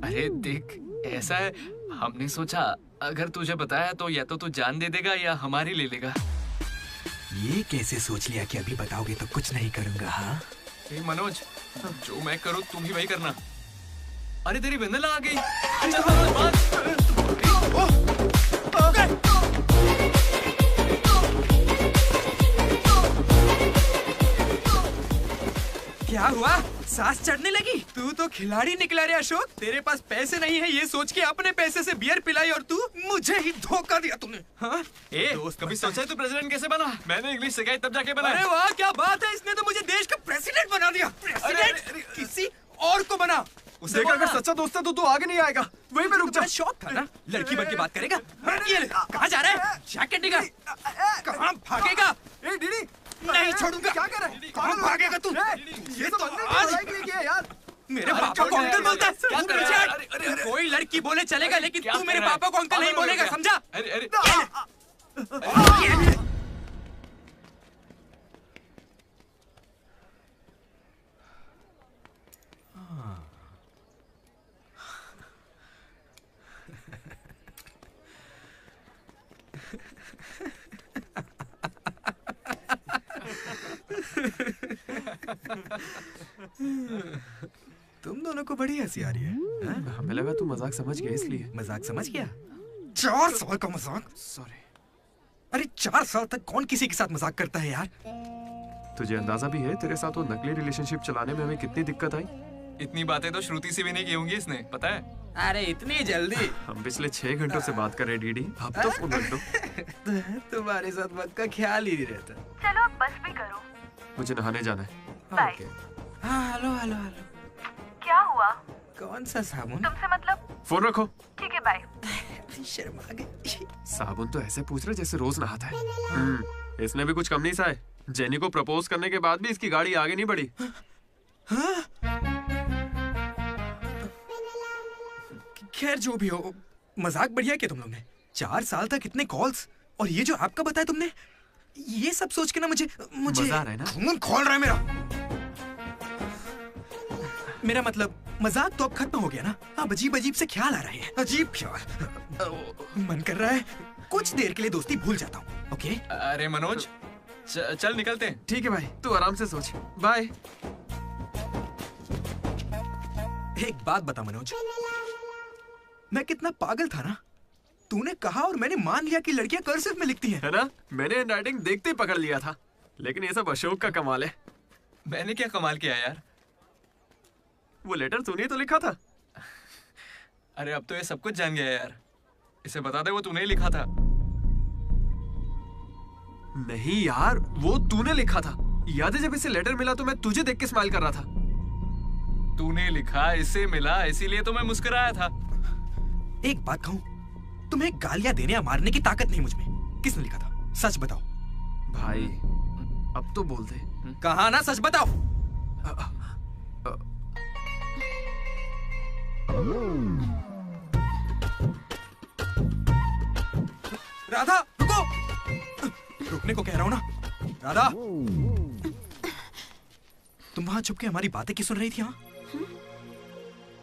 अरे देख, ऐसा है, हमने सोचा अगर तुझे बताया तो या तो तू जान दे देगा या हमारी ले लेगा। ये कैसे सोच लिया कि अभी बताओगे तो कुछ नहीं करूंगा? हाँ मनोज, जो मैं करूँ तुम ही वही करना। अरे तेरी वेनिला आ गई। चल मनोज बात। क्या हुआ? सांस चढ़ने लगी? तू तो खिलाड़ी निकला रे अशोक। तेरे पास पैसे नहीं है ये सोच के अपने पैसे से बियर पिलाई और तू मुझे ही धोखा दिया तूने। हाँ? दोस्त कभी सोचा है तू प्रेसिडेंट कैसे बना? मैंने इंग्लिश सिखाई तब जाके बना। अरे वाह क्या बात है, इसने तो मुझे देश का प्रेसिडेंट बना दिया। प्रेसिडेंट किसी और को बना। उसे अगर सच्चा दोस्त है तो तू आगे नहीं आएगा, वहीं पे रुक जा। शौक था ना लड़की बन के बात करेगा। ये ले, कहाँ जा रहा है? जैकेट निकाल। कहाँ भागेगा? डीडी नहीं छोड़ूंगा। क्या कर रहा है? कहाँ भागेगा तू? ये तो आज किया यार। मेरे पापा को अंकल बोलता है। कोई लड़की बोले चलेगा, लेकिन तू मेरे पापा को अंकल नहीं बोलेगा, समझा? अरे अरे तुम दोनों को बड़ी हंसी आ रही है। हमें लगा तू मजाक समझ गया इसलिए। मजाक समझ गया? 4 साल का मजाक? सॉरी। अरे 4 साल तक कौन किसी के साथ मजाक करता है यार? तुझे अंदाजा भी है तेरे साथ वो नकली रिलेशनशिप चलाने में हमें कितनी दिक्कत आई? इतनी बातें तो श्रुति से भी नहीं की होंगी इसने, पता है? अरे इतनी जल्दी? हम पिछले 6 घंटों से बात कर रहे डीडी, अब तो फोन रख दो। तुम्हारे साथ वक्त का ख्याल ही नहीं रहता। चलो अब बस भी करो। मुझे नहाने जाना है। बाय। हाँ हेलो हेलो हेलो। क्या हुआ? कौन सा साबुन? तुमसे मतलब? फोन रखो। ठीक है बाय। शर्मा गई। साबुन तो ऐसे पूछ रहे जैसे रोज नहाता है। इसने भी कुछ कम नहीं सहा है। जेनी को प्रपोज करने के बाद भी इसकी गाड़ी आगे नहीं बढ़ी। खैर जो भी हो, मजाक बढ़िया किया तुम लोग ने। 4 साल तक इतने कॉल्स, और ये जो आपका बताया तुमने, ये सब सोच के ना मुझे मजा आ रहा है ना? खून खोल रहा है मेरा मतलब मजाक तो अब खत्म हो गया ना। अब अजीब अजीब से ख्याल आ रहे हैं। अजीब ख्याल। मन कर रहा है कुछ देर के लिए दोस्ती भूल जाता हूँ। ओके? अरे मनोज, चल निकलते हैं। ठीक है भाई, तू आराम से सोच। बाय। एक बात बता मनोज, मैं कितना पागल था ना। तूने कहा और मैंने मान लिया कि लड़कियां कर्सिव में लिखती हैं। है ना? मैंने हैंडराइटिंग देखते ही पकड़ लिया था। लेकिन ये सब अशोक का कमाल है। मैंने क्या कमाल किया यार? वो लेटर तूने तो लिखा था। अरे अब तो ये सब कुछ जान गया यार। इसे बता दे वो तूने ही लिखा था। नहीं यार, वो तूने लिखा था। याद है जब इसे लेटर मिला तो मैं तुझे देख के स्माइल कर रहा था। तूने लिखा, इसे मिला, इसीलिए तो मैं मुस्कुराया था। एक बात कहूं, तुम्हें गालियां देने या मारने की ताकत नहीं मुझ में। किसने लिखा था? सच बताओ। भाई अब तो बोल दे। कहा ना, सच बताओ। राधा रुको। रुकने को कह रहा हूं ना। राधा, तुम वहां छुप के हमारी बातें क्यों सुन रही थी? हाँ,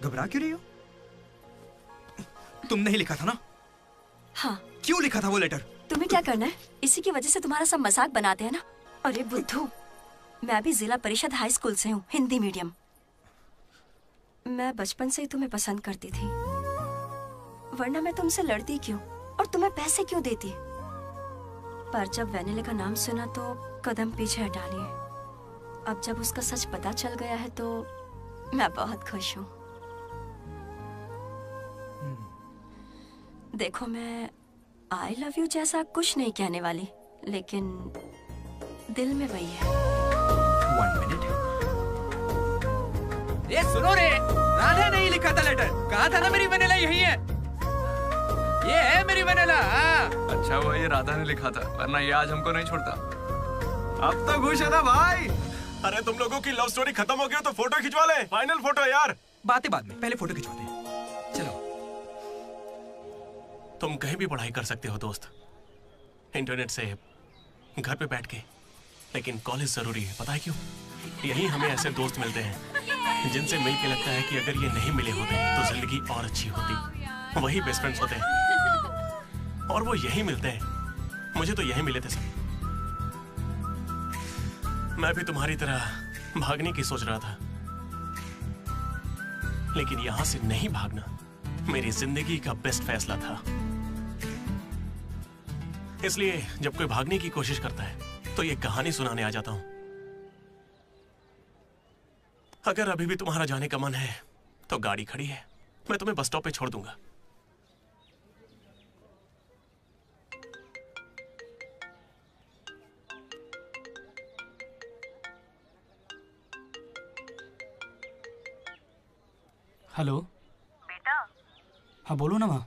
घबरा क्यों रही हो? तुमने ही लिखा था ना? हाँ। क्यों लिखा था वो लेटर? तुम्हें क्या करना है? इसी की वजह से तुम्हारा सब मजाक बनाते हैं ना। अरे बुद्धू, मैं भी जिला परिषद हाई स्कूल से हूँ, हिंदी मीडियम। मैं बचपन से ही तुम्हें पसंद करती थी, वरना मैं तुमसे लड़ती क्यों और तुम्हें पैसे क्यों देती? पर जब वेनिला का नाम सुना तो कदम पीछे हटा लिए। अब जब उसका सच पता चल गया है तो मैं बहुत खुश हूँ। देखो, मैं आई लव यू जैसा कुछ नहीं कहने वाली, लेकिन दिल में वही है। 1 मिनट। ये सुनो रे, राधे नहीं लिखा था लेटर, कहा था ना मेरी वेनिला यही है। ये है मेरी वेनिला। अच्छा वो ये राधा ने लिखा था, वरना ये आज हमको नहीं छोड़ता। अब तो खुश है ना भाई? अरे तुम लोगों की लव स्टोरी खत्म हो गई तो फोटो खिंचवा ले, फाइनल फोटो यार। बातें बाद में, पहले फोटो खिंचवाते हैं। चलो। तुम कहीं भी पढ़ाई कर सकते हो दोस्त, इंटरनेट से, घर पे बैठ के, लेकिन कॉलेज जरूरी है। पता है क्यों? यही हमें ऐसे दोस्त मिलते हैं जिनसे मिलके लगता है कि अगर ये नहीं मिले होते तो जिंदगी और अच्छी होती। वही बेस्ट फ्रेंड्स होते हैं और वो यही मिलते हैं। मुझे तो यही मिले थे सब। मैं भी तुम्हारी तरह भागने की सोच रहा था, लेकिन यहां से नहीं भागना मेरी जिंदगी का बेस्ट फैसला था। इसलिए जब कोई भागने की कोशिश करता है तो ये कहानी सुनाने आ जाता हूं। अगर अभी भी तुम्हारा जाने का मन है तो गाड़ी खड़ी है, मैं तुम्हें बस स्टॉप पे छोड़ दूंगा। हेलो बेटा, हाँ बोलो ना माँ।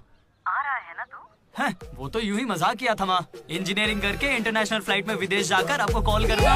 आ रहा है ना तू? हैं, वो तो यूं ही मजाक किया था माँ। इंजीनियरिंग करके इंटरनेशनल फ्लाइट में विदेश जाकर आपको कॉल करना।